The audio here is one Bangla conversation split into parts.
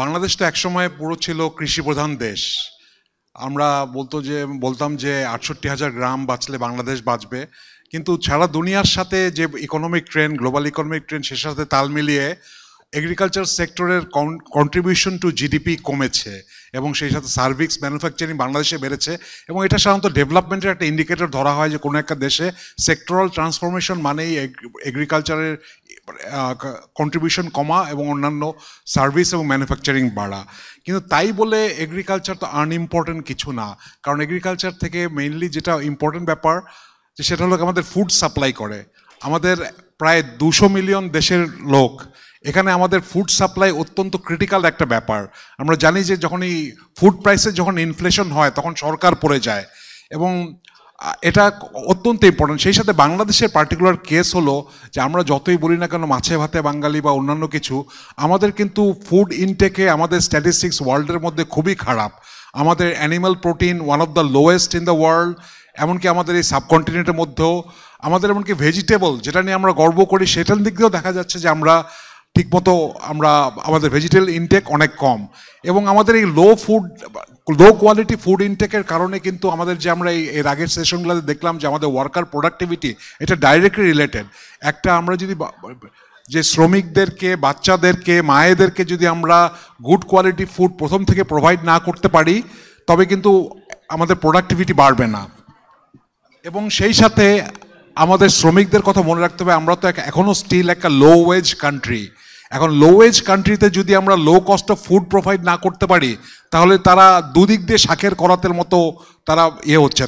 বাংলাদেশ তো একসময় পুরো ছিল কৃষি প্রধান দেশ। আমরা বলতাম যে ৬৮,০০০ গ্রাম বাঁচলে বাংলাদেশ বাঁচবে, কিন্তু সারা দুনিয়ার সাথে যে economic trend, global economic trend, সে সাথে তাল মিলিয়ে এগ্রিকালচার সেক্টরের কন্ট্রিবিউশন টু জিডিপি কমেছে এবং সেই সাথে সার্ভিস ম্যানুফ্যাকচারিং বাংলাদেশে বেড়েছে। এবং এটা সাধারণত ডেভেলপমেন্টের একটা ইন্ডিকেটর ধরা হয় যে কোনো একটা দেশে সেক্টরাল ট্রান্সফরমেশন মানেই এগ্রিকালচারের কন্ট্রিবিউশন কমা এবং অন্যান্য সার্ভিস এবং ম্যানুফ্যাকচারিং বাড়া। কিন্তু তাই বলে এগ্রিকালচার তো আনইম্পর্টেন্ট কিছু না, কারণ এগ্রিকালচার থেকে মেইনলি যেটা ইম্পর্টেন্ট ব্যাপার যে সেটা হলো আমাদের ফুড সাপ্লাই করে। আমাদের প্রায় 200 মিলিয়ন দেশের লোক, এখানে আমাদের ফুড সাপ্লাই অত্যন্ত ক্রিটিক্যাল একটা ব্যাপার। আমরা জানি যে যখন এই ফুড প্রাইসে যখন ইনফ্লেশন হয় তখন সরকার পড়ে যায় এবং এটা অত্যন্ত ইম্পর্টেন্ট। সেই সাথে বাংলাদেশের পার্টিকুলার কেস হলো যে আমরা যতই বলি না কেন মাছে ভাতে বাঙালি বা অন্যান্য কিছু, আমাদের কিন্তু ফুড ইনটেকে আমাদের স্ট্যাটিস্টিক্স ওয়ার্ল্ডের মধ্যে খুবই খারাপ। আমাদের animal protein one of the lowest in the world, এমনকি আমাদের এই সাবকন্টিনেন্টের মধ্যেও। আমাদের এমনকি ভেজিটেবল যেটা নিয়ে আমরা গর্ব করি সেটার দিক দিয়েও দেখা যাচ্ছে যে আমরা ঠিকমতো আমাদের ভেজিটেবল ইনটেক অনেক কম। এবং আমাদের এই লো কোয়ালিটি ফুড ইনটেকের কারণে কিন্তু আমাদের যে আমরা এর আগের সেশনগুলোতে দেখলাম যে আমাদের ওয়ার্কার প্রোডাক্টিভিটি এটা ডাইরেক্টলি রিলেটেড। আমরা যদি যে শ্রমিকদেরকে, বাচ্চাদেরকে, মায়েদেরকে যদি আমরা গুড কোয়ালিটি ফুড প্রথম থেকে প্রোভাইড না করতে পারি তবে কিন্তু আমাদের প্রোডাক্টিভিটি বাড়বে না। এবং সেই সাথে আমাদের শ্রমিকদের কথা মনে রাখতে হবে, আমরা তো এখনও স্টিল একটা লো ওয়েজ কান্ট্রি। এখন লো ওয়েজ কান্ট্রিতে যদি আমরা low cost of food provide না করতে পারি তাহলে তারা দুদিক দিয়ে শাঁখের করাতের মতো তারা হচ্ছে,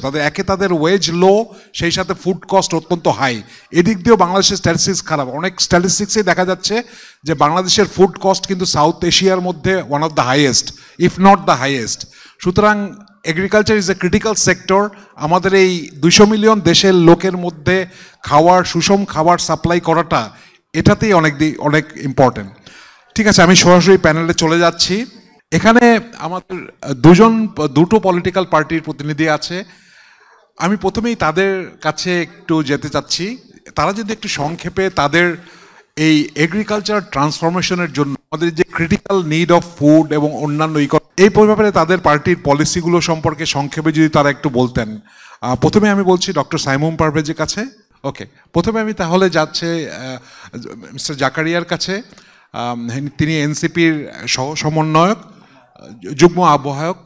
তাদের ওয়েজ লো, সেই সাথে ফুড কস্ট অত্যন্ত হাই। এদিক দিয়েও বাংলাদেশের স্ট্যাটিস্টিক্স খারাপ। অনেক স্ট্যাটিস্টিক্সেই দেখা যাচ্ছে যে বাংলাদেশের ফুড কস্ট কিন্তু সাউথ এশিয়ার মধ্যে one of the highest, if not the highest. সুতরাং agriculture is a critical sector. আমাদের এই 200 মিলিয়ন দেশের লোকের মধ্যে সুষম খাবার সাপ্লাই করাটা এটাতেই অনেক ইম্পর্টেন্ট। ঠিক আছে, আমি সরাসরি প্যানেলে চলে যাচ্ছি। এখানে আমাদের দুটো পলিটিক্যাল পার্টির প্রতিনিধি আছে। আমি প্রথমেই তাদের কাছে একটু যেতে চাচ্ছি, তারা যদি একটু সংক্ষেপে তাদের এই এগ্রিকালচার ট্রান্সফরমেশনের জন্য আমাদের যে ক্রিটিক্যাল নিড অফ ফুড এবং অন্যান্য এই ব্যাপারে তাদের পার্টির পলিসিগুলো সম্পর্কে সংক্ষেপে যদি তারা একটু বলতেন। প্রথমে আমি বলছি ডক্টর সাইমুম পারভেজের কাছে। ওকে, প্রথমে আমি তাহলে যাচ্ছে মিস্টার জাকারিয়ার কাছে। তিনি এনসিপির সহ সমন্বয়ক, যুগ্ম আহ্বায়ক।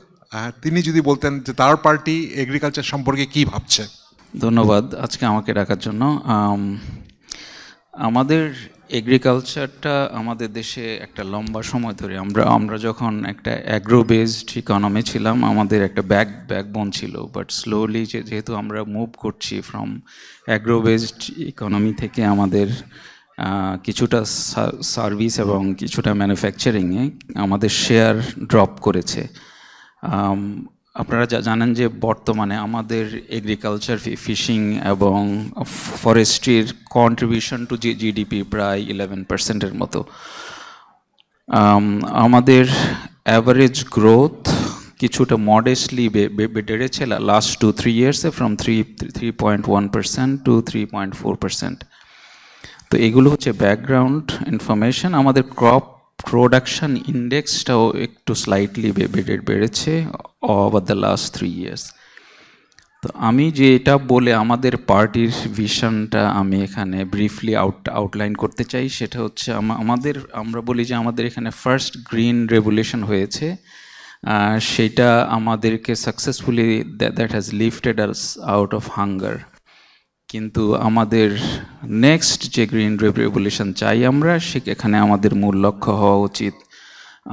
তিনি যদি বলতেন যে তার পার্টি এগ্রিকালচার সম্পর্কে কি ভাবছে। ধন্যবাদ আজকে আমাকে ডাকার জন্য। আমাদের এগ্রিকালচারটা আমাদের দেশে একটা লম্বা সময় ধরে আমরা যখন একটা অ্যাগ্রো বেসড ইকোনমি ছিলাম, আমাদের একটা ব্যাকবোন ছিল। বাট স্লোলি যেহেতু আমরা মুভ করছি ফ্রম অ্যাগ্রো বেসড ইকোনমি থেকে আমাদের কিছুটা সার্ভিস এবং কিছুটা ম্যানুফ্যাকচারিংয়ে আমাদের শেয়ার ড্রপ করেছে। আপনারা জানেন যে বর্তমানে আমাদের এগ্রিকালচার, ফিশিং এবং ফরেস্ট্রির কন্ট্রিবিউশন টু জিডিপি প্রায় 11%-এর মতো। আমাদের অ্যাভারেজ গ্রোথ কিছুটা মডেস্টলি বেড়েছে লাস্ট 2-3 ইয়ার্সে, ফ্রম 3.1% টু 3.4%। তো এগুলো হচ্ছে ব্যাকগ্রাউন্ড ইনফরমেশন। আমাদের ক্রপ প্রোডাকশন ইন্ডেক্সটাও একটু স্লাইটলি বেড়েছে ওভার দ্য লাস্ট 3 ইয়ার্স। তো আমি যে এটা বলে আমাদের পার্টির ভিশনটা আমি এখানে ব্রিফলি আউটলাইন করতে চাই, সেটা হচ্ছে আমরা বলি যে আমাদের এখানে ফার্স্ট গ্রিন রেভলিউশন হয়েছে। সেটা আমাদেরকে successfully that has lifted us out of hunger. কিন্তু আমাদের নেক্সট যে গ্রিন রেভলিউশন চাই আমরা, সেখানে আমাদের মূল লক্ষ্য হওয়া উচিত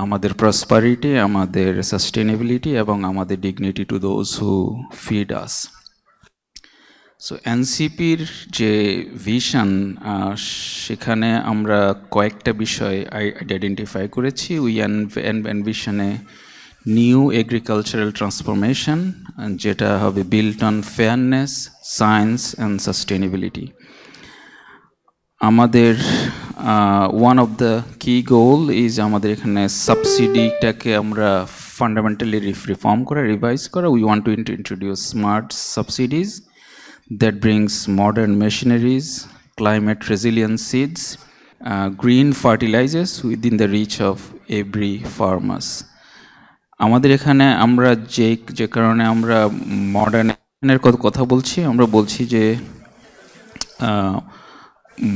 আমাদের প্রসপারিটি, আমাদের সাস্টেনেবিলিটি এবং আমাদের dignity to those who feed us. So এনসিপির যে ভিশন, সেখানে আমরা কয়েকটা বিষয় আইডেন্টিফাই করেছি। উই এনভিশনে নিউ এগ্রিকালচারাল ট্রান্সফরমেশন, যেটা হবে built on fairness, science and sustainability. আমাদের ওয়ান অফ দ্য কি গোল ইজ আমাদের এখানে সাবসিডিটাকে আমরা ফান্ডামেন্টালি রিফর্ম করা, রিভাইজ করা। We want to introduce smart subsidies that brings modern machineries, climate resilient seeds, green fertilizers within the reach of every farmers. আমাদের এখানে আমরা যে কারণে আমরা মডার্নের কথা বলছি, আমরা বলছি যে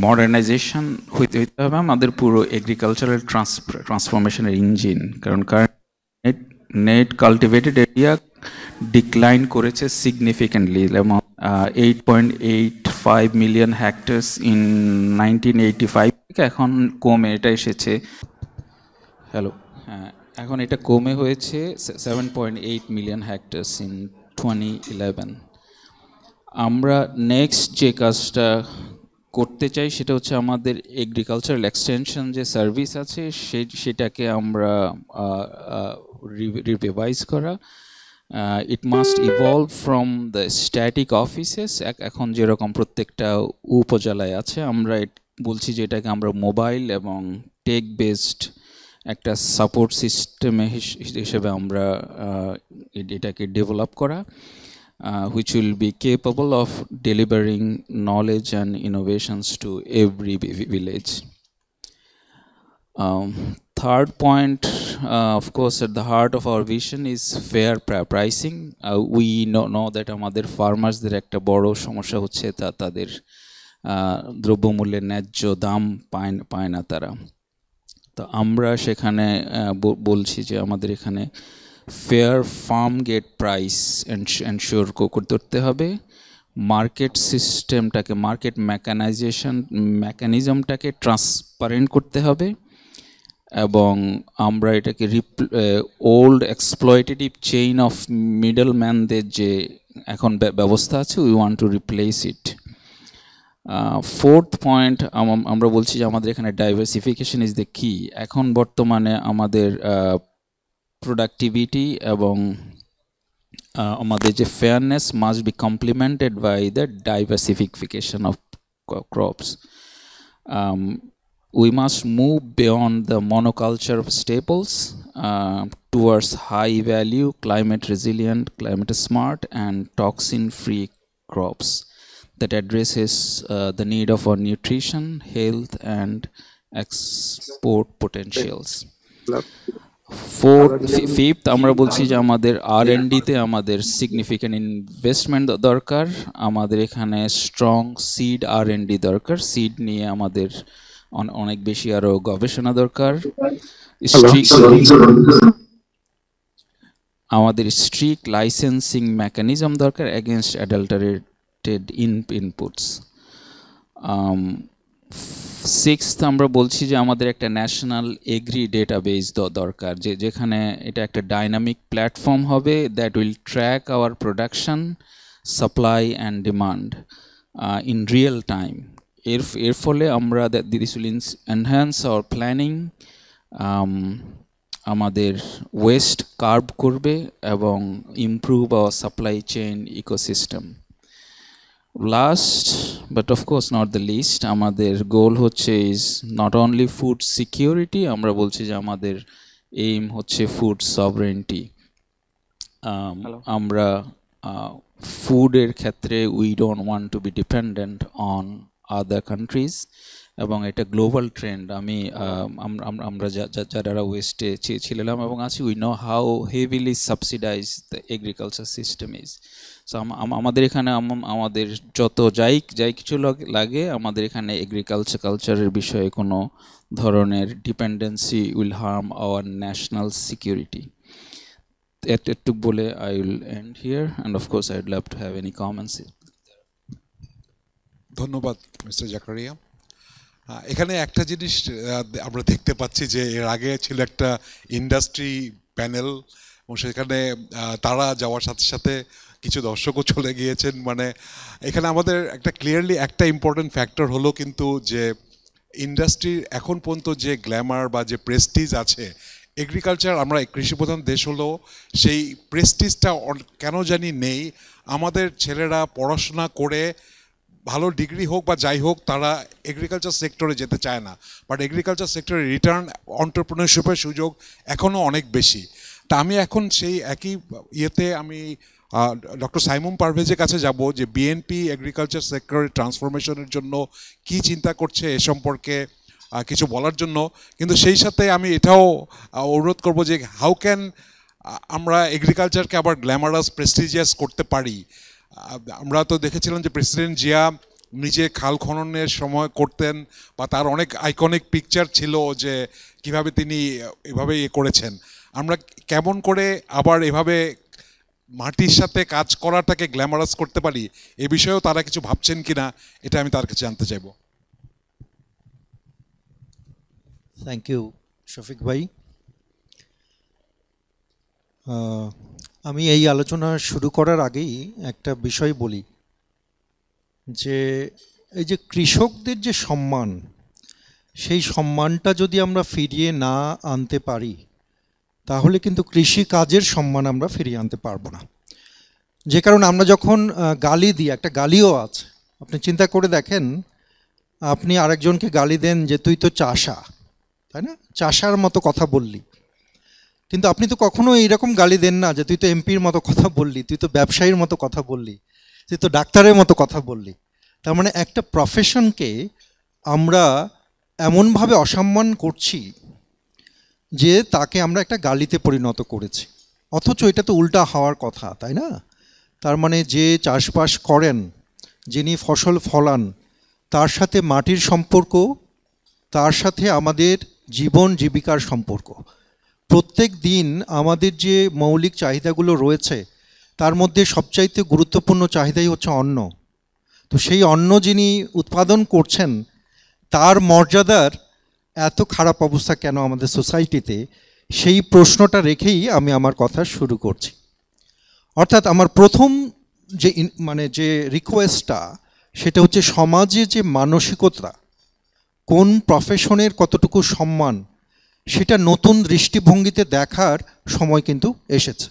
মডার্নাইজেশন হইতে হবে আমাদের পুরো এগ্রিকালচারাল ট্রান্সফরমেশনের ইঞ্জিন। কারণ নেট কাল্টিভেটেড এরিয়া ডিক্লাইন করেছে সিগনিফিকেন্টলি, এবং 8.85 মিলিয়ন হেক্টার্স ইন 1985 থেকে এখন কমে এটা এসেছে, এখন এটা কমে হয়েছে 7.8 মিলিয়ন হেক্টার্স ইন 2011। আমরা নেক্সট যে কাজটা করতে চাই সেটা হচ্ছে আমাদের এগ্রিকালচারাল এক্সটেনশন যে সার্ভিস আছে সেটাকে আমরা রিভাইজ করা। It must evolve from the static offices, এখন যেরকম প্রত্যেকটা উপজেলায় আছে, আমরা বলছি যে এটাকে আমরা মোবাইল এবং টেক বেসড একটা সাপোর্ট সিস্টেম হিসেবে আমরা এটাকে ডেভেলপ করা, which will be capable of delivering knowledge and innovations to every village. Third point, of course, at the heart of our vision is fair pricing. We know that আমাদের ফার্মার্সদের একটা বড় সমস্যা হচ্ছে তাদের দ্রব্যমূল্যের ন্যায্য দাম পায় না তারা। তো আমরা সেখানে বলছি যে আমাদের এখানে fair farm gate price ensure করতে হবে, মার্কেট সিস্টেমটাকে মার্কেট মেকানিজমটাকে ট্রান্সপারেন্ট করতে হবে, এবং আমরা এটাকে old exploitative chain of middle ম্যানদের যে এখন ব্যবস্থা আছে we want to replace it. Fourth point, আমরা বলছি যে আমাদের এখানে ডাইভার্সিফিকেশন ইজ দ্য কি। এখন বর্তমানে আমাদের প্রোডাক্টিভিটি এবং আমাদের যে fairness must be complemented by the diversification of crops. We must move beyond the monoculture of staples towards high value, climate resilient, climate smart and toxin free crops that addresses the need of our nutrition, health and export potentials. Fifth, আমরা বলছি যে আমাদের R&D তে আমাদের সিগনিফিক্যান্ট ইনভেস্টমেন্ট দরকার, আমাদের এখানে স্ট্রং সিড R&D দরকার, সিড নিয়ে আমাদের অনেক বেশি আরো গবেষণা দরকার, আমাদের স্ট্রিক্ট লাইসেন্সিং মেকানিজম দরকার এগেনস্ট অ্যাডাল্টারেটেড ইনপুটস। সিক্সথ, আমরা বলছি যে আমাদের একটা ন্যাশনাল এগ্রি ডেটাবেস দরকার, যেখানে এটা একটা ডাইনামিক প্ল্যাটফর্ম হবে that will track our production, supply and demand in real time. এর ফলে আমরা this will enhance our planning, আমাদের ওয়েস্ট কার্ভ করবে এবং improve our supply chain ecosystem. Last but of course not the least, আমাদের গোল হচ্ছে is not only food security, আমরা বলছি যে আমাদের এইম হচ্ছে ফুড সভরেন্টি। আমরা ফুডের ক্ষেত্রে we don't want to B dependent on other countries, এবং এটা গ্লোবাল ট্রেন্ড। আমরা যারা ওয়েস্টে ছিলাম এবং আছি, we know how heavily subsidise the agriculture system is. So আমাদের এখানে আমাদের যত যাই কিছু লাগে, আমাদের এখানে কালচারের বিষয়ে কোনো ধরনের dependency will harm our national security. একটু বলে I will end here, and of course I would love to have any comments. ধন্যবাদ মিস্টার জাকারিয়া। এখানে একটা জিনিস আমরা দেখতে পাচ্ছি যে এর আগে ছিল একটা ইন্ডাস্ট্রি প্যানেল, এবং সেখানে তারা যাওয়ার সাথে সাথে কিছু দর্শকও চলে গিয়েছেন। মানে এখানে আমাদের একটা ক্লিয়ারলি একটা ইম্পর্টেন্ট ফ্যাক্টর হলো কিন্তু যে ইন্ডাস্ট্রির এখন পর্যন্ত যে গ্ল্যামার বা যে প্রেস্টিজ আছে, এগ্রিকালচার, আমরা কৃষিপ্রধান দেশ হলো, সেই প্রেস্টিজটা কেন জানি নেই। আমাদের ছেলেরা পড়াশোনা করে ভালো ডিগ্রি হোক বা যাই হোক, তারা এগ্রিকালচার সেক্টরে যেতে চায় না, বাট এগ্রিকালচার সেক্টরে রিটার্ন অন্টারপ্রেনারশিপের সুযোগ এখনও অনেক বেশি। তা আমি এখন সেই একই ইয়েতে আমি ডক্টর সাইমুম পারভেজের কাছে যাব যে বিএনপি এগ্রিকালচার সেক্টরের ট্রান্সফরমেশনের জন্য কি চিন্তা করছে, এ সম্পর্কে কিছু বলার জন্য, কিন্তু সেই সাথে আমি এটাও অনুরোধ করব যে হাউ ক্যান আমরা এগ্রিকালচারকে আবার গ্ল্যামারাস প্রেস্টিজিয়াস করতে পারি। আমরা তো দেখেছিলাম যে প্রেসিডেন্ট জিয়া নিজে খাল খননের সময় করতেন, বা তার অনেক আইকনিক পিকচার ছিল যে কিভাবে তিনি এভাবে করেছেন। আমরা কেমন করে আবার এভাবে মাটির সাথে কাজ করাটাকে গ্ল্যামারাস করতে পারি, এ বিষয়েও তারা কিছু ভাবছেন কিনা, এটা আমি তার কাছে জানতে চাইব। থ্যাংক ইউ শফিক ভাই। আমি এই আলোচনা শুরু করার আগেই একটা বিষয় বলি যে এই যে কৃষকদের যে সম্মান, সেই সম্মানটা যদি আমরা ফিরিয়ে না আনতে পারি তাহলে কিন্তু কৃষি কাজের সম্মান আমরা ফিরিয়ে আনতে পারবো না। যে কারণে আমরা যখন গালি দিই, একটা গালিও আছে, আপনি চিন্তা করে দেখেন, আপনি আরেকজনকে গালি দেন যে তুই তো চাষা, তাই না, চাষার মতো কথা বললি, কিন্তু আপনি তো কখনো এইরকম গালি দেন না যে তুই তো এমপির মতো কথা বললি, তুই তো ব্যবসায়ীর মতো কথা বললি, তুই তো ডাক্তারের মতো কথা বললি। তার মানে একটা প্রফেশনকে আমরা এমনভাবে অসম্মান করছি যে তাকে আমরা একটা গালিতে পরিণত করেছি, অথচ এটা তো উল্টা হওয়ার কথা, তাই না? তার মানে যে চাষবাস করেন, যিনি ফসল ফলান, তার সাথে মাটির সম্পর্ক, তার সাথে আমাদের জীবন জীবিকার সম্পর্ক। প্রত্যেক দিন আমাদের যে মৌলিক চাহিদাগুলো রয়েছে তার মধ্যে সবচাইতে গুরুত্বপূর্ণ চাহিদাই হচ্ছে অন্ন। তো সেই অন্ন যিনি উৎপাদন করছেন তার মর্যাদার এত খারাপ অবস্থা কেন আমাদের সোসাইটিতে, সেই প্রশ্নটা রেখেই আমি আমার কথা শুরু করছি। অর্থাৎ আমার প্রথম যে যে রিকোয়েস্টটা, সেটা হচ্ছে সমাজে যে মানসিকতা, কোন প্রফেশনের কতটুকু সম্মান, সেটা নতুন দৃষ্টিভঙ্গিতে দেখার সময় কিন্তু এসেছে।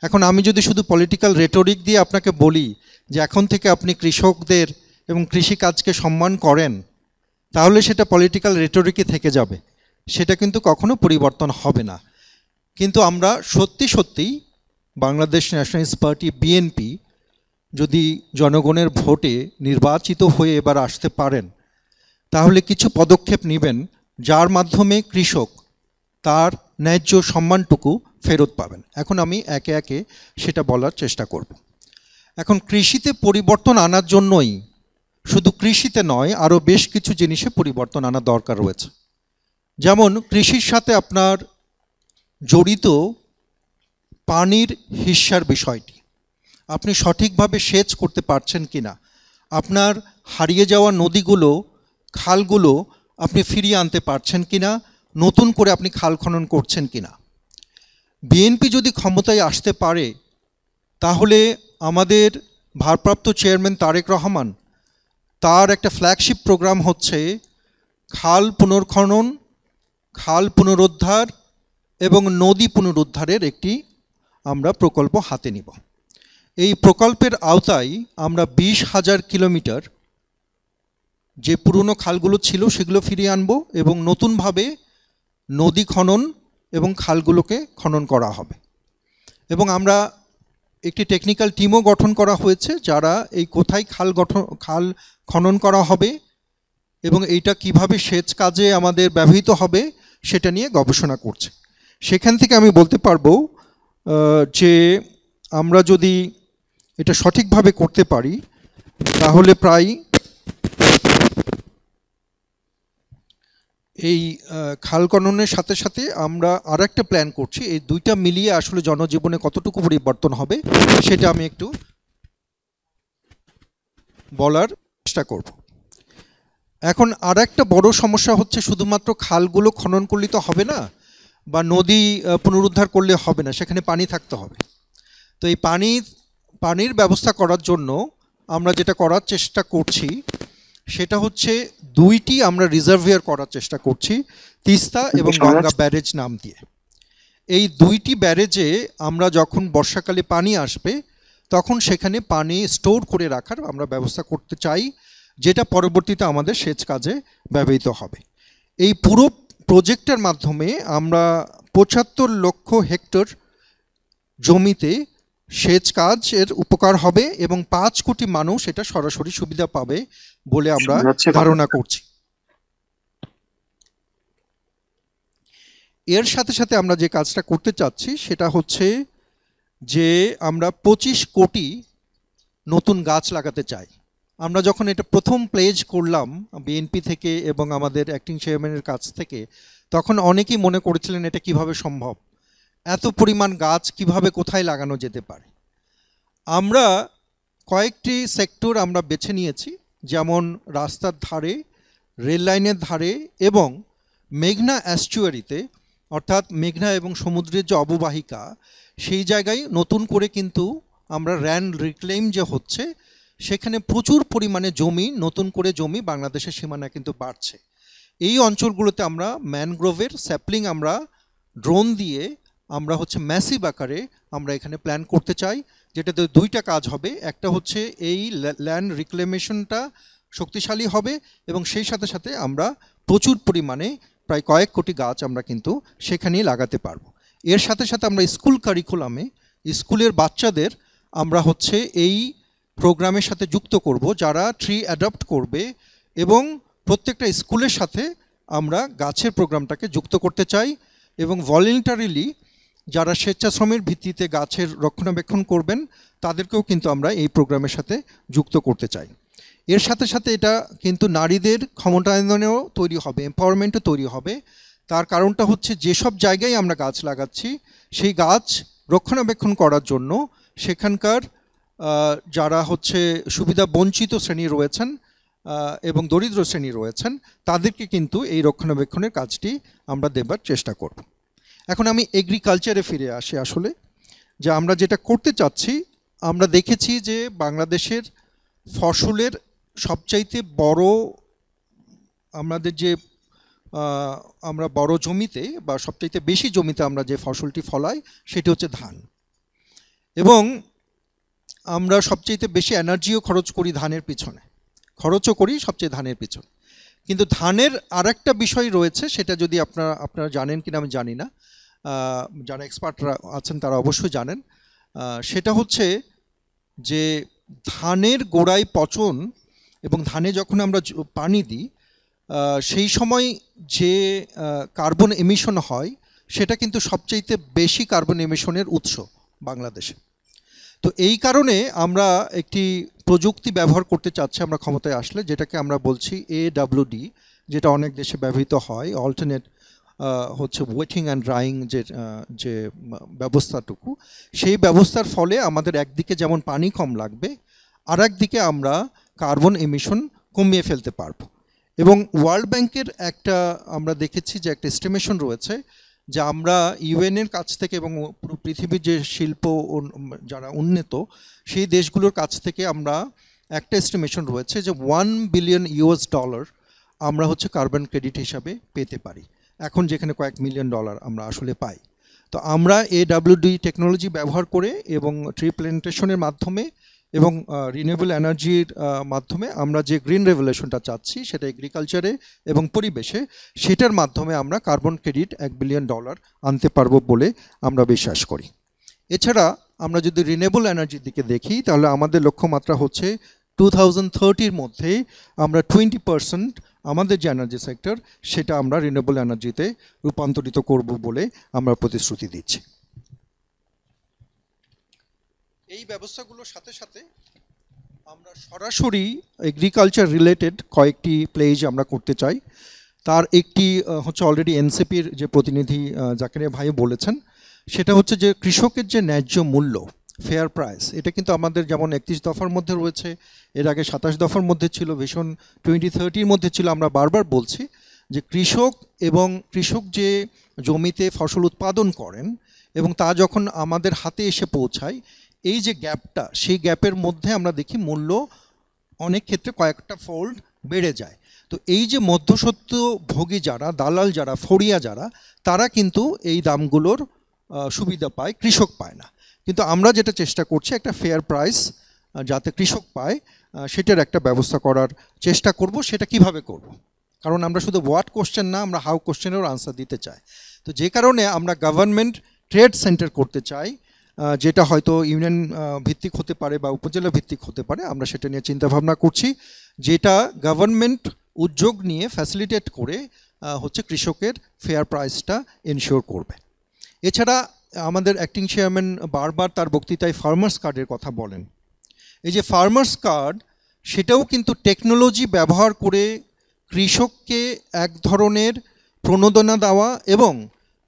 এখন আমি যদি শুধু পলিটিক্যাল রেটরিক দিয়ে আপনাকে বলি যে এখন থেকে আপনি কৃষকদের এবং কৃষিকাজকে সম্মান করেন, তাহলে সেটা পলিটিক্যাল রেটরিকই থেকে যাবে, সেটা কিন্তু কখনো পরিবর্তন হবে না। কিন্তু আমরা সত্যি সত্যিই বাংলাদেশ ন্যাশনালিস্ট পার্টি বিএনপি যদি জনগণের ভোটে নির্বাচিত হয়ে এবার আসতে পারেন, তাহলে কিছু পদক্ষেপ নেবেন যার মাধ্যমে কৃষক তার ন্যায্য সম্মানটুকু ফেরত পাবেন। এখন আমি একে একে সেটা বলার চেষ্টা করব। এখন কৃষিতে পরিবর্তন আনার জন্যই, শুধু কৃষিতে নয়, আরও বেশ কিছু জিনিসে পরিবর্তন আনা দরকার রয়েছে। যেমন কৃষির সাথে আপনার জড়িত পানির হিস্যার বিষয়টি, আপনি সঠিকভাবে সেচ করতে পারছেন কিনা, আপনার হারিয়ে যাওয়া নদীগুলো, খালগুলো আপনি ফিরিয়ে আনতে পারছেন কিনা, নতুন করে আপনি খাল খনন করছেন কিনা। বিএনপি যদি ক্ষমতায় আসতে পারে, তাহলে আমাদের ভারপ্রাপ্ত চেয়ারম্যান তারেক রহমান, তার একটা ফ্ল্যাগশিপ প্রোগ্রাম হচ্ছে খাল পুনর্খনন, খাল পুনরুদ্ধার এবং নদী পুনরুদ্ধারের একটি আমরা প্রকল্প হাতে নিব। এই প্রকল্পের আওতায় আমরা 20,000 কিলোমিটার যে পুরনো খালগুলো ছিল সেগুলো ফিরিয়ে আনব এবং নতুনভাবে নদী খনন এবং খালগুলোকে খনন করা হবে। এবং আমরা একটি টেকনিক্যাল টিমও গঠন করা হয়েছে যারা এই কোথায় খাল খনন করা হবে এবং এইটা কিভাবে সেচ কাজে আমাদের ব্যবহৃত হবে সেটা নিয়ে গবেষণা করছে। সেখান থেকে আমি বলতে পারবো যে আমরা যদি এটা সঠিকভাবে করতে পারি, তাহলে প্রায় এই খাল খননের সাথে সাথে আমরা আর একটা প্ল্যান করছি, এই দুইটা মিলিয়ে আসলে জনজীবনে কতটুকু পরিবর্তন হবে সেটা আমি একটু বলার চেষ্টা করব। এখন আর একটা বড় সমস্যা হচ্ছে, শুধুমাত্র খালগুলো খনন করলে তো হবে না, বা নদী পুনরুদ্ধার করলে হবে না, সেখানে পানি থাকতে হবে। তো এই পানির ব্যবস্থা করার জন্য আমরা যেটা করার চেষ্টা করছি সেটা হচ্ছে দুইটি আমরা রিজার্ভিয়ার করার চেষ্টা করছি, তিস্তা এবং গঙ্গা ব্যারেজ নাম দিয়ে। এই দুইটি ব্যারেজে আমরা যখন বর্ষাকালে পানি আসবে তখন সেখানে পানি স্টোর করে রাখার আমরা ব্যবস্থা করতে চাই, যেটা পরবর্তীতে আমাদের সেচ কাজে ব্যবহৃত হবে। এই পুরো প্রজেক্টের মাধ্যমে আমরা 75 লক্ষ হেক্টর জমিতে সেচ কাজের উপকার হবে এবং 5 কোটি মানুষ এটা সরাসরি সুবিধা পাবে বলে আমরা ধারণা করছি। এর সাথে সাথে আমরা যে কাজটা করতে চাচ্ছি সেটা হচ্ছে যে আমরা 25 কোটি নতুন গাছ লাগাতে চাই। আমরা যখন এটা প্রথম প্লেজ করলাম বিএনপি থেকে এবং আমাদের অ্যাক্টিং চেয়ারম্যানের কাছ থেকে, তখন অনেকেই মনে করেছিলেন এটা কিভাবে সম্ভব, এত পরিমাণ গাছ কিভাবে কোথায় লাগানো যেতে পারে। আমরা কয়েকটি সেক্টর আমরা বেছে নিয়েছি, যেমন রাস্তার ধারে, রেল লাইনের ধারে এবং মেঘনা অ্যাস্চুয়ারিতে, অর্থাৎ মেঘনা এবং সমুদ্রের যে অববাহিকা সেই জায়গায় নতুন করে কিন্তু আমরা ল্যান্ড রিক্লেইম যে হচ্ছে, সেখানে প্রচুর পরিমাণে জমি, নতুন করে জমি বাংলাদেশের সীমানা কিন্তু বাড়ছে। এই অঞ্চলগুলোতে আমরা ম্যানগ্রোভের স্যাপলিং আমরা ড্রোন দিয়ে আমরা হচ্ছে ম্যাসিভ আকারে আমরা এখানে প্ল্যান করতে চাই, যেটাতে দুইটা কাজ হবে। একটা হচ্ছে এই ল্যান্ড রিক্লেমেশনটা শক্তিশালী হবে এবং সেই সাথে সাথে আমরা প্রচুর পরিমাণে প্রায় কয়েক কোটি গাছ আমরা কিন্তু সেখানেই লাগাতে পারবো। এর সাথে সাথে আমরা স্কুল কারিকুলামে স্কুলের বাচ্চাদের আমরা হচ্ছে এই প্রোগ্রামের সাথে যুক্ত করব, যারা ট্রি অ্যাডপ্ট করবে, এবং প্রত্যেকটা স্কুলের সাথে আমরা গাছের প্রোগ্রামটাকে যুক্ত করতে চাই এবং ভলেন্টারিলি যারা স্বেচ্ছাশ্রমের ভিত্তিতে গাছের রক্ষণাবেক্ষণ করবেন তাদেরকেও কিন্তু আমরা এই প্রোগ্রামের সাথে যুক্ত করতে চাই। এর সাথে সাথে এটা কিন্তু নারীদের ক্ষমতায়নেও তৈরি হবে, এম্পাওয়ারমেন্টও তৈরি হবে। তার কারণটা হচ্ছে যেসব জায়গায় আমরা গাছ লাগাচ্ছি সেই গাছ রক্ষণাবেক্ষণ করার জন্য সেখানকার যারা হচ্ছে সুবিধা বঞ্চিত শ্রেণী রয়েছেন এবং দরিদ্র শ্রেণী রয়েছেন তাদেরকে কিন্তু এই রক্ষণাবেক্ষণের কাজটি আমরা দেবার চেষ্টা করব। এখন আমি এগ্রিকালচারে ফিরে আসি। আসলে যে আমরা যেটা করতে চাচ্ছি, আমরা দেখেছি যে বাংলাদেশের ফসলের সবচাইতে বড়, আমাদের যে আমরা বড় জমিতে বা সবচাইতে বেশি জমিতে আমরা যে ফসলটি ফলাই সেটি হচ্ছে ধান, এবং আমরা সবচাইতে বেশি এনার্জিও খরচ করি ধানের পিছনে, খরচও করি সবচেয়ে ধানের পিছনে। কিন্তু ধানের আরেকটা বিষয় রয়েছে, সেটা যদি আপনারা জানেন কিনা আমি জানি না, যারা এক্সপার্টরা আছেন তারা অবশ্যই জানেন। সেটা হচ্ছে যে ধানের গোড়ায় পচন এবং ধানে যখন আমরা পানি দিই সেই সময় যে কার্বন এমিশন হয় সেটা কিন্তু সবচাইতে বেশি কার্বন এমিশনের উৎস বাংলাদেশে। তো এই কারণে আমরা একটি প্রযুক্তি ব্যবহার করতে চাচ্ছি আমরা ক্ষমতায় আসলে, যেটাকে আমরা বলছি AWD, যেটা অনেক দেশে ব্যবহৃত হয়, অল্টারনেট হচ্ছে ওয়েটিং অ্যান্ড ড্রাইং যে ব্যবস্থাটুকু, সেই ব্যবস্থার ফলে আমাদের একদিকে যেমন পানি কম লাগবে, আর একদিকে আমরা কার্বন এমিশন কমিয়ে ফেলতে পারবো। এবং ওয়ার্ল্ড ব্যাংকের একটা আমরা দেখেছি যে একটা এস্টিমেশন রয়েছে যে আমরা ইউএনের কাছ থেকে এবং পুরো পৃথিবীর যে শিল্প যারা উন্নত সেই দেশগুলোর কাছ থেকে আমরা একটা এস্টিমেশন রয়েছে যে $1 বিলিয়ন আমরা হচ্ছে কার্বন ক্রেডিট হিসাবে পেতে পারি, এখন যেখানে কয়েক মিলিয়ন ডলার আমরা আসলে পাই। তো আমরা AWD টেকনোলজি ব্যবহার করে এবং ট্রি প্ল্যান্টেশনের মাধ্যমে এবং রিনিউয়েবল এনার্জির মাধ্যমে আমরা যে গ্রিন রেভলিউশনটা চাচ্ছি সেটা এগ্রিকালচারে এবং পরিবেশে, সেটার মাধ্যমে আমরা কার্বন ক্রেডিট $1 বিলিয়ন আনতে পারবো বলে আমরা বিশ্বাস করি। এছাড়া আমরা যদি রিনিউয়েবল এনার্জির দিকে দেখি তাহলে আমাদের লক্ষ্যমাত্রা হচ্ছে 2030-র মধ্যে আমরা 20% আমাদের যে এনার্জি সেক্টর সেটা আমরা রিনিউয়েবল এনার্জিতে রূপান্তরিত করব বলে আমরা প্রতিশ্রুতি দিচ্ছি। এই ব্যবস্থাগুলোর সাথে সাথে আমরা সরাসরি এগ্রিকালচার রিলেটেড কয়েকটি প্লেজ আমরা করতে চাই। তার একটি হচ্ছে অলরেডি এনসিপির যে প্রতিনিধি জাকিরিয়া ভাই বলেছেন, সেটা হচ্ছে যে কৃষকের যে ন্যায্য মূল্য, ফেয়ার প্রাইস, এটা কিন্তু আমাদের যেমন 31 দফার মধ্যে রয়েছে, এর আগে 27 দফার মধ্যে ছিল, ভিশন 2030-র মধ্যে ছিল। আমরা বারবার বলছি যে কৃষক যে জমিতে ফসল উৎপাদন করেন এবং তা যখন আমাদের হাতে এসে পৌঁছায়, এই যে গ্যাপটা, সেই গ্যাপের মধ্যে আমরা দেখি মূল্য অনেক ক্ষেত্রে কয়েকটা ফোল্ড বেড়ে যায়। তো এই যে মধ্যস্বত্ব ভোগী যারা, দালাল যারা, ফড়িয়া যারা, তারা কিন্তু এই দামগুলোর সুবিধা পায়, কৃষক পায় না। কিন্তু আমরা যেটা চেষ্টা করছি একটা ফেয়ার প্রাইস যাতে কৃষক পায় সেটার একটা ব্যবস্থা করার চেষ্টা করব। সেটা কিভাবে করব, কারণ আমরা শুধু হোয়াট কোশ্চেন না, আমরা হাউ কোশ্চেনেরও আনসার দিতে চাই। তো যে কারণে আমরা গভর্নমেন্ট ট্রেড সেন্টার করতে চাই, যেটা হয়তো ইউনিয়ন ভিত্তিক হতে পারে বা উপজেলা ভিত্তিক হতে পারে। আমরা সেটা নিয়ে চিন্তাভাবনা করছি, যেটা গভর্নমেন্ট উদ্যোগ নিয়ে ফ্যাসিলিটেট করে হচ্ছে কৃষকের ফেয়ার প্রাইসটা এনশিওর করবে। এছাড়া আমাদের অ্যাক্টিং চেয়ারম্যান বারবার তার বক্তৃতায় ফার্মার্স কার্ডের কথা বলেন। এই যে ফার্মার্স কার্ড, সেটাও কিন্তু টেকনোলজি ব্যবহার করে কৃষককে এক ধরনের প্রণোদনা দেওয়া এবং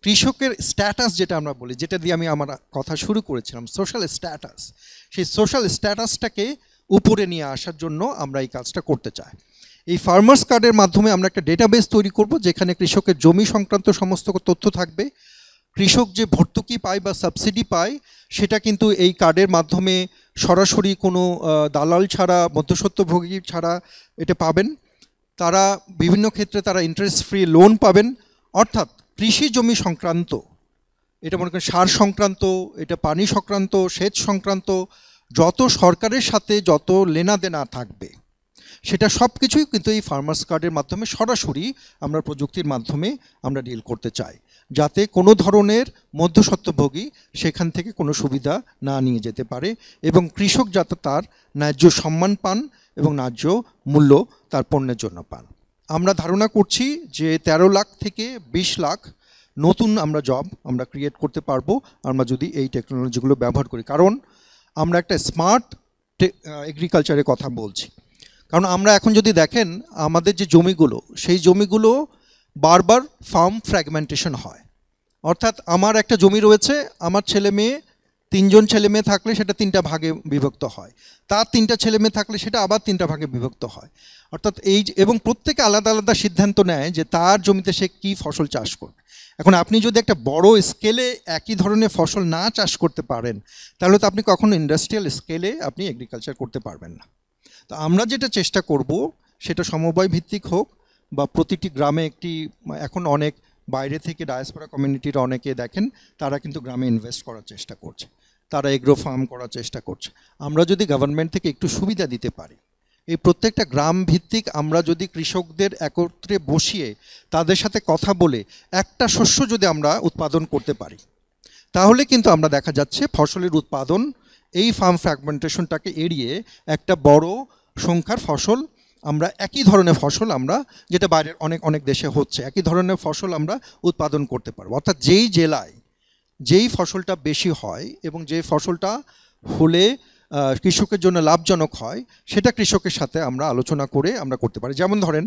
কৃষকের স্ট্যাটাস যেটা আমরা বলি, যেটা দিয়ে আমি আমার কথা শুরু করেছিলাম, সোশ্যাল স্ট্যাটাস, সেই সোশ্যাল স্ট্যাটাসটাকে উপরে নিয়ে আসার জন্য আমরা এই কাজটা করতে চাই। এই ফার্মার্স কার্ডের মাধ্যমে আমরা একটা ডেটাবেস তৈরি করব, যেখানে কৃষকের জমি সংক্রান্ত সমস্ত তথ্য থাকবে। কৃষক যে ভর্তুকি পায় বা সাবসিডি পায়, সেটা কিন্তু এই কার্ডের মাধ্যমে সরাসরি কোনো দালাল ছাড়া, মধ্যস্বত্বভোগী ছাড়া এটা পাবেন। তারা বিভিন্ন ক্ষেত্রে তারা ইন্টারেস্ট ফ্রি লোন পাবেন। অর্থাৎ কৃষি জমি সংক্রান্ত, এটা মনে করেন সার সংক্রান্ত, এটা পানি সংক্রান্ত, সেচ সংক্রান্ত, যত সরকারের সাথে যত লেনাদেনা থাকবে, সেটা সব কিছুই কিন্তু এই ফার্মার্স কার্ডের মাধ্যমে সরাসরি আমরা প্রযুক্তির মাধ্যমে আমরা ডিল করতে চাই, যাতে কোনো ধরনের মধ্যস্বত্বভোগী সেখান থেকে কোনো সুবিধা না নিয়ে যেতে পারে এবং কৃষক যাতে তার ন্যায্য সম্মান পান এবং ন্যায্য মূল্য তার পণ্যের জন্য পান। আমরা ধারণা করছি যে 13 লাখ থেকে 20 লাখ নতুন আমরা জব আমরা ক্রিয়েট করতে পারবো আমরা যদি এই টেকনোলজিগুলো ব্যবহার করি। কারণ আমরা একটা স্মার্ট এগ্রিকালচারের কথা বলছি। কারণ আমরা এখন যদি দেখেন আমাদের যে জমিগুলো, সেই জমিগুলো বারবার ফার্ম ফ্র্যাগমেন্টেশন হয়। অর্থাৎ আমার একটা জমি রয়েছে, আমার ছেলে মেয়ে, 3জন ছেলে মেয়ে থাকলে সেটা 3টা ভাগে বিভক্ত হয়, তার 3টা ছেলে মেয়ে থাকলে সেটা আবার 3টা ভাগে বিভক্ত হয়। অর্থাৎ এই এবং প্রত্যেকে আলাদা আলাদা সিদ্ধান্ত নেয় যে তার জমিতে সে কী ফসল চাষ করবে। এখন আপনি যদি একটা বড় স্কেলে একই ধরনের ফসল না চাষ করতে পারেন, তাহলে তো আপনি কখনো ইন্ডাস্ট্রিয়াল স্কেলে আপনি এগ্রিকালচার করতে পারবেন না। তো আমরা যেটা চেষ্টা করব সেটা সমবায় ভিত্তিক হোক বা প্রতিটি গ্রামে একটি, এখন অনেক বাইরে থেকে ডায়াসপোরা কমিউনিটির অনেকে দেখেন তারা কিন্তু গ্রামে ইনভেস্ট করার চেষ্টা করছে, তারা এগ্রো ফার্ম করার চেষ্টা করছে। আমরা যদি গভর্নমেন্ট থেকে একটু সুবিধা দিতে পারি, এই প্রত্যেকটা গ্রাম ভিত্তিক আমরা যদি কৃষকদের একত্রে বসিয়ে তাদের সাথে কথা বলে একটা শস্য যদি আমরা উৎপাদন করতে পারি, তাহলে কিন্তু আমরা দেখা যাচ্ছে ফসলের উৎপাদন এই ফার্ম ফ্র্যাগমেন্টেশনটাকে এড়িয়ে একটা বড় সংখ্যার ফসল আমরা, একই ধরনের ফসল আমরা, যেটা বাইরের অনেক অনেক দেশে হচ্ছে, একই ধরনের ফসল আমরা উৎপাদন করতে পারবো। অর্থাৎ যেই জেলায় যেই ফসলটা বেশি হয় এবং যে ফসলটা হলে কৃষকের জন্য লাভজনক হয়, সেটা কৃষকের সাথে আমরা আলোচনা করে আমরা করতে পারি। যেমন ধরেন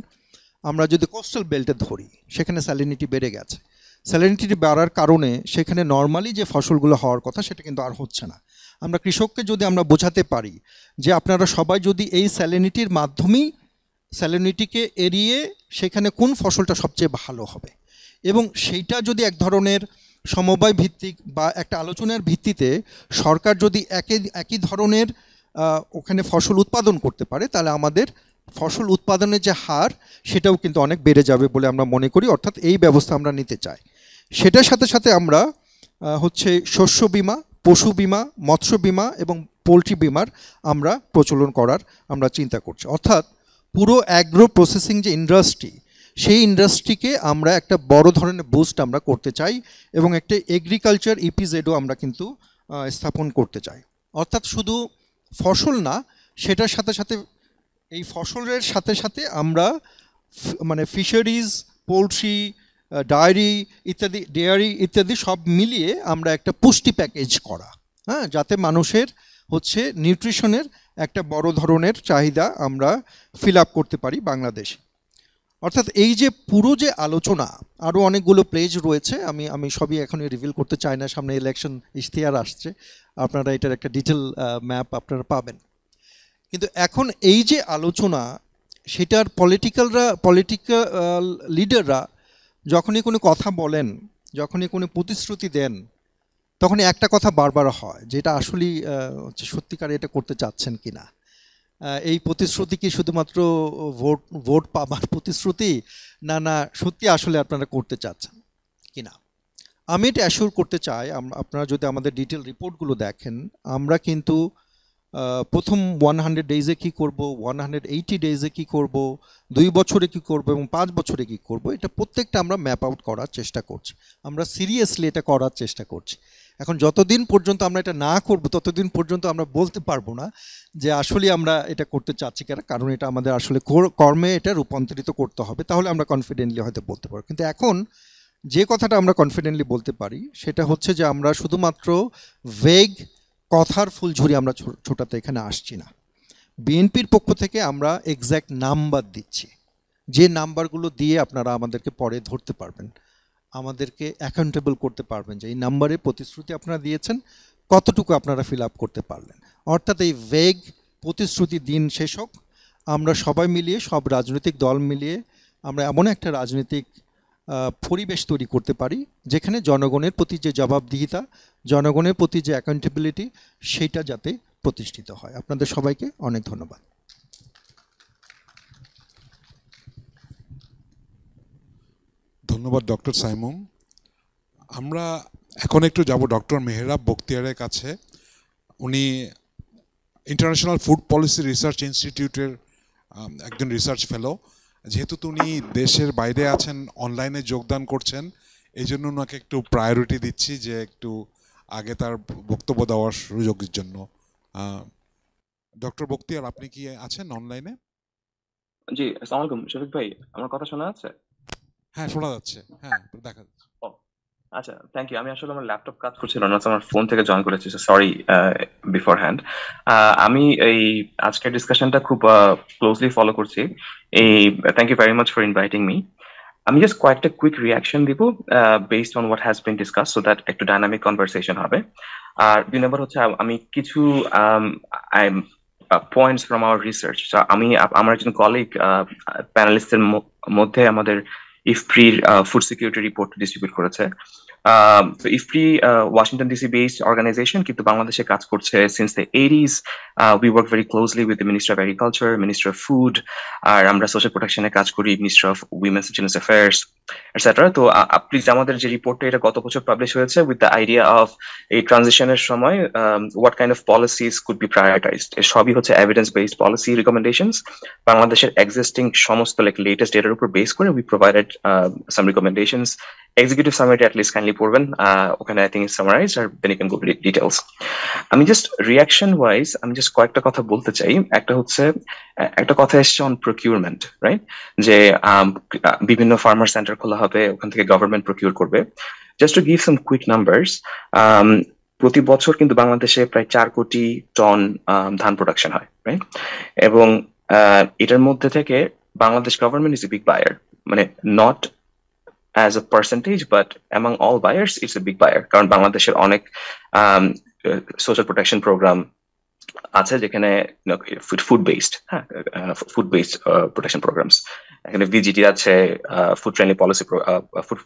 আমরা যদি কোস্টাল বেল্টে ধরি, সেখানে স্যালিনিটি বেড়ে গেছে। স্যালিনিটি বাড়ার কারণে সেখানে নর্মালি যে ফসলগুলো হওয়ার কথা সেটা কিন্তু আর হচ্ছে না। আমরা কৃষককে যদি আমরা বোঝাতে পারি যে আপনারা সবাই যদি এই স্যালিনিটির মাধ্যমেই স্যালিনিটিকে এড়িয়ে সেখানে কোন ফসলটা সবচেয়ে ভালো হবে, এবং সেইটা যদি এক ধরনের সমবায় ভিত্তিক বা একটা আলোচনার ভিত্তিতে সরকার যদি একই ধরনের ওখানে ফসল উৎপাদন করতে পারে, তাহলে আমাদের ফসল উৎপাদনের যে হার সেটাও কিন্তু অনেক বেড়ে যাবে বলে আমরা মনে করি। অর্থাৎ এই ব্যবস্থা আমরা নিতে চাই। সেটার সাথে সাথে আমরা হচ্ছে শস্য বিমা, পশু বিমা, মৎস্য বিমা এবং পোলট্রি বিমার আমরা প্রচলন করার আমরা চিন্তা করছি। অর্থাৎ পুরো অ্যাগ্রো প্রসেসিং যে ইন্ডাস্ট্রি, সেই ইন্ডাস্ট্রিকে আমরা একটা বড় ধরনের বুস্ট আমরা করতে চাই এবং একটা এগ্রিকালচার ইপিজেডও আমরা কিন্তু স্থাপন করতে চাই। অর্থাৎ শুধু ফসল না, সেটার সাথে সাথে এই ফসলের সাথে সাথে আমরা মানে ফিশারিজ, পোলট্রি, ডেয়ারি ইত্যাদি সব মিলিয়ে আমরা একটা পুষ্টি প্যাকেজ করা, হ্যাঁ, যাতে মানুষের হচ্ছে নিউট্রিশনের একটা বড় ধরনের চাহিদা আমরা ফিল আপ করতে পারি বাংলাদেশে। অর্থাৎ এই যে পুরো যে আলোচনা, আরও অনেকগুলো পেজ রয়েছে, আমি সবই এখনই রিভিল করতে চাই না, সামনে ইলেকশন ইশতেহার আসছে, আপনারা এটার একটা ডিটেল ম্যাপ আপনারা পাবেন। কিন্তু এখন এই যে আলোচনা, সেটার পলিটিক্যাল লিডাররা যখনই কোনো কথা বলেন, যখনই কোনো প্রতিশ্রুতি দেন, তখনই একটা কথা বারবার হয়, যেটা আসলেই সত্যিকার এটা করতে চাচ্ছেন কি না। এই প্রতিশ্রুতি কি শুধুমাত্র ভোট পাবার প্রতিশ্রুতি, না সত্যি আসলে আপনারা করতে চাচ্ছেন কি না। আমি এটা অ্যাসিওর করতে চাই, আপনারা যদি আমাদের ডিটেল রিপোর্টগুলো দেখেন, আমরা কিন্তু প্রথম 100 ডেজে কী করব, 180 ডেজে কী করব, 2 বছরে কী করব এবং 5 বছরে কী করব, এটা প্রত্যেকটা আমরা ম্যাপ আউট করার চেষ্টা করছি। আমরা সিরিয়াসলি এটা করার চেষ্টা করছি। এখন যতদিন পর্যন্ত আমরা এটা না করব ততদিন পর্যন্ত আমরা বলতে পারবো না যে আসলে আমরা এটা করতে চাচ্ছি কেন, কারণ এটা আমাদের আসলে কর্মে এটা রূপান্তরিত করতে হবে, তাহলে আমরা কনফিডেন্টলি হয়তো বলতে পারবো। কিন্তু এখন যে কথাটা আমরা কনফিডেন্টলি বলতে পারি সেটা হচ্ছে যে আমরা শুধুমাত্র ভেগ কথার ফুলঝুরি আমরা ছোটাতে এখানে আসছি না। বিএনপির পক্ষ থেকে আমরা এক্স্যাক্ট নাম্বার দিচ্ছি, যে নাম্বারগুলো দিয়ে আপনারা আমাদেরকে পরে ধরতে পারবেন, আমাদেরকে অ্যাকাউন্টেবল করতে পারবেন যে এই নাম্বারে প্রতিশ্রুতি আপনারা দিয়েছেন কতটুকু আপনারা ফিল আপ করতে পারলেন। অর্থাৎ এই ভেগ প্রতিশ্রুতি দিন শেষ হোক, আমরা সবাই মিলিয়ে, সব রাজনৈতিক দল মিলিয়ে আমরা এমন একটা রাজনৈতিক পরিবেশ তৈরি করতে পারি যেখানে জনগণের প্রতি যে জবাবদিহিতা, জনগণের প্রতি যে অ্যাকাউন্টেবিলিটি, সেইটা যাতে প্রতিষ্ঠিত হয়। আপনাদের সবাইকে অনেক ধন্যবাদ। ধন্যবাদ ডক্টর সাইমুম। আমরা এখন একটু যাব ডক্টর মেহরাব বখতিয়ারের কাছে। উনি ইন্টারন্যাশনাল ফুড পলিসি রিসার্চ ইনস্টিটিউটের একজন রিসার্চ ফেলো। যেহেতু উনি দেশের বাইরে আছেন, অনলাইনে যোগদান করছেন, এই জন্য ওনাকে একটু প্রায়োরিটি দিচ্ছি যে একটু আগে তার বক্তব্য দেওয়ার সুযোগের জন্য। ডক্টর বখতিয়ার, আপনি কি আছেন অনলাইনে? জি, আসসালামু আলাইকুম শফিক ভাই, আমার কথা শোনা যাচ্ছে? হ্যাঁ, শোনা যাচ্ছে। হ্যাঁ, দেখা যাচ্ছে। ও আচ্ছা, থ্যাংক ইউ। আমি আসলে আমার ল্যাপটপ কাজ করছিল না, আমার ফোন থেকে জয়েন করেছি, সরি বিফোর হ্যান্ড। আমি এই আজকের ডিসকাশনটা খুব ক্লোজলি ফলো করছি। Thank you very much for inviting me. আমি জাস্ট কয়েকটা কুইক রিয়াকশন দিব based on what has been discuss, so that একটু ডাইনামিক কনভারসেশন হবে। আর 2 নম্বর হচ্ছে আমি কিছু পয়েন্টস ফ্রম আওয়ার রিসার্চ। আমার একজন কলিগ প্যানেলিস্টের মধ্যে আমাদের ইফপ্রির ফুড সিকিউরিটি রিপোর্ট ডিস্ট্রিবিউট করেছে। তো IFPRI Washington DC based organisation, কিন্তু বাংলাদেশে কাজ করছে since the 80s। We work very closely with the minister of agriculture, minister of food, আর আমরা সোশ্যাল প্রোটেকশনে কাজ করি, minister of women's and children's affairs etcetera. তো প্লিজ, আমাদের যে রিপোর্টটা এটা গত বছর পাবলিশ হয়েছে উইথ দ্য আইডিয়া অফ এই ট্রানজিশনের সময় what kind of policies could be prioritised. এর সবই হচ্ছে এভিডেন্স বেসড পলিসি রিকমেন্ডেশনস। বাংলাদেশের এক্সিস্টিং সমস্ত লেটেস্ট ডেটার উপর বেস করে we provided some recommendations. Executive সামারিটা অ্যাটলিস্ট কাইন্ডলি পড়বেন, ওখানে আই থিঙ্ক ইটস সামারাইজড, আর then you can go details. আমি জাস্ট রিয়াকশন ওয়াইজ আমি জাস্ট কয়েকটা কথা বলতে চাই। একটা হচ্ছে, একটা কথা এসছে অন প্রকিউরমেন্ট, রাইট? যে বিভিন্ন ফার্মার সেন্টার খোলা হবে, ওখান থেকে গভর্নমেন্ট প্রকিউর করবে। Just to give some quick numbers, প্রতি বছর কিন্তু বাংলাদেশে প্রায় 4 কোটি টন ধান প্রোডাকশন হয়, রাইট? এবং এটার মধ্যে থেকে Bangladesh government is a big buyer, মানে not as a percentage, but among all buyers, it's a big buyer. কারণ বাংলাদেশের অনেক সোশ্যাল প্রোটেকশন প্রোগ্রাম আছে যেখানে ফুড বেসড, হ্যাঁ, ফুড বেসড প্রোটেকশন প্রোগ্রামস, এখানে ভিজিটি আছে, food friendly policy,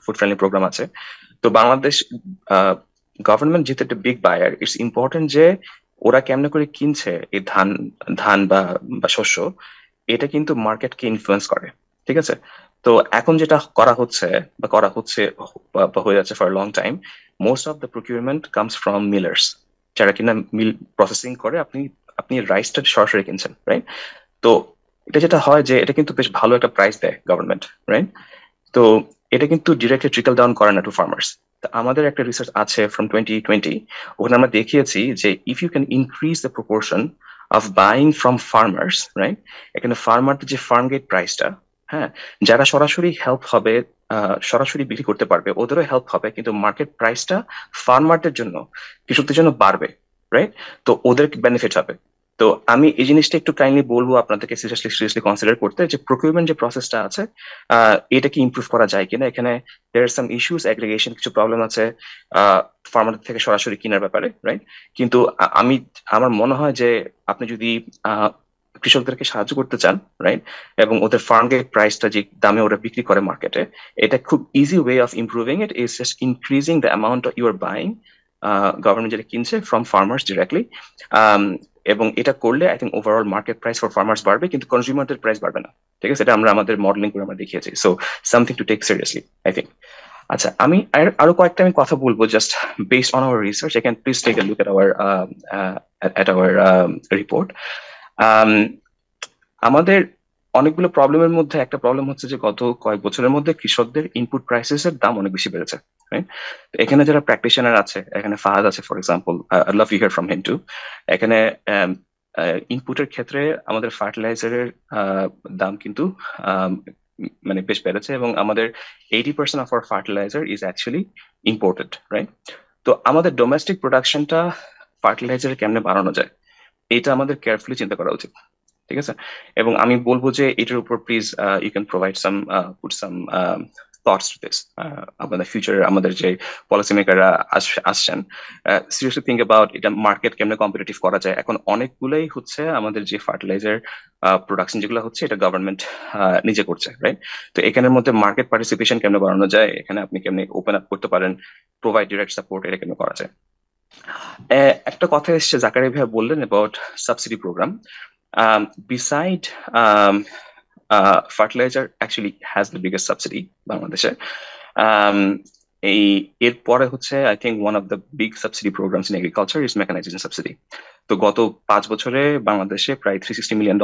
food friendly programme আছে। তো বাংলাদেশ গভর্নমেন্ট যেহেতু একটা বিগ বায়ার, ইটস ইম্পর্টেন্ট যে ওরা কেমনে করে কিনছে এই ধান বা শস্য, এটা কিন্তু মার্কেটকে ইনফ্লুয়েন্স করে, ঠিক আছে? তো এখন যেটা করা হচ্ছে বা হয়ে যাচ্ছে for long time, most of the procurement comes from Millers, যারা কিনা মিল প্রসেসিং করে আপনি রাইসটা সরাসরি কিনছেন, রাইট? তো এটা যেটা হয় যে এটা কিন্তু বেশ ভালো একটা প্রাইস দেয় গভর্নমেন্ট, রাইট? তো এটা কিন্তু ডিরেক্টলি ট্রিকল ডাউন করে না টু ফার্মার্স। আমাদের একটা রিসার্চ আছে ফ্রম 2020, ওখানে আমরা দেখিয়েছি যে if you can increase the proportion of buying from farmers, right, এখানে ফার্মারদের যে ফার্ম গেট প্রাইসটা, হ্যাঁ, যারা সরাসরি হেল্প হবে, সরাসরি বিক্রি করতে পারবে, ওদেরও হেল্প হবে, কিন্তু মার্কেট প্রাইসটা ফার্মারদের জন্য, কৃষকদের জন্য বাড়বে, রাইট? তো ওদের বেনিফিট হবে। তো আমি এই জিনিসটা একটু কাইন্ডলি বলবো আপনাদেরকে সিরিয়াসলি কনসিডার করতে, যে প্রকিউরমেন্ট যে প্রসেসটা আছে এটাকে ইমপ্রুভ করা যায় কিনা। এখানে দেয়ার আর সাম ইস্যুস, অ্যাগ্রিগেশন কিছু প্রবলেম আছে ফার্মারদের থেকে সরাসরি কেনার ব্যাপারে, রাইট? কিন্তু আমার মনে হয় যে আপনি যদি কৃষকদেরকে সাহায্য করতে চান, রাইট, এবং ওদের ফার্ম গেট প্রাইসটা যে দামে ওরা বিক্রি করে মার্কেটে, এটা খুব easy way of improving it is just increasing the amount you are buying, government যেটা কিনছে ফ্রম ফার্মার্স ডিরেক্টলি। এবং এটা করলে I think overall market price for farmers বাড়বে, কিন্তু কনজিউমারদের প্রাইস বাড়বে না, ঠিক আছে? এটা আমরা আমাদের মডেলিং করে আমরা দেখিয়েছি। So something to take seriously, I think. আচ্ছা, আমি আরো কয়েকটা আমি কথা বলবো just based on our research. I can please take a look at our report. আমাদের অনেকগুলো প্রবলেমের মধ্যে একটা প্রবলেম হচ্ছে যে গত কয়েক বছরের মধ্যে কৃষকদের ইনপুট প্রাইসেস এর দাম অনেক বেশি বেড়েছে, রাইট? তো এখানে যারা প্র্যাকটিশনার আছে, এখানে ফাহাদ আছে for example, I love you hear from him too. এখানে ইনপুটের ক্ষেত্রে আমাদের ফার্টিলাইজারের দাম কিন্তু আম, মানে বেশ বেড়েছে, এবং আমাদের 80% of our fertiliser is actually imported, right? তো আমাদের ডোমেস্টিক প্রোডাকশনটা ফার্টিলাইজার কেমনে বাড়ানো যায়, এটা আমাদের কেয়ারফুলি চিন্তা করা উচিত, ঠিক আছে? এবং আমি বলবো যে এটার উপর please you can provide some put some thoughts to this. আমাদের ফিউচার আমাদের যে পলিসি মেকাররা আসছেন, সিরিয়াসলি থিঙ্ক অ্যাবাউট এটা মার্কেট কেমনে কম্পিটিটিভ করা যায়। এখন অনেকগুলোই হচ্ছে আমাদের যে ফার্টিলাইজার প্রোডাকশন যেগুলো হচ্ছে এটা গভর্নমেন্ট নিজে করছে, রাইট? তো এখানের মধ্যে মার্কেট পার্টিসিপেশন কেমনে বাড়ানো যায়, এখানে আপনি কেমনে ওপেন আপ করতে পারেন, প্রোভাইড ডিরেক্ট সাপোর্ট, এটা কেমনে করা যায়। একটা কথা এসছে, জাকারি ভাই বললেন about subsidy programme. Beside fertilizer actually has the biggest subsidy বাংলাদেশে। এই এরপরে হচ্ছে I think one of the big subsidy programs in agriculture is mechanisation subsidy. তো গত 5 বছরে বাংলাদেশে প্রায় $360 million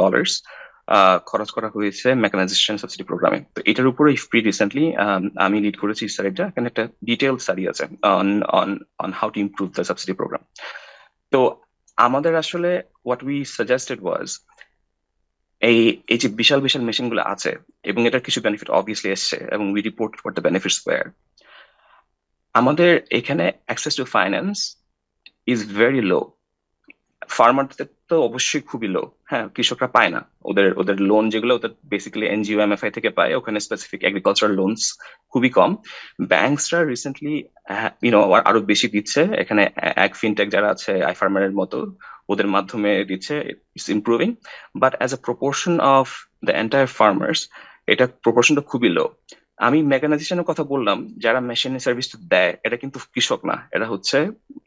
খরচ করা হয়েছে মেকানাইজেশন সাবসিডি প্রোগ্রামে। তো এটার উপরে ইফপ্রি রিসেন্টলি আমি লিড করেছি স্টাডিটা, এখানে একটা ডিটেইল স্টাডি আছে on on on how to improve the subsidy programme. তো আমাদের আসলে হোয়াট উই সাজেস্টেড ওয়াজ, এই এই যে বিশাল বিশাল মেশিন গুলো আছে এবং এটার কিছু বেনিফিট অবভিয়াসলি এসছে এবং we report for the benefits were, আমাদের এখানে access to finance is very low. ফার্মারদের তো অবশ্যই খুবই লো, হ্যাঁ, কৃষকরা পায় না। ওদের ওদের লোন যেগুলো ওদের বেসিক্যালি এনজিও এমএফআই থেকে পায়, ওখানে স্পেসিফিক এগ্রিকালচার লোনস খুবই কম। ব্যাংকসরা রিসেন্টলি আরো বেশি দিচ্ছে, এখানে এক ফিনটেক যারা আছে আই ফার্মারের মতো ওদের মাধ্যমে দিচ্ছে, it's improving. But as a proportion of the entire farmers এটা প্রপোর্শনটা খুবই লো। আমি মেকানাইজেশনের কথা বললাম, যারা মেশিন সার্ভিসটা দেয় এটা কিন্তু কৃষক না, এটা হচ্ছে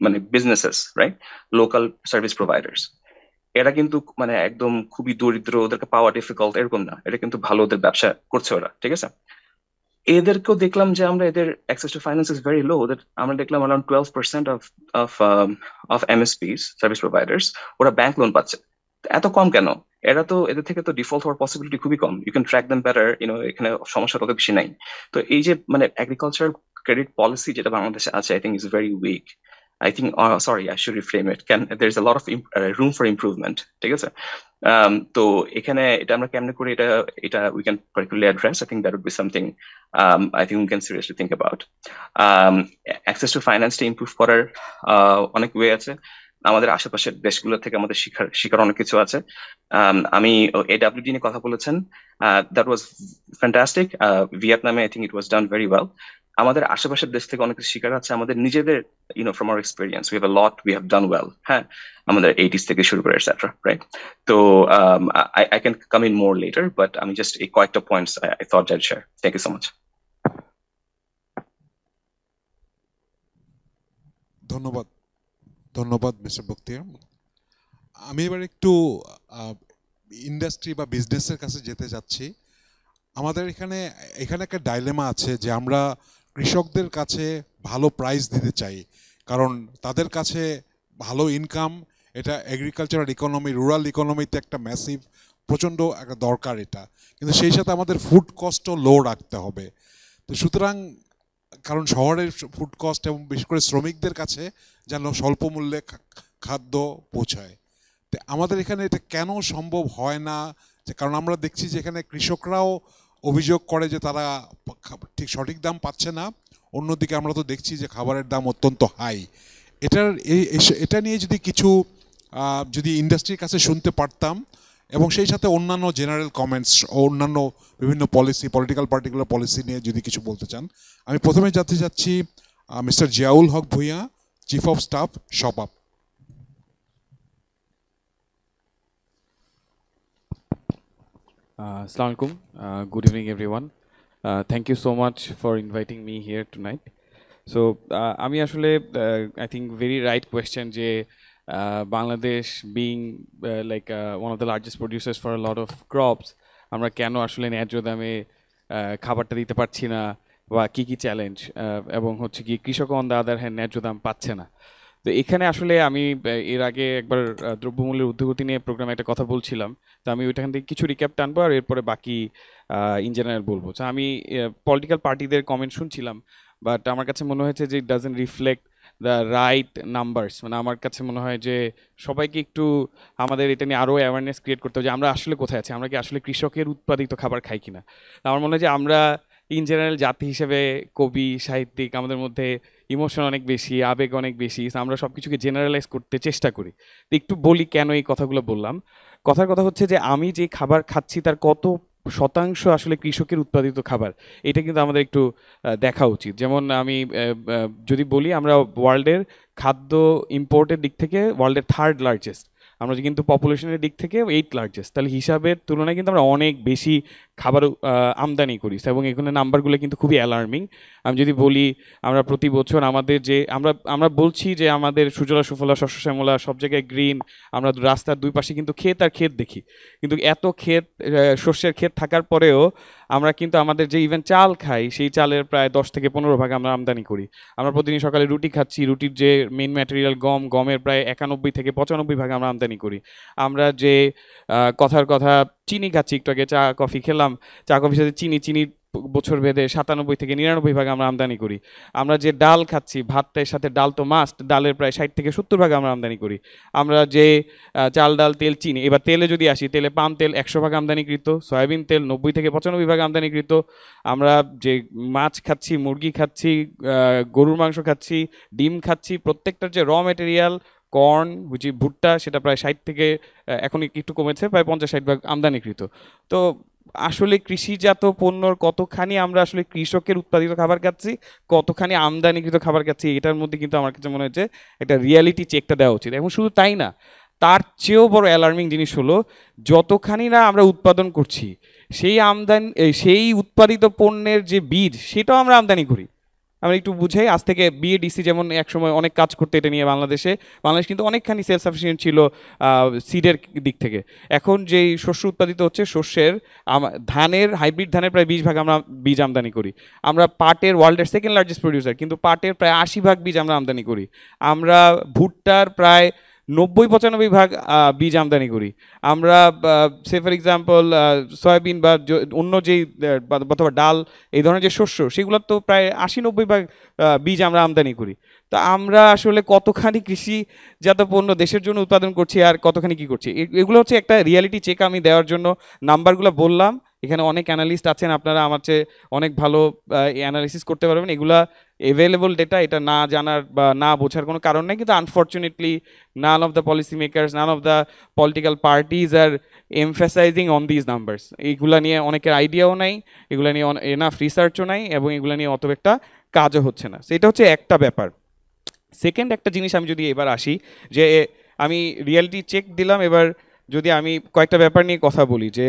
মানে businesses, right? Local service providers. এরা কিন্তু মানে একদম খুবই দরিদ্র, ওদেরকে পাওয়া ডিফিকাল্ট এরকম না, এটা কিন্তু ভালো ওদের ব্যবসা করছে ওরা, ঠিক আছে? এদেরকেও দেখলাম যে আমরা এদের access to finance is very low. ওদের আমরা দেখলাম around 12% of of MSPs service providers ওরা ব্যাংক লোন পাচ্ছে। এত কম কেন? এরা তো এদের থেকে তো ডিফল্ট হওয়ার পসিবিলিটি খুবই কম। You can track them better, এখানে সমস্যা তত বেশি নাই। তো এই যে মানে এগ্রিকালচার ক্রেডিট পলিসি যেটা বাংলাদেশে আছে, I think is very weak. I think, sorry, I should reframe it. There's a lot of room for improvement. ঠিক আছে? তো এখানে এটা আমরা কেমনে করে এটা we can particularly address. I think that would be something I think we can seriously think about. Access to finance টা improve করার অনেক ওয়ে আছে। আমাদের আশেপাশের দেশগুলো থেকে আমাদের শিখার অনেক কিছু আছে। আমি AWD নিয়ে কথা বলেছেন, that was fantastic. ভিয়েতনামে I think it was done very well. আমাদের আশেপাশের দেশ থেকে অনেক কিছু শিখার আছে। আমাদের নিজেদের from our experience we have a lot we have done well, হ্যাঁ, আমাদের 80s থেকে শুরু করে এটসেট্রা, রাইট? তো I can come in more later, but আমি just এই কয়েকটা points I thought I'd share. Thank you so much. ধন্যবাদ, ধন্যবাদ মিস্টার বখতিয়ার। আমি এবার একটু ইন্ডাস্ট্রি বা বিজনেসের কাছে যেতে যাচ্ছি। আমাদের এখানে একটা ডাইলেমা আছে যে আমরা কৃষকদের কাছে ভালো প্রাইস দিতে চাই, কারণ তাদের কাছে ভালো ইনকাম, এটা এগ্রিকালচারাল ইকোনমি, রুরাল ইকোনমিতে একটা ম্যাসিভ প্রচণ্ড একটা দরকার এটা, কিন্তু সেই সাথে আমাদের ফুড কস্টও লো রাখতে হবে। তো সুতরাং কারণ শহরের ফুড কস্ট এবং বিশেষ করে শ্রমিকদের কাছে যেন স্বল্প মূল্যে খাদ্য পৌঁছায়। তো আমাদের এখানে এটা কেন সম্ভব হয় না? যে কারণ আমরা দেখছি যে এখানে কৃষকরাও অভিযোগ করে যে তারা ঠিক সঠিক দাম পাচ্ছে না, অন্যদিকে আমরা তো দেখছি যে খাবারের দাম অত্যন্ত হাই। এটা নিয়ে যদি কিছু যদি ইন্ডাস্ট্রির কাছে শুনতে পারতাম, এবং সেই সাথে অন্যান্য জেনারেল কমেন্টস ও অন্যান্য বিভিন্ন পলিসি, পলিটিক্যাল পার্টিকুলার পলিসি নিয়ে যদি কিছু বলতে চান। আমি প্রথমে জানতে চাচ্ছি mister Ziaul Haque Bhuiyan, chief of staff, শপাপ। Assalamu alaikum. Good evening, everyone. Thank you so much for inviting me here tonight. So, আমি আসলে I think very right question যে Bangladesh being like one of the largest producers for a lot of crops, আমরা কেন আসলে ন্যায্য দামে খাবারটা দিতে পারছি না, বা কি কি চ্যালেঞ্জ, এবং হচ্ছে কি কৃষক অন দ্য আদার হ্যান্ড ন্যায্য দাম পাচ্ছে না। তো এখানে আসলে আমি এর আগে একবার দ্রব্যমূল্যের ঊর্ধ্বগতি নিয়ে প্রোগ্রামে একটা কথা বলছিলাম, তো আমি ওইখান থেকে কিছু রিক্যাপ টানবো আর এরপরে বাকি ইন জেনারেল বলবো। তো আমি পলিটিক্যাল পার্টিদের কমেন্ট শুনছিলাম, বাট আমার কাছে মনে হয়েছে যে it doesn't reflect the right numbers. মানে আমার কাছে মনে হয় যে সবাইকে একটু আমাদের এটা নিয়ে আরও অ্যাওয়ারনেস ক্রিয়েট করতে হবে যে আমরা আসলে কোথায় আছি, আমরা কি আসলে কৃষকের উৎপাদিত খাবার খাই কিনা। আমার মনে হয় যে আমরা ইন জেনারেল জাতি হিসেবে, কবি সাহিত্যিক, আমাদের মধ্যে ইমোশন অনেক বেশি, আবেগ অনেক বেশি, আমরা সব কিছুকে জেনারেলাইজ করতে চেষ্টা করি। তো একটু বলি কেন এই কথাগুলো বললাম। কথার কথা হচ্ছে যে আমি যে খাবার খাচ্ছি তার কত শতাংশ আসলে কৃষকের উৎপাদিত খাবার, এটা কিন্তু আমাদের একটু দেখা উচিত। যেমন আমি যদি বলি, আমরা ওয়ার্ল্ডের খাদ্য ইম্পোর্টের দিক থেকে ওয়ার্ল্ডের 3rd লার্জেস্ট, আমরা কিন্তু পপুলেশনের দিক থেকে 8th লার্জেস্ট। তাহলে হিসাবের তুলনায় কিন্তু আমরা অনেক বেশি খাবার আমদানি করি, এবং এখানে নাম্বারগুলো কিন্তু খুবই অ্যালার্মিং। আমি যদি বলি, আমরা প্রতি বছর আমাদের যে আমরা বলছি যে আমাদের সুজলা সুফলা শস্য শ্যামলা, সব জায়গায় গ্রিন, আমরা রাস্তার দুই পাশে কিন্তু ক্ষেত আর ক্ষেত দেখি, কিন্তু এত ক্ষেত, শস্যের ক্ষেত থাকার পরেও আমরা কিন্তু আমাদের যে ইভেন চাল খাই, সেই চালের প্রায় 10 থেকে 15 ভাগ আমরা আমদানি করি। আমরা প্রতিদিন সকালে রুটি খাচ্ছি, রুটির যে মেইন ম্যাটেরিয়াল গমের প্রায় 91 থেকে 95 ভাগ আমরা আমদানি করি। আমরা যে কথার কথা চিনি খাচ্ছি, একটু আগে চা কফি খেলাম, চা কফির সাথে চিনি বছর ভেদে 97 থেকে 99 ভাগ আমরা আমদানি করি। আমরা যে ডাল খাচ্ছি, ভাতের সাথে ডাল তো মাস্ট, ডালের প্রায় 60 থেকে 70 ভাগ আমরা আমদানি করি। আমরা যে চাল ডাল তেল চিনি, এবার তেলে যদি আসি, তেলে পাম তেল 100 ভাগ আমদানিকৃত, সয়াবিন তেল 90 থেকে 95 ভাগ আমদানিকৃত। আমরা যে মাছ খাচ্ছি, মুরগি খাচ্ছি, গরুর মাংস খাচ্ছি, ডিম খাচ্ছি, প্রত্যেকটার যে র ম্যাটেরিয়াল কর্ন, ভুট্টা, সেটা প্রায় 60 থেকে, এখন একটু কমেছে, প্রায় 50-60 ভাগ আমদানিকৃত। তো আসলে কৃষিজাত পণ্যর কতখানি আমরা আসলে কৃষকের উৎপাদিত খাবার খাচ্ছি, কতখানি আমদানিকৃত খাবার খাচ্ছি, এটার মধ্যে কিন্তু আমার কাছে মনে হচ্ছে একটা রিয়ালিটি চেকটা দেওয়া উচিত। এবং শুধু তাই না, তার চেয়েও বড় অ্যালার্মিং জিনিস হলো, যতখানি না আমরা উৎপাদন করছি, সেই উৎপাদিত পণ্যের যে বীজ, সেটাও আমরা আমদানি করি। আমরা একটু বুঝাই, আজ থেকে বিএডিসি যেমন একসময় অনেক কাজ করতে এটা নিয়ে, বাংলাদেশ কিন্তু অনেকখানি সেলফ সাফিসিয়েন্ট ছিল সিডের দিক থেকে। এখন যেই শস্য উৎপাদিত হচ্ছে, শস্যের ধানের, হাইব্রিড ধানের প্রায় 20 ভাগ আমরা বীজ আমদানি করি। আমরা পাটের ওয়ার্ল্ডের 2nd লার্জেস্ট প্রডিউসার, কিন্তু পাটের প্রায় 80 ভাগ বীজ আমরা আমদানি করি। আমরা ভুট্টার প্রায় 90-95 ভাগ বীজ আমদানি করি। আমরা সে ফর এক্সাম্পল সয়াবিন বা অন্য যেই অথবা ডাল, এই ধরনের যে শস্য, সেগুলোর তো প্রায় 80-90 ভাগ বীজ আমরা আমদানি করি। তো আমরা আসলে কতখানি কৃষিজাত পণ্য দেশের জন্য উৎপাদন করছি আর কতখানি কি করছি, এগুলো হচ্ছে একটা রিয়ালিটি চেক আমি দেওয়ার জন্য নাম্বারগুলো বললাম। এখানে অনেক অ্যানালিস্ট আছেন, আপনারা আমার চেয়ে অনেক ভালো অ্যানালিসিস করতে পারবেন। এগুলা এভেলেবল ডেটা, এটা না জানার বা না বোঝার কোনো কারণ নেই, কিন্তু unfortunately none of the policy makers, none of the political parties are emphasising on this numbers. এইগুলা নিয়ে অনেকের আইডিয়াও নাই, এগুলা নিয়ে এনাফ রিসার্চও নাই, এবং এগুলা নিয়ে অত একটা কাজও হচ্ছে না। সেটা হচ্ছে একটা ব্যাপার। সেকেন্ড একটা জিনিস আমি যদি এবার আসি, যে আমি রিয়ালিটি চেক দিলাম, এবার যদি আমি কয়েকটা ব্যাপার নিয়ে কথা বলি, যে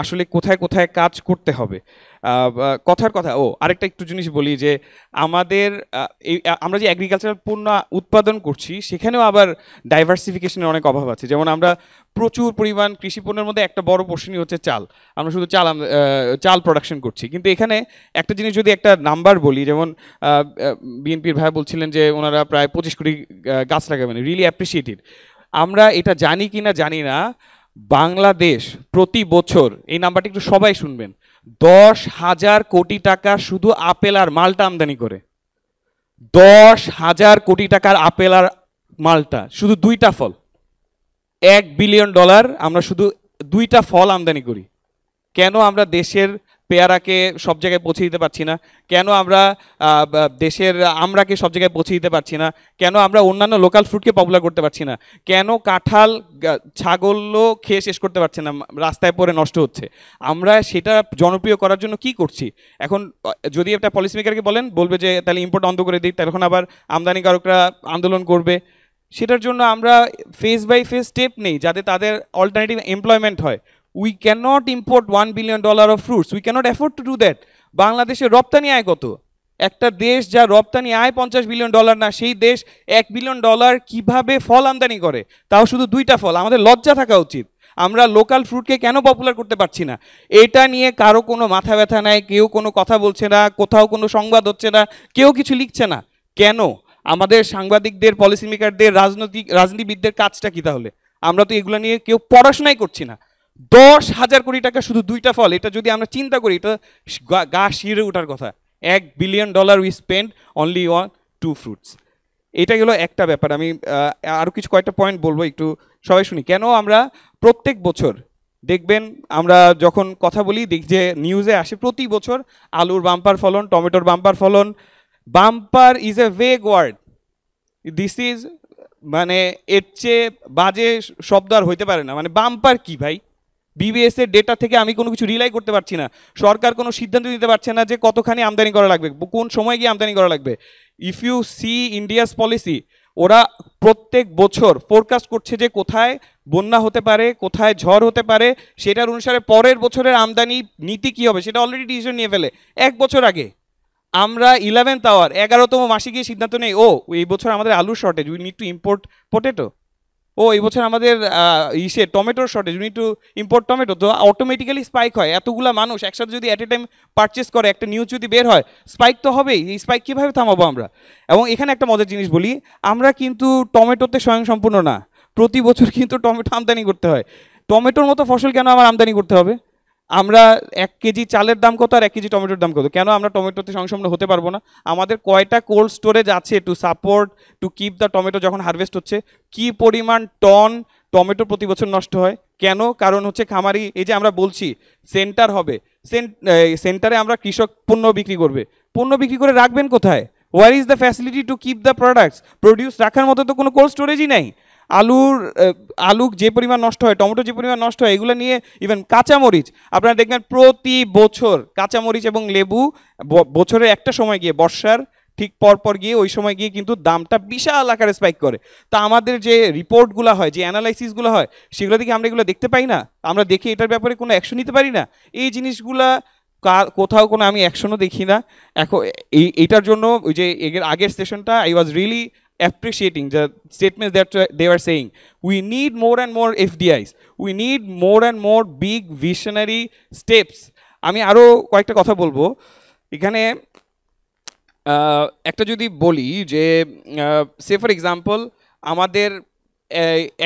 আসলে কোথায় কোথায় কাজ করতে হবে। কথার কথা, আরেকটা একটু জিনিস বলি, যে আমরা যে এগ্রিকালচারাল পণ্য উৎপাদন করছি, সেখানেও আবার ডাইভার্সিফিকেশনের অনেক অভাব আছে। যেমন আমরা প্রচুর পরিমাণ কৃষি পণ্যের মধ্যে একটা বড় পোর্শনই হচ্ছে চাল, আমরা শুধু চাল প্রোডাকশন করছি। কিন্তু এখানে একটা জিনিস যদি একটা নাম্বার বলি, যেমন বিএনপির ভাই বলছিলেন যে ওনারা প্রায় 25 কোটি গাছ লাগাবেন, রিয়েলি অ্যাপ্রিসিয়েটেড। আমরা এটা জানি কি না জানি না, বাংলাদেশ প্রতি বছর, এই নাম্বারটা একটু সবাই শুনবেন, 10,000 কোটি টাকা শুধু আপেল আর মালটা আমদানি করে। 10,000 কোটি টাকার আপেল আর মালটা, শুধু 2টা ফল। $1 বিলিয়ন আমরা শুধু 2টা ফল আমদানি করি। কেন আমরা দেশের পেয়ারাকে সব জায়গায় পৌঁছে দিতে পারছি না? কেন আমরা দেশের আমরাকে সব জায়গায় পৌঁছে দিতে পারছি না? কেন আমরা অন্যান্য লোকাল ফ্রুটকে পপুলার করতে পারছি না? কেন কাঁঠাল ছাগলও খেয়ে শেষ করতে পারছে না, রাস্তায় পড়ে নষ্ট হচ্ছে? আমরা সেটা জনপ্রিয় করার জন্য কি করছি? এখন যদি একটা পলিসি মেকারকে বলবে যে তাহলে ইম্পোর্ট বন্ধ করে দিই, তখন আবার আমদানিকারকরা আন্দোলন করবে। সেটার জন্য আমরা ফেজ বাই ফেজ স্টেপ নেই, যাতে তাদের অল্টারনেটিভ এমপ্লয়মেন্ট হয়। We cannot import $1 billion of fruits. We cannot afford to do that. বাংলাদেশের রপ্তানি আয় কত? একটা দেশ যা রপ্তানি আয় $50 বিলিয়ন না, সেই দেশ $1 বিলিয়ন কিভাবে ফল আমদানি করে, তাও শুধু 2টা ফল? আমাদের লজ্জা থাকা উচিত। আমরা লোকাল ফ্রুটকে কেন পপুলার করতে পারছি না? এটা নিয়ে কারো কোনো মাথা ব্যথা নাই, কেউ কোনো কথা বলছে না, কোথাও কোনো সংবাদ হচ্ছে না, কেউ কিছু লিখছে না। কেন? আমাদের সাংবাদিকদের, পলিসি মেকারদের, রাজনীতিবিদদের কাজটা কি তাহলে? আমরা তো এগুলো নিয়ে কেউ পড়াশোনাই করছি না। 10,000 কোটি টাকা শুধু 2টা ফল, এটা যদি আমরা চিন্তা করি এটা গা শিরে ওঠার কথা। $1 billion we spend only on 2 fruits. এটা গেল একটা ব্যাপার। আমি আরও কিছু কয়েকটা পয়েন্ট বলবো, একটু সবাই শুনি। কেন আমরা প্রত্যেক বছর দেখবেন আমরা যখন কথা বলি যে নিউজে আসে প্রতি বছর আলুর বাম্পার ফলন, টমেটোর বাম্পার ফলন। Bumper is a vague word, this is মানে এর চেয়ে বাজে শব্দ আর হইতে পারে না। মানে বাম্পার কি ভাই? বিবিএস এর ডেটা থেকে আমি কোনো কিছু রিলাই করতে পারছি না। সরকার কোনো সিদ্ধান্ত নিতে পারছে না যে কতখানি আমদানি করা লাগবে, কোন সময় গিয়ে আমদানি করা লাগবে। If you see India's policy, ওরা প্রত্যেক বছর ফোরকাস্ট করছে যে কোথায় বন্যা হতে পারে, কোথায় ঝড় হতে পারে, সেটার অনুসারে পরের বছরের আমদানি নীতি কী হবে সেটা অলরেডি ডিসিশন নিয়ে ফেলে 1 বছর আগে। আমরা 11th আওয়ার 11তম মাসে গিয়ে সিদ্ধান্ত নেই, ও এই বছর আমাদের আলুর shortage, we need to import potato. ও এই বছর আমাদের টমেটোর shortage, we need to import tomato. তো অটোমেটিক্যালি স্পাইক হয়। এতগুলা মানুষ একসাথে যদি অ্যাট এ টাইম পারচেস করে, একটা নিউজ যদি বের হয়, স্পাইক তো হবেই। এই স্পাইক কীভাবে থামাবো আমরা? এবং এখানে একটা মজার জিনিস বলি, আমরা কিন্তু টমেটোতে স্বয়ংসম্পূর্ণ না। প্রতি বছর কিন্তু টমেটো আমদানি করতে হয়। টমেটোর মতো ফসল কেন আমার আমদানি করতে হবে? আমরা 1 কেজি চালের দাম কত আর 1 কেজি টমেটোর দাম কত? কেন আমরা টমেটোতে সংসম্পন্ন হতে পারবো না? আমাদের কয়টা কোল্ড স্টোরেজ আছে to support to keep the tomato যখন হারভেস্ট হচ্ছে? কি পরিমাণ টন টমেটো প্রতি বছর নষ্ট হয়? কেন? কারণ হচ্ছে খামারি, এই যে আমরা বলছি সেন্টার হবে, সেন্টারে আমরা কৃষক পণ্য বিক্রি করবে, পণ্য বিক্রি করে রাখবেন কোথায়? Where is the facility to keep the products produce? রাখার মতো তো কোনো কোল্ড স্টোরেজই নাই। আলু যে পরিমাণ নষ্ট হয়, টমেটো যে পরিমাণ নষ্ট হয়, এগুলো নিয়ে ইভেন কাঁচামরিচ আপনারা দেখবেন প্রতি বছর কাঁচামরিচ এবং লেবু বছরের একটা সময় গিয়ে, বর্ষার ঠিক পর গিয়ে, ওই সময় গিয়ে কিন্তু দামটা বিশাল আকারে স্পাইক করে। তা আমাদের যে রিপোর্টগুলো হয়, যে অ্যানালাইসিসগুলো হয়, সেগুলো থেকে আমরা এগুলো দেখতে পাই না? আমরা দেখে এটার ব্যাপারে কোনো অ্যাকশন নিতে পারি না? এই জিনিসগুলা কোথাও কোনো আমি অ্যাকশনও দেখি না। এখন এইটার জন্য ওই যে আগের সেশনটা I was really appreciating the statements that they were saying. We need more and more FDIs. We need more and more big visionary steps. আমি আরও কয়েকটা কথা বলবো এখানে। একটা যদি বলি যে সে ফর এক্সাম্পল আমাদের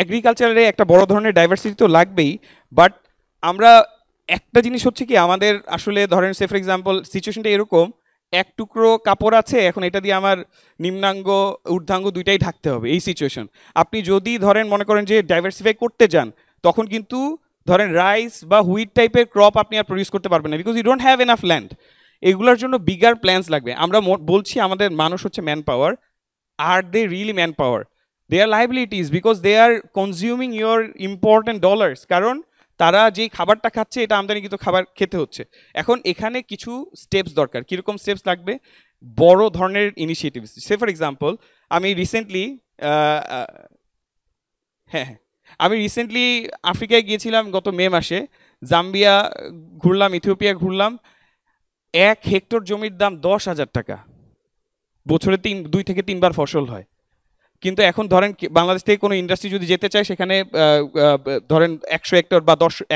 এগ্রিকালচারে একটা বড় ধরনের ডাইভার্সিটি তো লাগবেই, বাট আমরা একটা জিনিস হচ্ছে কি, আমাদের আসলে ধরেন সে ফর এক্সাম্পল সিচুয়েশনটা এরকম, 1 টুকরো কাপড় আছে, এখন এটা দিয়ে আমার নিম্নাঙ্গ ঊর্ধ্বাঙ্গ দুইটাই ঢাকতে হবে, এই সিচুয়েশন। আপনি যদি ধরেন মনে করেন যে ডাইভার্সিফাই করতে যান, তখন কিন্তু ধরেন রাইস বা হুইট টাইপের ক্রপ আপনি আর প্রডিউস করতে পারবেন না, because you don't have enough land. এগুলোর জন্য বিগার প্ল্যান্স লাগবে। আমরা বলছি আমাদের মানুষ হচ্ছে manpower, are they really manpower? They are liabilities, because they are consuming your important dollars. কারণ তারা যেই খাবারটা খাচ্ছে এটা আমদানিকৃত খাবার খেতে হচ্ছে। এখন এখানে কিছু স্টেপস দরকার। কীরকম স্টেপস লাগবে? বড় ধরনের ইনিশিয়েটিভস। সে ফর এক্সাম্পল আমি রিসেন্টলি আফ্রিকায় গিয়েছিলাম গত মে মাসে। জাম্বিয়া ঘুরলাম, ইথিওপিয়া ঘুরলাম। 1 হেক্টর জমির দাম 10,000 টাকা। বছরে 2 থেকে 3 বার ফসল হয়। কিন্তু এখন ধরেন বাংলাদেশ থেকে কোনো ইন্ডাস্ট্রি যদি যেতে চায়, সেখানে ধরেন 100 হেক্টর বা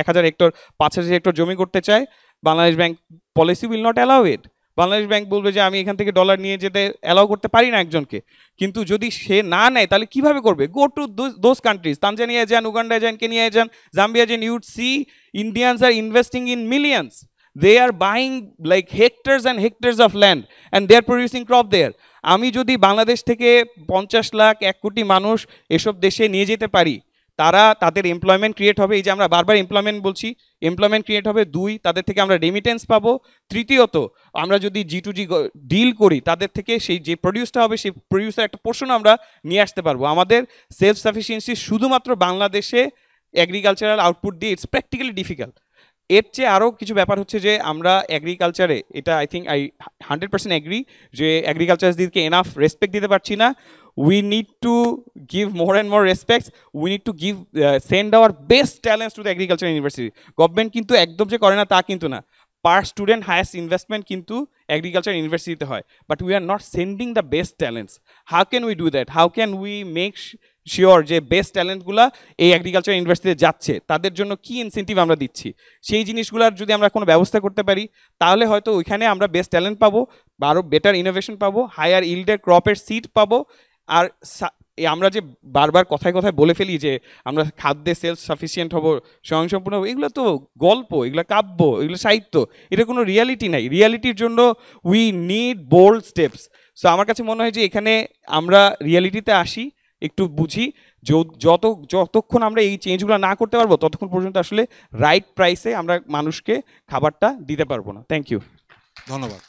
1000 হেক্টর 5000 হেক্টর জমি করতে চায়, Bangladesh bank policy will not allow it. Bangladesh bank বলবে যে আমি এখান থেকে ডলার নিয়ে যেতে অ্যালাউ করতে পারি না একজনকে। কিন্তু যদি সে না নেয় তাহলে কিভাবে করবে? Go to those countries, Tanzania যান, উগান্ডায় যান, কেনিয়ায় যান, জাম্বিয়া যান, you'd see Indians are investing in millions. They are buying like hectares and hectares of land and they are producing crop there. আমি যদি বাংলাদেশ থেকে 50 লাখ 1 কোটি মানুষ এসব দেশে নিয়ে যেতে পারি, তাদের এমপ্লয়মেন্ট ক্রিয়েট হবে। এই যে আমরা বারবার এমপ্লয়মেন্ট বলছি, এমপ্লয়মেন্ট ক্রিয়েট হবে। 2, তাদের থেকে আমরা রেমিটেন্স পাবো। তৃতীয়ত, আমরা যদি G2G ডিল করি, তাদের থেকে সেই যে প্রডিউসটা হবে, সেই প্রডিউসের একটা পোর্শন আমরা নিয়ে আসতে পারবো। আমাদের সেলফ সাফিসিয়েন্সি শুধুমাত্র বাংলাদেশে এগ্রিকালচারাল আউটপুট দিয়ে ইটস প্র্যাকটিক্যালি ডিফিকাল্ট। এর চেয়ে আরও কিছু ব্যাপার হচ্ছে যে আমরা এগ্রিকালচারে, এটা আই থিঙ্ক আই 100% এগ্রি যে এগ্রিকালচারদিকে এনাফ রেসপেক্ট দিতে পারছি না। We need to give more and more respects. We need to send our best talents to the agriculture university. Government কিন্তু একদম যে করে না তা কিন্তু না, পার স্টুডেন্ট হায়েস্ট ইনভেস্টমেন্ট কিন্তু এগ্রিকালচার ইউনিভার্সিটিতে হয়, but we are not sending the best talents. How can we do that? How can we make sure যে বেস্ট ট্যালেন্টগুলো এই এগ্রিকালচার ইউনিভার্সিটিতে যাচ্ছে, তাদের জন্য কি ইনসেন্টিভ আমরা দিচ্ছি, সেই জিনিসগুলোর যদি আমরা কোনো ব্যবস্থা করতে পারি তাহলে হয়তো ওইখানে আমরা বেস্ট ট্যালেন্ট পাবো, বা আরও বেটার ইনোভেশন পাবো, হায়ার ইল্ডের ক্রপের সিড পাবো। আর আমরা যে বারবার কথায় কথায় বলে ফেলি যে আমরা খাদ্যে সেলফ সাফিসিয়েন্ট হব, স্বয়ংসম্পূর্ণ হবো, এগুলো তো গল্প, এগুলো কাব্য, এগুলো সাহিত্য, এটা কোনো রিয়ালিটি নাই। রিয়ালিটির জন্য we need bold steps. So আমার কাছে মনে হয় যে এখানে আমরা রিয়ালিটিতে আসি, একটু বুঝি, যতক্ষণ আমরা এই চেঞ্জগুলো না করতে পারবো ততক্ষণ পর্যন্ত আসলে রাইট প্রাইসে আমরা মানুষকে খাবারটা দিতে পারবো না। Thank you. ধন্যবাদ।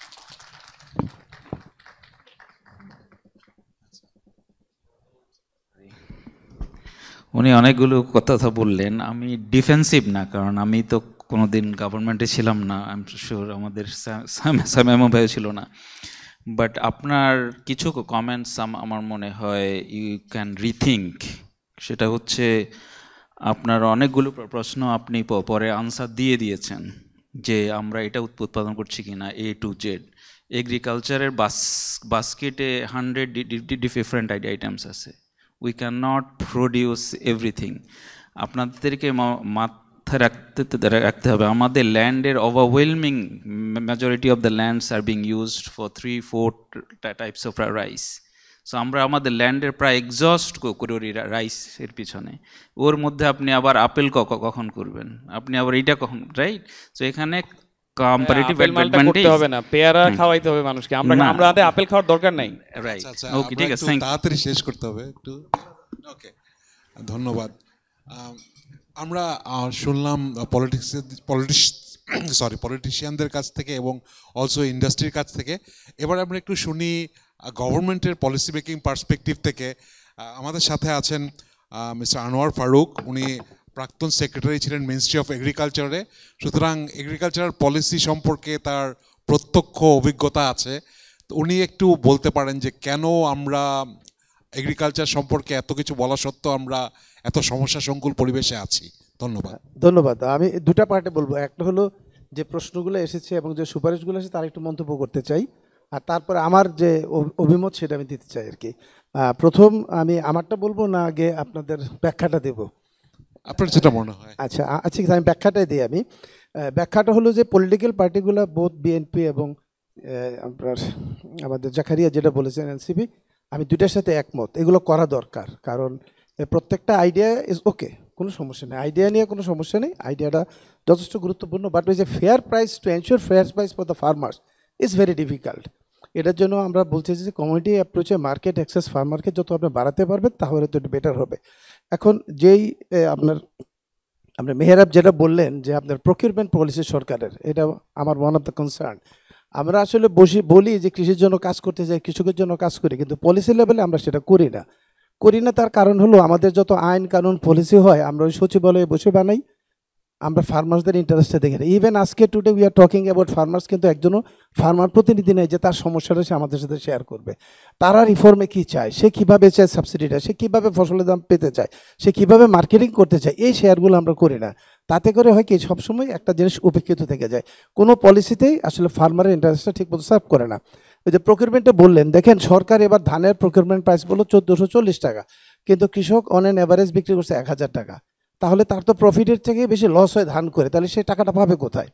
উনি অনেকগুলো কথা বললেন, আমি ডিফেন্সিভ না, কারণ আমি তো কোনোদিন গভর্নমেন্টে ছিলাম না, আই এম শিওর আমাদের সামেমো ভাইও ছিল না। বাট আপনার কিছু কমেন্টস আমার মনে হয় ইউ ক্যান রিথিঙ্ক। সেটা হচ্ছে আপনার অনেকগুলো প্রশ্ন আপনি পরে আনসার দিয়েছেন যে আমরা এটা উৎপাদন করছি কিনা A to Z। এগ্রিকালচারের বাস্কেটে 100 ডিফারেন্ট আইটেমস আছে, we can not produce everything. আপনাদেরকে মাথায় রাখতে হবে আমাদের ল্যান্ডের overwhelming majority of the lands are being used for 3-4 types of rice. So আমরা আমাদের ল্যান্ডের প্রায় এক্সস্ট করি রাইসের পিছনে। ওর মধ্যে আপনি আবার আপেল কখন করবেন, আপনি আবার এইটা কখন, রাইট? সো এখানে কম্পারেটিভ অ্যাডভান্টেজ হবে না, পেয়ারা খাওয়াইতে হবে মানুষকে, আমরা আপেল খাওয়ার দরকার নাই, রাইট? ওকে, ঠিক আছে, তাড়াতাড়ি শেষ করতে হবে একটু। ওকে, ধন্যবাদ। আমরা শুনলাম পলিটিশিয়ানদের কাছ থেকে এবং অলসো ইন্ডাস্ট্রির কাছ থেকে। এবার আমরা একটু শুনি গভর্নমেন্টের পলিসি মেকিং পার্সপেক্টিভ থেকে। আমাদের সাথে আছেন মিস্টার আনোয়ার ফারুক, উনি প্রাক্তন সেক্রেটারি ছিলেন মিনিস্ট্রি অফ এগ্রিকালচারে, সুতরাং এগ্রিকালচারাল পলিসি সম্পর্কে তার প্রত্যক্ষ অভিজ্ঞতা আছে। তো উনি একটু বলতে পারেন যে কেন আমরা এগ্রিকালচার সম্পর্কে এত কিছু বলা সত্ত্বেও আমরা এত সমস্যা সংকুল পরিবেশে আছি। ধন্যবাদ। আমি দুটা পার্টে বলবো। একটা হলো যে প্রশ্নগুলো এসেছে এবং যে সুপারিশগুলো এসেছে তার একটু মন্তব্য করতে চাই, আর তারপরে আমার যে অভিমত সেটা আমি দিতে চাই আর কি। প্রথম আমি আমারটা বলবো না, আগে আপনাদের ব্যাখ্যাটা দেব, আপনার যেটা মনে হয়। আচ্ছা, আমি ব্যাখ্যাটাই দিই। আমি ব্যাখ্যাটা হলো যে পলিটিক্যাল পার্টিগুলো বোধ বিএনপি এবং আপনার আমাদের জাকারিয়া যেটা বলেছেন এনসিপি, আমি দুইটার সাথে একমত, এগুলো করা দরকার। কারণ প্রত্যেকটা আইডিয়া ইজ ওকে, কোনো সমস্যা নেই, আইডিয়া নিয়ে কোনো সমস্যা নেই, আইডিয়াটা যথেষ্ট গুরুত্বপূর্ণ। বাট ওই যে fair price, to ensure fair price for the farmers is very difficult. এটার জন্য আমরা বলছি যে কমিউনিটি অ্যাপ্রোচে মার্কেট অ্যাক্সেস ফার্মারকে যত আপনি বাড়াতে পারবেন তাহলে তো এটা বেটার হবে। এখন যেই আপনার মেহরাব যেটা বললেন যে আপনার প্রকিউরমেন্ট পলিসি সরকারের, এটা আমার ওয়ান অফ দ্য কনসার্ন। আমরা আসলে বলি যে কৃষির জন্য কাজ করতে চাই, কৃষকের জন্য কাজ করি, কিন্তু পলিসি লেভেলে আমরা সেটা করি না। তার কারণ হলো আমাদের যত আইন কানুন পলিসি হয় আমরা ওই সচিবালয়ে বসে বানাই, আমরা ফার্মার্সদের ইন্টারেস্টে দেখি না। ইভেন আজকে today we are talking about farmers, কিন্তু একজনও ফার্মার প্রতিনিধি নেই যে তার সমস্যাটা সে আমাদের সাথে শেয়ার করবে। তারা রিফর্মে কী চায়, সে কীভাবে চায় সাবসিডিটা, সে কীভাবে ফসলের দাম পেতে চায়, সে কীভাবে মার্কেটিং করতে চায়, এই শেয়ারগুলো আমরা করি না। তাতে করে হয় কি, সবসময় একটা জিনিস উপেক্ষিত থেকে যায়, কোনো পলিসিতেই আসলে ফার্মারের ইন্টারেস্টটা ঠিকমতো সার্ভ করে না। ওই যে প্রকিউরমেন্টে বললেন, দেখেন সরকার এবার ধানের প্রকিউরমেন্ট প্রাইস বললো 1440 টাকা, কিন্তু কৃষক অন অ্যান অ্যাভারেজ বিক্রি করছে 1000 টাকা। তাহলে তার তো প্রফিটের থেকে বেশি লস হয় ধান করে, তাহলে সে টাকাটা পাবে কোথায়?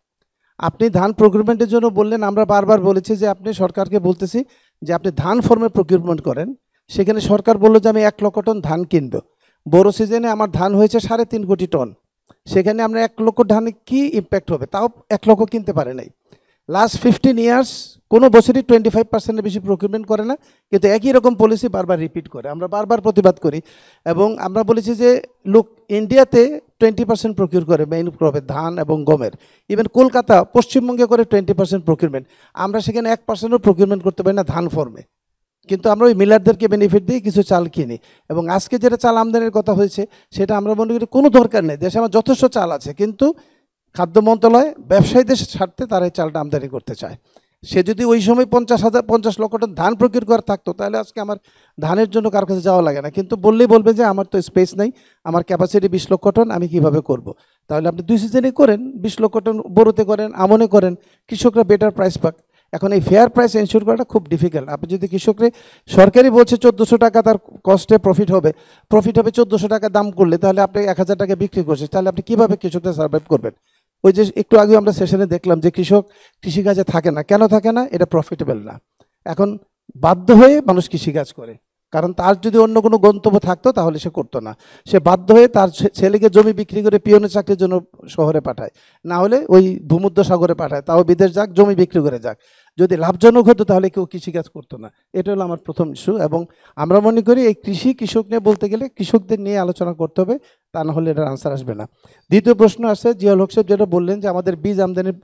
আপনি ধান প্রকিউরমেন্টের জন্য বললেন, আমরা বারবার বলেছি যে আপনি সরকারকে বলতেছি যে আপনি ধান ফর্মে প্রকিউরমেন্ট করেন। সেখানে সরকার বললো যে আমি 1 লক্ষ টন ধান কিনবো, বড় সিজনে আমার ধান হয়েছে 3.5 কোটি টন, সেখানে আমরা 1 লক্ষ ধানে কি ইম্প্যাক্ট হবে, তাও 1 লক্ষ কিনতে পারে নাই। লাস্ট 15 ইয়ার্স কোনো বছরই 25%-এর বেশি প্রকিউরমেন্ট করে না, কিন্তু একই রকম পলিসি বারবার রিপিট করে। আমরা বারবার প্রতিবাদ করি এবং আমরা বলেছি যে লোক ইন্ডিয়াতে 20% প্রকিউর করে মেইন ক্রপের ধান এবং গমের, ইভেন কলকাতা পশ্চিমবঙ্গে করে 20% প্রকিউরমেন্ট, আমরা সেখানে 1%ও প্রকিউরমেন্ট করতে পারি না ধান ফর্মে। কিন্তু আমরা ওই মিলারদেরকে বেনিফিট দিয়ে কিছু চাল কিনি। এবং আজকে যেটা চাল আমদানির কথা হয়েছে সেটা আমরা মনে করি কোনো দরকার নেই, দেশে আমার যথেষ্ট চাল আছে, কিন্তু খাদ্য মন্ত্রণালয় ব্যবসায়ীদের স্বার্থে তারা এই চালটা আমদানি করতে চায়। সে যদি ওই সময় 50 লক্ষ টন ধান প্রকিউর করা থাকতো তাহলে আজকে আমার ধানের জন্য কার কাছে যাওয়া লাগে না, কিন্তু বললেই বলবে যে আমার তো স্পেস নেই, আমার ক্যাপাসিটি 20 লক্ষ টন, আমি কিভাবে করব। তাহলে আপনি 2 সিজনে করেন, 20 লক্ষ টন বড়োতে করেন, আমনে করেন, কৃষকরা বেটার প্রাইস পাক। এখন এই ফেয়ার প্রাইস এনশিওর করাটা খুব ডিফিকাল্ট। আপনি যদি কৃষকরে সরকারি বলছে 1400 টাকা তার কস্টে প্রফিট হবে 1400 টাকা দাম করলে তাহলে আপনি 1000 টাকা বিক্রি করছেন, তাহলে আপনি কীভাবে কৃষকটা সার্ভাইভ করবেন? ওই যে একটু আগে আমরা সেশনে দেখলাম যে কৃষক কৃষিকাজে থাকে না, কেন থাকে না? এটা প্রফিটেবল না। এখন বাধ্য হয়ে মানুষ কৃষিকাজ করে, কারণ তার যদি অন্য কোনো গন্তব্য থাকতো তাহলে সে করতো না। সে বাধ্য হয়ে তার ছেলেকে জমি বিক্রি করে পিয়নের চাকরির জন্য শহরে পাঠায়, না হলে ওই ভূমধ্য সাগরে পাঠায়, তাও বিদেশ যাক, জমি বিক্রি করে যাক। যদি লাভজনক হতো তাহলে কেউ কৃষিকাজ করতো না। এটা হলো আমার প্রথম ইস্যু। এবং আমরা মনে করি এই কৃষক নিয়ে বলতে গেলে কৃষকদের নিয়ে আলোচনা করতে হবে, তা না হলে এটার আনসার আসবে না। দ্বিতীয় প্রশ্ন আছে জিয়াউল হক সাহেব যেটা বললেন যে আমাদের বীজ আমদানির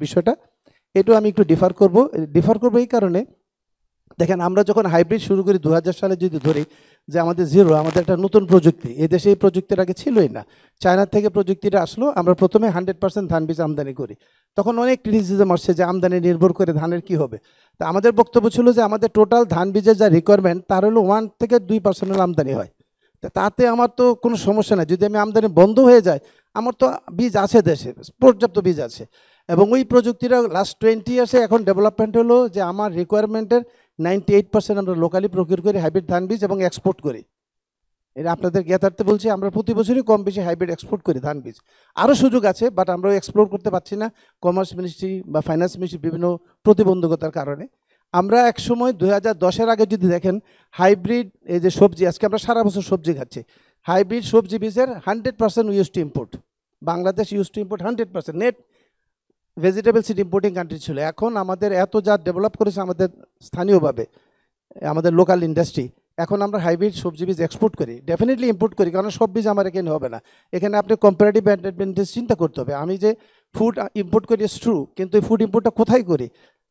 বিষয়টা, এটাও আমি একটু ডিফার করব এই কারণে, দেখেন আমরা যখন হাইব্রিড শুরু করি 2000 সালে যদি ধরি যে আমাদের জিরো, আমাদের একটা নতুন প্রযুক্তি, এদেশে এই প্রযুক্তির আগে ছিলই না, চায়না থেকে প্রযুক্তিটা আসলো। আমরা প্রথমে 100% ধান বীজ আমদানি করি, তখন অনেক ক্রিটিসিজম আসছে যে আমদানি নির্ভর করে ধানের কি হবে। তা আমাদের বক্তব্য ছিল যে আমাদের টোটাল ধান বীজের যা রিকোয়ারমেন্ট তার হলো 1 থেকে 2% আমদানি হয়, তাতে আমার তো কোনো সমস্যা নাই। যদি আমি আমদানি বন্ধ হয়ে যায়, আমার তো বীজ আছে দেশে, পর্যাপ্ত বীজ আছে। এবং ওই প্রযুক্তিটা লাস্ট 20 ইয়ার্সে এখন ডেভেলপমেন্ট হলো যে আমার রিকোয়ারমেন্টের 98% আমরা লোকালি প্রকিউর করি হাইব্রিড ধান বীজ এবং এক্সপোর্ট করি। এটা আপনাদের জ্ঞাতার্থে বলছি, আমরা প্রতি বছরই কম বেশি হাইব্রিড এক্সপোর্ট করি ধান বীজ। আরও সুযোগ আছে, বাট আমরা এক্সপ্লোর করতে পারছি না কমার্স মিনিস্ট্রি বা ফাইন্যান্স মিনিস্ট্রি বিভিন্ন প্রতিবন্ধকতার কারণে। আমরা একসময় 2010-এর আগে যদি দেখেন হাইব্রিড এই যে সবজি, আজকে আমরা সারা বছর সবজি খাচ্ছি, হাইব্রিড সবজি বীজের 100% use to import. Bangladesh use to import 100%, net vegetable seed importing country ছিল। এখন আমাদের এত যা ডেভেলপ করেছে আমাদের স্থানীয়ভাবে আমাদের লোকাল ইন্ডাস্ট্রি, এখন আমরা হাইব্রিড সবজি বীজ এক্সপোর্ট করি, ডেফিনেটলি ইম্পোর্ট করি, কারণ সব বীজ আমার এখানে হবে না। এখানে আপনি কম্পারেটিভ অ্যাডভান্টেজ চিন্তা করতে হবে। আমি যে ফুড ইম্পোর্ট করি ইটস ট্রু, কিন্তু এই ফুড ইম্পোর্টটা কোথায় করি?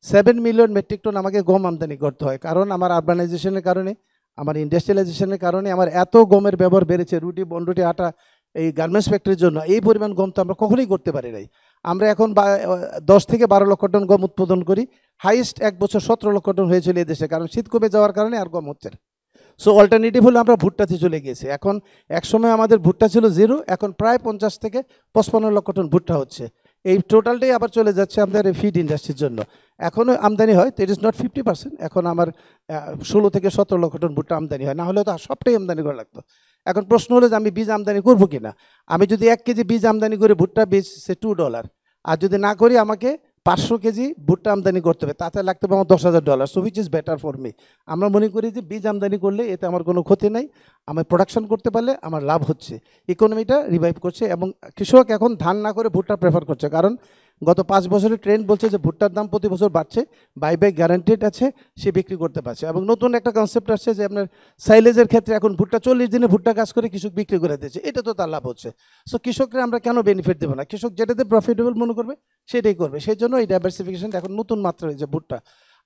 7 মিলিয়ন মেট্রিক টন আমাকে গম আমদানি করতে হয়, কারণ আমার আরবানাইজেশনের কারণে, আমার ইন্ডাস্ট্রিয়ালাইজেশনের কারণে আমার এত গমের ব্যবহার বেড়েছে, রুটি বনরুটি আটা এই গার্মেন্টস ফ্যাক্টরির জন্য। এই পরিমাণ গম তো আমরা কখনোই করতে পারি নাই। আমরা এখন 10 থেকে 12 লক্ষ টন গম উৎপাদন করি, হাইয়েস্ট এক বছর 17 লক্ষ টন হয়েছিল এই দেশে, কারণ শীত কমে যাওয়ার কারণে আর গম হচ্ছে না। সো অল্টারনেটিভ হলো আমরা ভুট্টাতে চলে গিয়েছি। এখন একসময় আমাদের ভুট্টা ছিল 0, এখন প্রায় 50 থেকে 55 লক্ষ টন ভুট্টা হচ্ছে। এই টোটালটাই আবার চলে যাচ্ছে আমাদের ফিড ইন্ডাস্ট্রির জন্য। এখনও আমদানি হয়, তো ইট ইজ নট 50%, এখন আমার 16 থেকে 17 লক্ষ টন ভুট্টা আমদানি হয়, না হলে তো সবটাই আমদানি করা লাগতো। এখন প্রশ্ন হলো যে আমি বীজ আমদানি করবো কিনা। আমি যদি 1 কেজি বীজ আমদানি করি ভুট্টা বীজ, সে $2, আর যদি না করি আমাকে 500 কেজি ভুট্টা আমদানি করতে হবে, তাতে লাগতে হবে আমার $10,000। So which is better for me. আমরা মনে করি যে বীজ আমদানি করলে এতে আমার কোনো ক্ষতি নাই, আমার প্রোডাকশন করতে পারলে আমার লাভ হচ্ছে, ইকোনমিটা রিভাইভ করছে। এবং কৃষক এখন ধান না করে ভুট্টা প্রেফার করছে, কারণ গত 5 বছরের ট্রেন্ড বলছে যে ভুট্টার দাম প্রতি বছর বাড়ছে, বাইব্যাক গ্যারান্টেড আছে, সে বিক্রি করতে পারছে। এবং নতুন একটা কনসেপ্ট আসছে যে আপনার সাইলেজের ক্ষেত্রে এখন ভুট্টা 40 দিনে ভুট্টা কাজ করে কৃষক বিক্রি করে দিচ্ছে, এটা তো তার লাভ হচ্ছে। সো কৃষকরা আমরা কেন বেনিফিট দেবো না? কৃষক যেটাতে প্রফিটেবল মনে করবে সেটাই করবে। সেই জন্য এই ডাইভার্সিফিকেশন এখন নতুন মাত্রা হয়েছে ভুট্টা।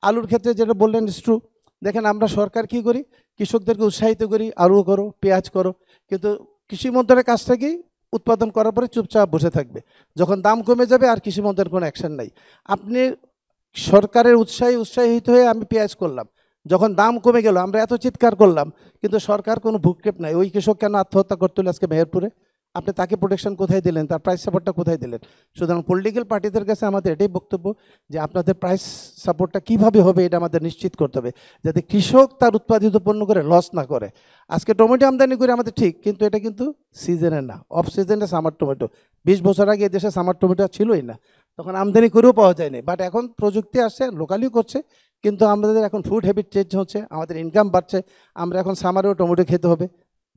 আলুর ক্ষেত্রে যেটা বললেন ইটস ট্রু। দেখেন আমরা সরকার কী করি, কৃষকদেরকে উৎসাহিত করি আলু করো, পেঁয়াজ করো, কিন্তু কৃষি মন্ত্রণালয়ের কাজটা কি? উৎপাদন করার পরে চুপচাপ বসে থাকবে, যখন দাম কমে যাবে আর কৃষি মন্ত্রণালয়ের কোনো অ্যাকশন নাই। আপনি সরকারের উৎসাহিত হয়ে আমি পেঁয়াজ করলাম, যখন দাম কমে গেল আমরা এত চিৎকার করলাম, কিন্তু সরকার কোনো ভূক্ষেপ নাই। ওই কৃষক কেন আত্মহত্যা করতে হলো আজকে মেহেরপুরে? আপনি তাকে প্রোটেকশন কোথায় দিলেন? তার প্রাইস সাপোর্টটা কোথায় দিলেন? সুতরাং পলিটিক্যাল পার্টিদের কাছে আমাদের এটাই বক্তব্য যে আপনাদের প্রাইস সাপোর্টটা কীভাবে হবে এটা আমাদের নিশ্চিত করতে হবে, যাতে কৃষক তার উৎপাদিত পণ্য করে লস না করে। আজকে টমেটো আমদানি করে আমাদের ঠিক, কিন্তু এটা কিন্তু সিজনের না, অফ সিজনে সামার টমেটো। 20 বছর আগে দেশে সামার টমেটো ছিলই না, তখন আমদানি করেও পাওয়া যায়নি। বাট এখন প্রযুক্তি আসছে, লোকালিও করছে, কিন্তু আমাদের এখন ফুড হ্যাবিট চেঞ্জ হচ্ছে, আমাদের ইনকাম বাড়ছে। আমরা এখন সামারেও টমেটো খেতে হবে,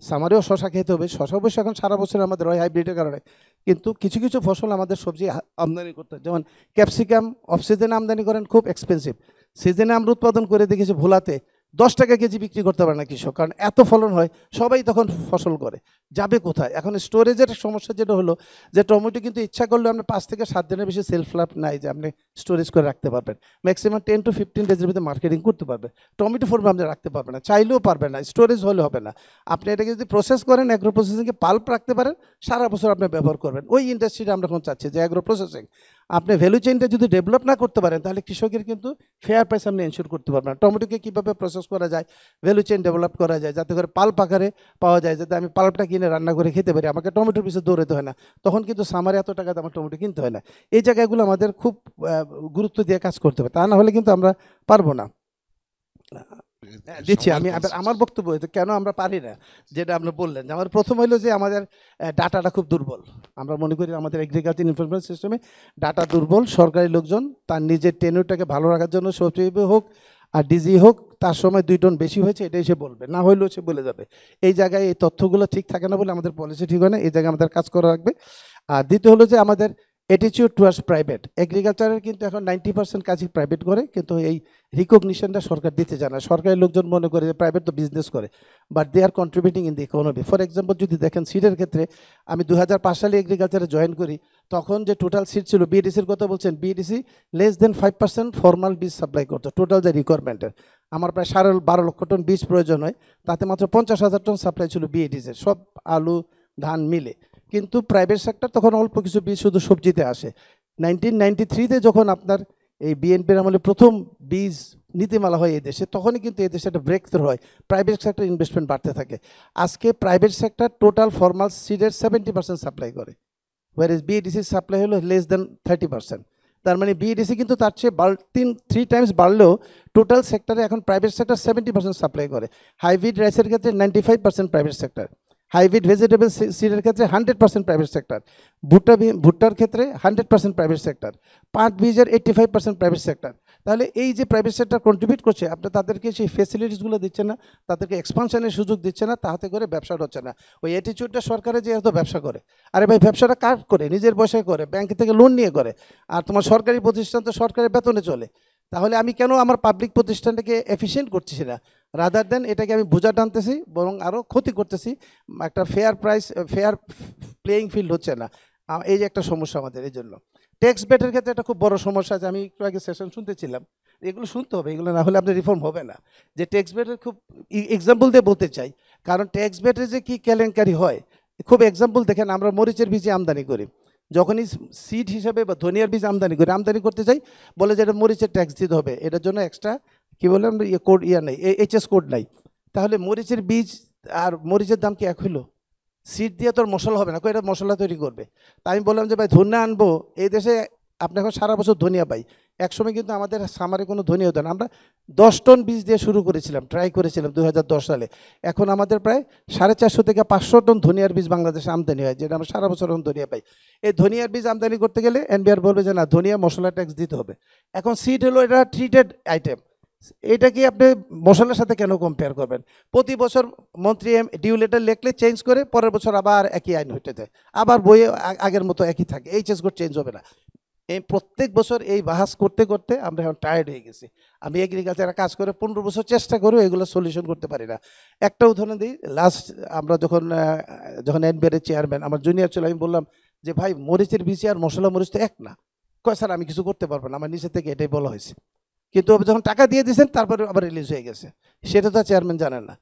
সামারেও শশা খেতে হবে। শশা অবশ্য এখন সারা বছর আমাদের হয় হাইব্রিডের কারণে, কিন্তু কিছু কিছু ফসল আমাদের সবজি আমদানি করতে হয়। যেমন ক্যাপসিকাম অফ সিজনে আমদানি করেন, খুব এক্সপেন্সিভ। সিজনে আমরা উৎপাদন করে দেখেছি ভোলাতে 10 টাকা কেজি বিক্রি করতে পারে না কৃষক, কারণ এত ফলন হয়, সবাই তখন ফসল করে, যাবে কোথায়? এখন স্টোরেজের সমস্যা যেটা হলো যে টমেটো কিন্তু ইচ্ছা করলে আপনি 5 থেকে 7 দিনের বেশি সেলফ লাইফ নাই যে আপনি স্টোরেজ করে রাখতে পারবেন। ম্যাক্সিমাম 10 to 15 ডেজের ভিতরে মার্কেটিং করতে পারবে। টমেটো ফর্মে আপনি রাখতে পারবেন না, চাইলেও পারবেন না, স্টোরেজ হলে হবে না। আপনি এটাকে যদি প্রসেস করেন, অ্যাগ্রো প্রসেসিংকে পাল্প রাখতে পারেন, সারা বছর আপনি ব্যবহার করবেন। ওই ইন্ডাস্ট্রিটা আমরা এখন চাচ্ছি যে অ্যাগ্রো প্রসেসিং। আপনি ভ্যালু চেইনটা যদি ডেভেলপ না করতে পারেন তাহলে কৃষকের কিন্তু ফেয়ার প্রাইস আপনি এনশিওর করতে পারবেন না। টমেটোকে কীভাবে প্রসেস করা যায়, ভ্যালু চেইন ডেভেলপ করা যায়, যাতে করে পাল্প আকারে পাওয়া যায়, যাতে আমি পাল্পটা কিনে রান্না করে খেতে পারি, আমাকে টমেটোর পিছনে দৌড়াতে হয় না, তখন কিন্তু সামারে এত টাকাতে আমার টমেটো কিনতে হয় না। এই জায়গাগুলো আমাদের খুব গুরুত্ব দিয়ে কাজ করতে হবে, তা না হলে কিন্তু আমরা পারবো না। দিচ্ছি আমি আমার বক্তব্য কেন আমরা পারি না, যেটা আপনি বললেন। আমার প্রথম হইলো যে আমাদের ডাটাটা খুব দুর্বল। আমরা মনে করি আমাদের এগ্রিকালচার ইনফরমেশন সিস্টেমে ডাটা দুর্বল। সরকারি লোকজন তার নিজের টেনিউরটাকে ভালো রাখার জন্য সচিব হোক আর ডিজি হোক, তার সময় 2 টন বেশি হয়েছে এটাই সে বলবে, না হইলেও সে বলে যাবে। এই জায়গায় এই তথ্যগুলো ঠিক থাকে না বলে আমাদের পলিসি ঠিক হয় না, এই জায়গায় আমাদের কাজ করা লাগবে। আর দ্বিতীয় হলো যে আমাদের অ্যাটিটিউড টুয়ার্ডস প্রাইভেট। এগ্রিকালচারের কিন্তু এখন 90% কাজই প্রাইভেট করে, কিন্তু এই রিকগনিশনটা সরকার দিতে চায় না। সরকারি লোকজন মনে করে যে প্রাইভেট তো বিজনেস করে, but they are contributing in the economy. For example যদি দেখেন সিডের ক্ষেত্রে, আমি 2005 সালে এগ্রিকালচারে জয়েন করি, তখন যে টোটাল সিড ছিল, বিএডিসির কথা বলছেন, বিএডিসি লেস দেন 5% ফর্মাল বীজ সাপ্লাই করতো টোটাল যে রিকোয়ারমেন্টের। আমার প্রায় 12 লক্ষ টন বীজ প্রয়োজন হয়, তাতে মাত্র 50,000 টন সাপ্লাই ছিল বিএডিসির, সব আলু ধান মিলে। কিন্তু প্রাইভেট সেক্টর তখন অল্প কিছু বীজ শুধু সবজিতে আসে। 1993-তে যখন আপনার এই বিএনপির আমলে প্রথম বীজ নীতিমালা হয় এই দেশে, তখনই কিন্তু এই দেশে একটা ব্রেক থ্রু হয়, প্রাইভেট সেক্টর ইনভেস্টমেন্ট বাড়তে থাকে। আজকে প্রাইভেট সেক্টর টোটাল ফর্মাল সিডের 70% সাপ্লাই করে, ওয়ারেজ বিএডিসির সাপ্লাই হলো লেস দেন 30%। তার মানে বিএডিসি কিন্তু তার চেয়ে 3 টাইমস বাড়লেও টোটাল সেক্টরে এখন প্রাইভেট সেক্টর 70% সাপ্লাই করে। হাইব্রিড রাইসের ক্ষেত্রে 95% প্রাইভেট সেক্টর, হাইব্রিড ভেজিটেবল সিডের ক্ষেত্রে 100% প্রাইভেট সেক্টর, ভুট্টার ক্ষেত্রে 100% প্রাইভেট সেক্টর, পাট বীজের 85% প্রাইভেট সেক্টর। তাহলে এই যে প্রাইভেট সেক্টর কন্ট্রিবিউট করছে, আপনি তাদেরকে সেই ফেসিলিটিসগুলো দিচ্ছে না, তাদেরকে এক্সপানশনের সুযোগ দিচ্ছে না, তাহাতে করে ব্যবসাটা হচ্ছে না। ওই অ্যাটিটিউডটা সরকারের যে এত ব্যবসা করে, আরে ভাই ব্যবসাটা কার করে? নিজের পয়সায় করে, ব্যাংক থেকে লোন নিয়ে করে। আর তোমার সরকারি প্রতিষ্ঠান তো সরকারের বেতনে চলে, তাহলে আমি কেন আমার পাবলিক প্রতিষ্ঠানটাকে এফিশিয়েন্ট করতেছি না? রাদার দেন এটাকে আমি বোঝা টানতেছি, বরং আরও ক্ষতি করতেছি। একটা ফেয়ার প্লেয়িং ফিল্ড হচ্ছে না, এই যে একটা সমস্যা আমাদের। এই জন্য ট্যাক্স বেটের ক্ষেত্রে একটা খুব বড় সমস্যা আছে। আমি একটু আগে সেশন শুনতেছিলাম, এগুলো শুনতে হবে, এগুলো না হলে আপনার রিফর্ম হবে না। যে ট্যাক্স বেটের খুব এক্সাম্পল দিয়ে বলতে চাই, কারণ ট্যাক্স বেটের যে কী কেলেঙ্কারি হয়, খুব এক্সাম্পল দেখেন। আমরা মরিচের বীজে আমদানি করি, যখনই সিড হিসাবে বা ধনিয়ার বীজ আমদানি করতে চাই, বলে যে এটা মরিচের ট্যাক্স দিতে হবে, এটার জন্য এক্সট্রা কী বলে আমরা কোড নেই, এইচএস কোড নাই। তাহলে মরিচের বীজ আর মরিচের দাম কি এক হইলো? সিড দিয়ে তোর মশলা হবে না, এটা মশলা তৈরি করবে। তাই আমি বললাম যে ভাই ধনিয়া আনবো, এই দেশে আপনি এখন সারা বছর ধনিয়া পাই। একসময় কিন্তু আমাদের সামারে কোনো ধনিয়া হতো না, আমরা 10 টন বীজ দিয়ে শুরু করেছিলাম, ট্রাই করেছিলাম 2010 সালে। এখন আমাদের প্রায় 450 থেকে 500 টন ধনিয়ার বীজ বাংলাদেশে আমদানি হয়, যেটা আমরা সারা বছর এখন ধনিয়া পাই। এই ধনিয়ার বীজ আমদানি করতে গেলে এনবিআর বলবে যে না, ধনিয়া মশলা ট্যাক্স দিতে হবে। এখন সিড হলো এটা ট্রিটেড আইটেম, এটা কি আপনি মশলার সাথে কেন কম্পেয়ার করবেন? প্রতি বছর মন্ত্রী ডিউ লেটার লিখলে চেঞ্জ করে, পরের বছর আবার একই আইন হইতে যায়, আবার বইয়ে আগের মতো একই থাকে, এইচএস কোড চেঞ্জ হবে না। এই প্রত্যেক বছর এই বাহাস করতে করতে আমরা এখন টায়ার্ড হয়ে গেছি। আমি এগ্রিকালচারে কাজ করে 15 বছর চেষ্টা করেও এগুলো সলিউশন করতে পারি না। একটা উদাহরণ দিই, লাস্ট আমরা যখন এনবিআর চেয়ারম্যান আমার জুনিয়র ছিল, আমি বললাম যে ভাই মরিচের বীজ আর মশলা মরিচ তো এক না। কয় স্যার আমি কিছু করতে পারবো না, আমার নিচে থেকে এটাই বলা হয়েছে। কিন্তু যখন টাকা দিয়ে দিয়েছেন তারপরে আবার রিলিজ হয়ে গেছে, সেটা তো চেয়ারম্যান জানেন না।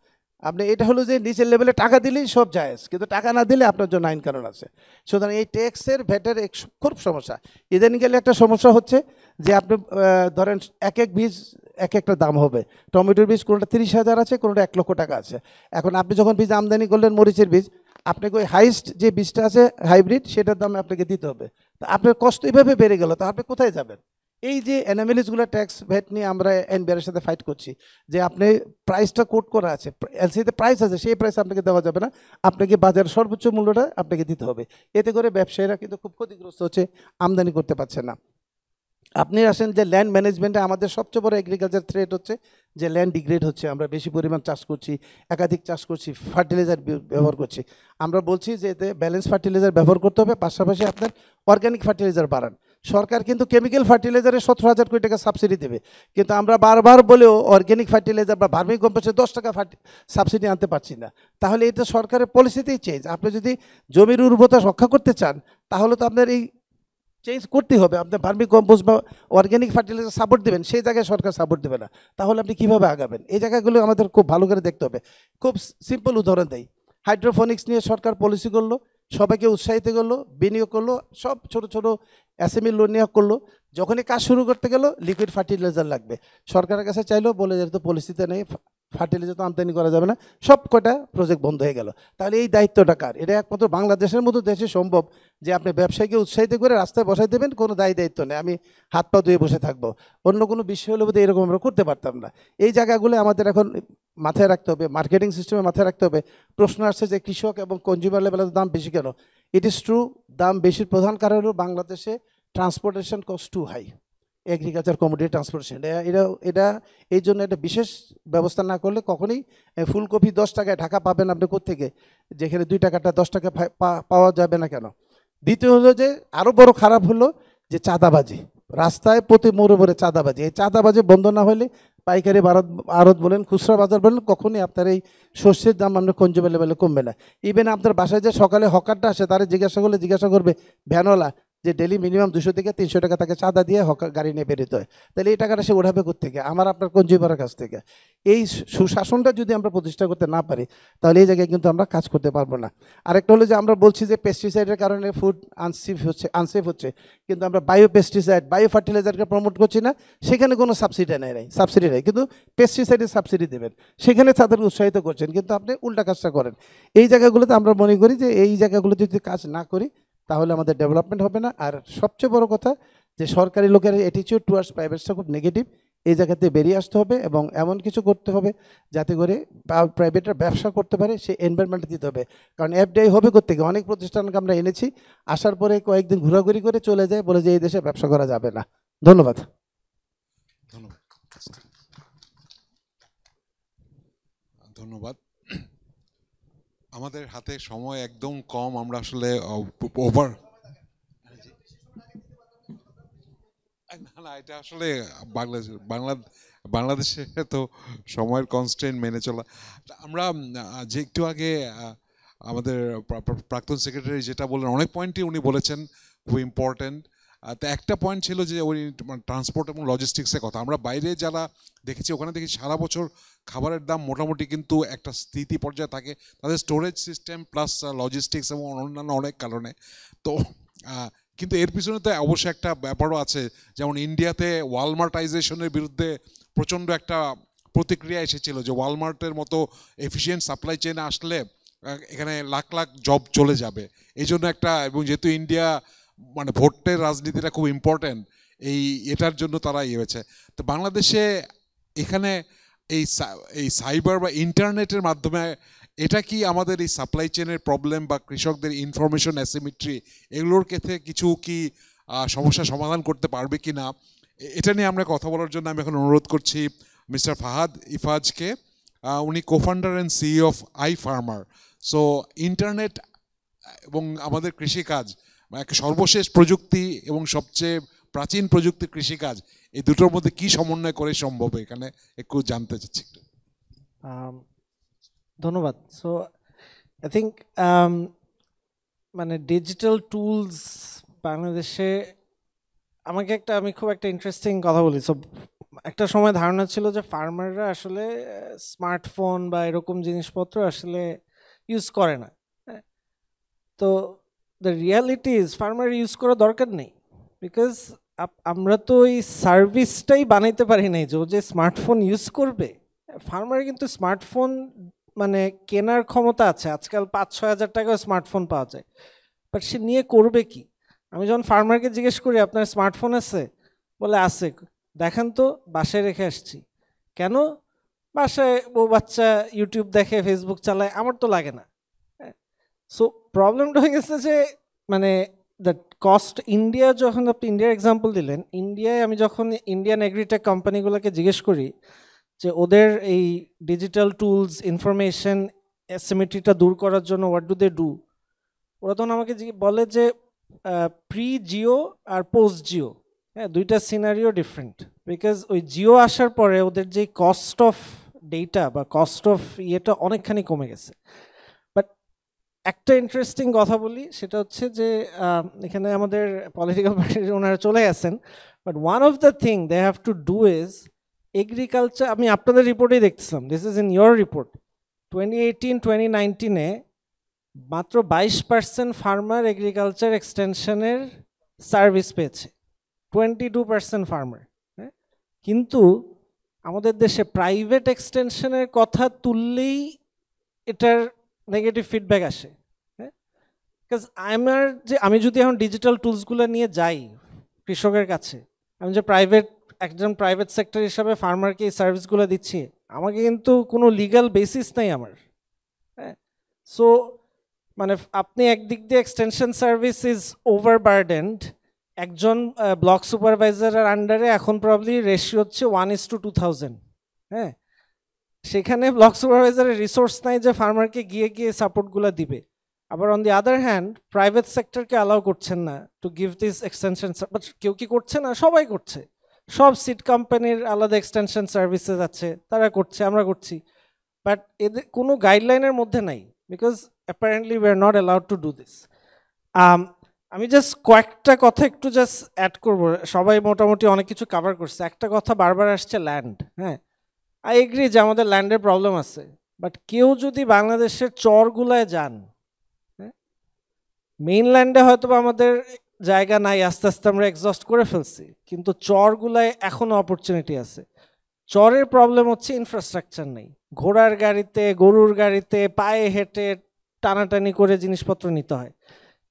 আপনি এটা হলো যে নিচের লেভেলে টাকা দিলেই সব জায়েজ, কিন্তু টাকা না দিলে আপনার জন্য আইন কানুন আছে। সুতরাং এই ট্যাক্সের ভ্যাটের খুব সমস্যা। ইদানিং গেলে একটা সমস্যা হচ্ছে যে আপনি ধরেন এক বীজ এক একটা দাম হবে। টমেটোর বীজ কোনোটা 30,000 আছে, কোনোটা 1 লক্ষ টাকা আছে। এখন আপনি যখন বীজ আমদানি করলেন মরিচের বীজ, আপনাকে ওই হাইস্ট যে বীজটা আছে হাইব্রিড, সেটার দাম আপনাকে দিতে হবে। তো আপনার কষ্ট এইভাবে বেড়ে গেল, তো আপনি কোথায় যাবেন? এই যে অ্যানামেলিসগুলো ট্যাক্স ভ্যাট নিয়ে আমরা এনবিআরের সাথে ফাইট করছি, যে আপনি প্রাইসটা কোট করা আছে, এলসিতে প্রাইস আছে, সেই প্রাইস আপনাকে দেওয়া যাবে না, আপনাকে বাজারের সর্বোচ্চ মূল্যটা আপনাকে দিতে হবে। এতে করে ব্যবসায়ীরা কিন্তু খুব ক্ষতিগ্রস্ত হচ্ছে, আমদানি করতে পারছে না। আপনি আসেন যে ল্যান্ড ম্যানেজমেন্টে আমাদের সবচেয়ে বড় এগ্রিকালচার থ্রেট হচ্ছে যে ল্যান্ড ডিগ্রেড হচ্ছে। আমরা বেশি পরিমাণ চাষ করছি, একাধিক চাষ করছি, ফার্টিলাইজার ব্যবহার করছি। আমরা বলছি যে এতে ব্যালেন্স ফার্টিলাইজার ব্যবহার করতে হবে, পাশাপাশি আপনার অর্গ্যানিক ফার্টিলাইজার বাড়ান। সরকার কিন্তু কেমিক্যাল ফার্টিলাইজারে 17,000 কোটি টাকা সাবসিডি দেবে, কিন্তু আমরা বারবার বলেও অর্গ্যানিক ফার্টিলাইজার বা ভার্মি কম্পোস্টে 10 টাকা সাবসিডি আনতে পারছি না। তাহলে এটা সরকারের পলিসিতেই চেঞ্জ। আপনি যদি জমির উর্বরতা রক্ষা করতে চান, তাহলে তো আপনার এই চেঞ্জ করতে হবে। আপনার ভার্মি কম্পোস্ট বা অর্গ্যানিক ফার্টিলাইজার সাপোর্ট দেবেন, সেই জায়গায় সরকার সাপোর্ট দেবে না, তাহলে আপনি কীভাবে আগাবেন? এই জায়গাগুলো আমাদের খুব ভালো করে দেখতে হবে। খুব সিম্পল উদাহরণ দেয়, হাইড্রোফোনিক্স নিয়ে সরকার পলিসি করলো, সবাইকে উৎসাহিত করলো, বিনিয়োগ করলো, সব ছোট ছোট এসএমই লোন নিয়োগ করলো। যখনই কাজ শুরু করতে গেল লিকুইড ফার্টিলাইজার লাগবে, সরকারের কাছে চাইলেও বলে যে তো পলিসিতে নেই, ফার্টিলাইজার তো আমদানি করা যাবে না, সব কটা প্রজেক্ট বন্ধ হয়ে গেল। তাহলে এই দায়িত্বটা কার? এটা একমাত্র বাংলাদেশের মতো দেশে সম্ভব যে আপনি ব্যবসায়ীকে উৎসাহিত করে রাস্তায় বসাই দেবেন, কোনো দায়িত্ব নেই, আমি হাত পা ধুয়ে বসে থাকবো। অন্য কোনো বিষয় হলে বোধহয় এরকম আমরা করতে পারতাম না। এই জায়গাগুলো আমাদের এখন মাথায় রাখতে হবে, মার্কেটিং সিস্টেমে মাথায় রাখতে হবে। প্রশ্ন আসছে যে কৃষক এবং কনজিউমার লেভেলের দাম বেশি কেন? ইট ইজ ট্রু, দাম বেশির প্রধান কারণ হলো বাংলাদেশে transportation cost too high, agriculture commodity transportation. এটা এই জন্য একটা বিশেষ ব্যবস্থা না করলে কখনোই ফুলকপি 10 টাকায় ঢাকা পাবেন আপনি কোত্থেকে, যেখানে 2 টাকাটা 10 টাকা পাওয়া যাবে না কেন? দ্বিতীয় হলো যে আরও বড় খারাপ হলো যে চাঁদাবাজি, রাস্তায় প্রতি মোড়ে মোড়ে চাঁদাবাজি। এই চাঁদাবাজি বন্ধ না হলে পাইকারি আড়ত বলেন, খুচরা বাজার বলেন, কখনোই আপনার এই শস্যের দাম আপনার কনজিউমার লেভেলে কমবে না। ইভেন আপনার বাসায় যে সকালে হকারটা আসে তারা জিজ্ঞাসা করবে ভ্যানওয়ালা যে ডেলি মিনিমাম 200 থেকে 300 টাকা তাকে চাঁদা দিয়ে হকার গাড়ি নিয়ে বেরোতে হয়। তাহলে এই টাকাটা সে ওঠাবে কোত্থেকে? আমার আপনার কনজিউমারের কাছ থেকে। এই সুশাসনটা যদি আমরা প্রতিষ্ঠা করতে না পারি তাহলে এই জায়গায় কিন্তু আমরা কাজ করতে পারবো না। আরেকটা হলো যে আমরা বলছি যে পেস্টিসাইডের কারণে ফুড আনসেফ হচ্ছে, কিন্তু আমরা বায়ো পেস্টিসাইড, বায়ো ফার্টিলাইজারকে প্রমোট করছি না, সেখানে কোনো সাবসিডি নেই, কিন্তু পেস্টিসাইডের সাবসিডি দেবেন, সেখানে তাদের উৎসাহিত করছেন, কিন্তু আপনি উল্টা কাজটা করেন। এই জায়গাগুলোতে আমরা মনে করি যে এই জায়গাগুলোতে যদি কাজ না করি তাহলে আমাদের ডেভেলপমেন্ট হবে না। আর সবচেয়ে বড় কথা যে সরকারি লোকের অ্যাটিটিউড টুয়ার্ডস প্রাইভেটটা খুব নেগেটিভ, এই জায়গাতে বেরিয়ে আসতে হবে এবং এমন কিছু করতে হবে যাতে করে প্রাইভেটরা ব্যবসা করতে পারে, সে এনভায়রনমেন্ট দিতে হবে। কারণ এফডিআই হবে কোত্থেকে? অনেক প্রতিষ্ঠানকে আমরা এনেছি, আসার পরে কয়েকদিন ঘোরাঘুরি করে চলে যায়, বলে যে এই দেশে ব্যবসা করা যাবে না। ধন্যবাদ। ধন্যবাদ। আমাদের হাতে সময় একদম কম, আমরা আসলে ওভার না, এটা আসলে বাংলাদেশে তো সময়ের কনস্ট্যান্ট মেনে চলা। আমরা যে একটু আগে আমাদের প্রাক্তন সেক্রেটারি যেটা বললেন, অনেক পয়েন্টই উনি বলেছেন খুব ইম্পর্টেন্ট। তো একটা পয়েন্ট ছিল যে ওই ট্রান্সপোর্ট এবং লজিস্টিক্সের কথা। আমরা বাইরে যারা দেখেছি ওখানে দেখি সারা বছর খাবারের দাম মোটামুটি কিন্তু একটা স্থিতি পর্যায়ে থাকে, তাদের স্টোরেজ সিস্টেম প্লাস লজিস্টিক্স এবং অন্যান্য অনেক কারণে। তো কিন্তু এর পিছনে তো অবশ্যই একটা ব্যাপারও আছে, যেমন ইন্ডিয়াতে ওয়ালমার্টাইজেশনের বিরুদ্ধে প্রচণ্ড একটা প্রতিক্রিয়া এসেছিল যে ওয়ালমার্টের মতো এফিশিয়েন্ট সাপ্লাই চেনে আসলে এখানে লাখ লাখ জব চলে যাবে। এই জন্য একটা, এবং যেহেতু ইন্ডিয়া মানে ভোটের রাজনীতিটা খুব ইম্পর্ট্যান্ট, এটার জন্য তারা ইয়ে হয়েছে। তো বাংলাদেশে এখানে এই সাইবার বা ইন্টারনেটের মাধ্যমে এটা কি আমাদের এই সাপ্লাই চেনের প্রবলেম বা কৃষকদের ইনফরমেশন অ্যাসিমেট্রি এগুলোর ক্ষেত্রে কিছু কি সমস্যা সমাধান করতে পারবে কি না, এটা নিয়ে আমরা কথা বলার জন্য আমি এখন অনুরোধ করছি মিস্টার ফাহাদ ইফাজকে। উনি co-founder and CEO of I farmer. So internet এবং আমাদের কৃষিকাজ, সর্বশেষ প্রযুক্তি এবং সবচেয়ে প্রাচীন প্রযুক্তি কৃষিকাজ, এই দুটোর মধ্যে কি সমন্বয় করে সম্ভব, এখানে একটু জানতে চাচ্ছি। ধন্যবাদ। সো আই থিঙ্ক মানে ডিজিটাল টুলস বাংলাদেশে আমি খুব একটা ইন্টারেস্টিং কথা বলি। সো একটা সময় ধারণা ছিল যে ফার্মাররা আসলে স্মার্টফোন বা এরকম জিনিসপত্র আসলে ইউজ করে না। তো the reality is farmer use করা দরকার নেই, বিকজ আমরা তো এই সার্ভিসটাই বানাইতে পারি নাই যে ও যে স্মার্টফোন ইউজ করবে। ফার্মার কিন্তু স্মার্টফোন মানে কেনার ক্ষমতা আছে, আজকাল 5-6 হাজার টাকাও স্মার্টফোন পাওয়া যায়, বাট সে নিয়ে করবে কি? আমি যখন ফার্মারকে জিজ্ঞেস করি আপনার স্মার্টফোন আছে, বলে আছে, দেখেন তো, বাসায় রেখে আসছি। কেন? বাসায় ও বাচ্চা ইউটিউব দেখে, ফেসবুক চালায়, আমার তো লাগে না। সো প্রবলেমটা হয়ে গেছে যে মানে দ্য কস্ট ইন্ডিয়া, যখন আপনি ইন্ডিয়ার এক্সাম্পল দিলেন, ইন্ডিয়ায় আমি যখন ইন্ডিয়ান এগ্রিটেক কোম্পানিগুলোকে জিজ্ঞেস করি যে ওদের এই ডিজিটাল টুলস ইনফরমেশন অ্যাসিমেট্রিটা দূর করার জন্য হোয়াট ডু দে ডু, ওরা তখন আমাকে বলে যে প্রি জিও আর পোস্ট জিও, হ্যাঁ, দুইটা সিনারিও ডিফারেন্ট। বিকজ ওই জিও আসার পরে ওদের যে কস্ট অফ ডেটা বা কস্ট অফ ইয়েটা অনেকখানি কমে গেছে। বাট একটা ইন্টারেস্টিং কথা বলি, সেটা হচ্ছে যে এখানে আমাদের পলিটিক্যাল পার্টির ওনারা চলে গেছেন, but one of the thing they have to do is agriculture. আমি আপনাদের রিপোর্টেই দেখতেছিলাম, this is in your report, 2018-2019-এ মাত্র 22% ফার্মার এগ্রিকালচার এক্সটেনশনের সার্ভিস পেয়েছে, 22% ফার্মার। হ্যাঁ, কিন্তু আমাদের দেশে প্রাইভেট এক্সটেনশনের কথা তুললেই এটার নেগেটিভ ফিডব্যাক আসে। হ্যাঁ, বিকজ আমি যদি এখন ডিজিটাল টুলসগুলো নিয়ে যাই কৃষকের কাছে, আমি যে একজন প্রাইভেট সেক্টর হিসাবে ফার্মারকে এই সার্ভিসগুলো দিচ্ছি, আমাকে কিন্তু কোনো লিগ্যাল বেসিস নাই আমার। হ্যাঁ, সো মানে আপনি একদিক দিয়ে এক্সটেনশন সার্ভিস ইজ ওভারবার্ডেন্ড, একজন ব্লক সুপারভাইজারের আন্ডারে এখন প্রবলি রেশিও হচ্ছে 1:2000। হ্যাঁ, সেখানে ব্লক সুপারভাইজারের রিসোর্স নাই যে ফার্মারকে গিয়ে গিয়ে সাপোর্টগুলো দিবে। আবার on the other hand private সেক্টরকে অ্যালাউ করছেন না to give this extension, but কেউ কি করছে না? সবাই করছে। সব সিড কোম্পানির আলাদা এক্সটেনশন সার্ভিসেস আছে, তারা করছে, আমরা করছি, বাট এদের কোনো গাইডলাইনের মধ্যে নাই, because apparently we are not allowed to do this. আমি জাস্ট কয়েকটা কথা একটু জাস্ট অ্যাড করবো, সবাই মোটামুটি অনেক কিছু কভার করছে। একটা কথা বারবার আসছে, ল্যান্ড। হ্যাঁ, আই এগ্রি যে আমাদের ল্যান্ডের প্রবলেম আছে, বাট কেউ যদি বাংলাদেশের চরগুলায় যান, হ্যাঁ, মেইনল্যান্ডে হয়তো আমাদের জায়গা নাই, আস্তে আস্তে আমরা এক্সস্ট করে ফেলছি, কিন্তু চরগুলায় এখনো অপরচুনিটি আছে। চরের প্রবলেম হচ্ছে ইনফ্রাস্ট্রাকচার নেই, ঘোড়ার গাড়িতে, গরুর গাড়িতে, পায়ে হেঁটে টানাটানি করে জিনিসপত্র নিতে হয়।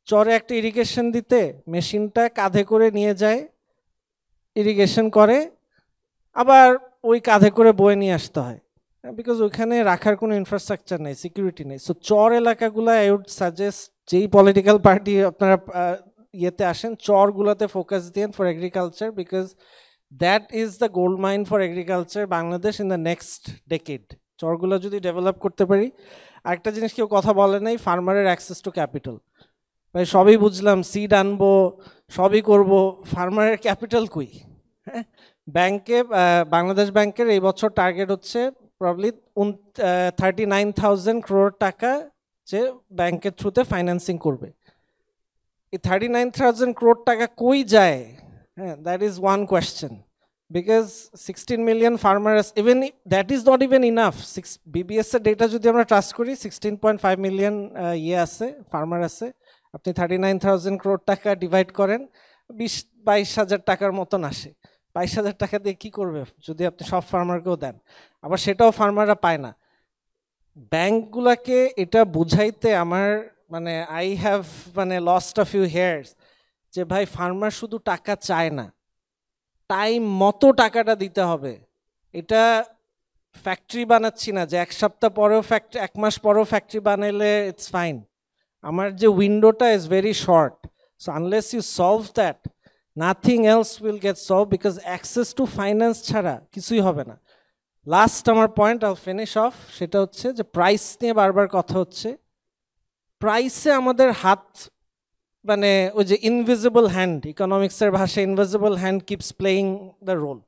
চরে একটা ইরিগেশন দিতে মেশিনটা কাঁধে করে নিয়ে যায়, ইরিগেশন করে, আবার ওই কাঁধে করে বয়ে নিয়ে আসতে হয়, বিকজ ওইখানে রাখার কোনো ইনফ্রাস্ট্রাকচার নেই, সিকিউরিটি নেই। সো চর এলাকাগুলো আই উড সাজেস্ট, যেই পলিটিক্যাল পার্টি আপনারা ইয়েতে আসেন, চরগুলোতে ফোকাস দিন for agriculture, because that is the gold mine for agriculture Bangladesh in the next decade. চরগুলো যদি ডেভেলপ করতে পারি। আরেকটা জিনিস কেউ কথা বলে নাই, ফার্মারের অ্যাক্সেস টু ক্যাপিটাল। ভাই সবই বুঝলাম, সিড আনবো, সবই করব, ফার্মারের ক্যাপিটাল কই? হ্যাঁ, ব্যাংকে, বাংলাদেশ ব্যাংকের এই বছর টার্গেট হচ্ছে প্রবলি 39,000 crore টাকা যে ব্যাংকের থ্রুতে ফাইন্যান্সিং করবে। এই 39,000 crore টাকা কই যায়? হ্যাঁ, that is one question, because 16 million farmers, even that is not even enough. BBS এর ডেটা যদি আমরা ট্রাস্ট করি, 16.5 million আছে, ফার্মার আছে। আপনি 39,000 crore টাকা ডিভাইড করেন, 22,000 টাকার মতন আসে। 22,000 টাকা দিয়ে কি করবে যদি আপনি সব ফার্মারকেও দেন? আবার সেটাও ফার্মাররা পায় না। ব্যাংকগুলোকে এটা বুঝাইতে আমার I have lost a few here's, যে ভাই ফার্মার শুধু টাকা চায় না, টাইম মতো টাকাটা দিতে হবে। এটা ফ্যাক্টরি বানাচ্ছি না যে এক সপ্তাহ পরেও ফ্যাক্টরি, এক মাস পরেও ফ্যাক্টরি বানাইলে ইটস ফাইন। আমার যে উইন্ডোটা is very short, so unless you solve that, nothing else will get solved, because access to finance ছাড়া কিছুই হবে না। লাস্ট আমার পয়েন্ট, আল ফিনিশ অফ, সেটা হচ্ছে যে প্রাইস নিয়ে বারবার কথা হচ্ছে। প্রাইসে আমাদের হাত, ওই যে ইনভিজিবল হ্যান্ড, ইকোনমিক্সের ভাষায় invisible hand keeps playing the role,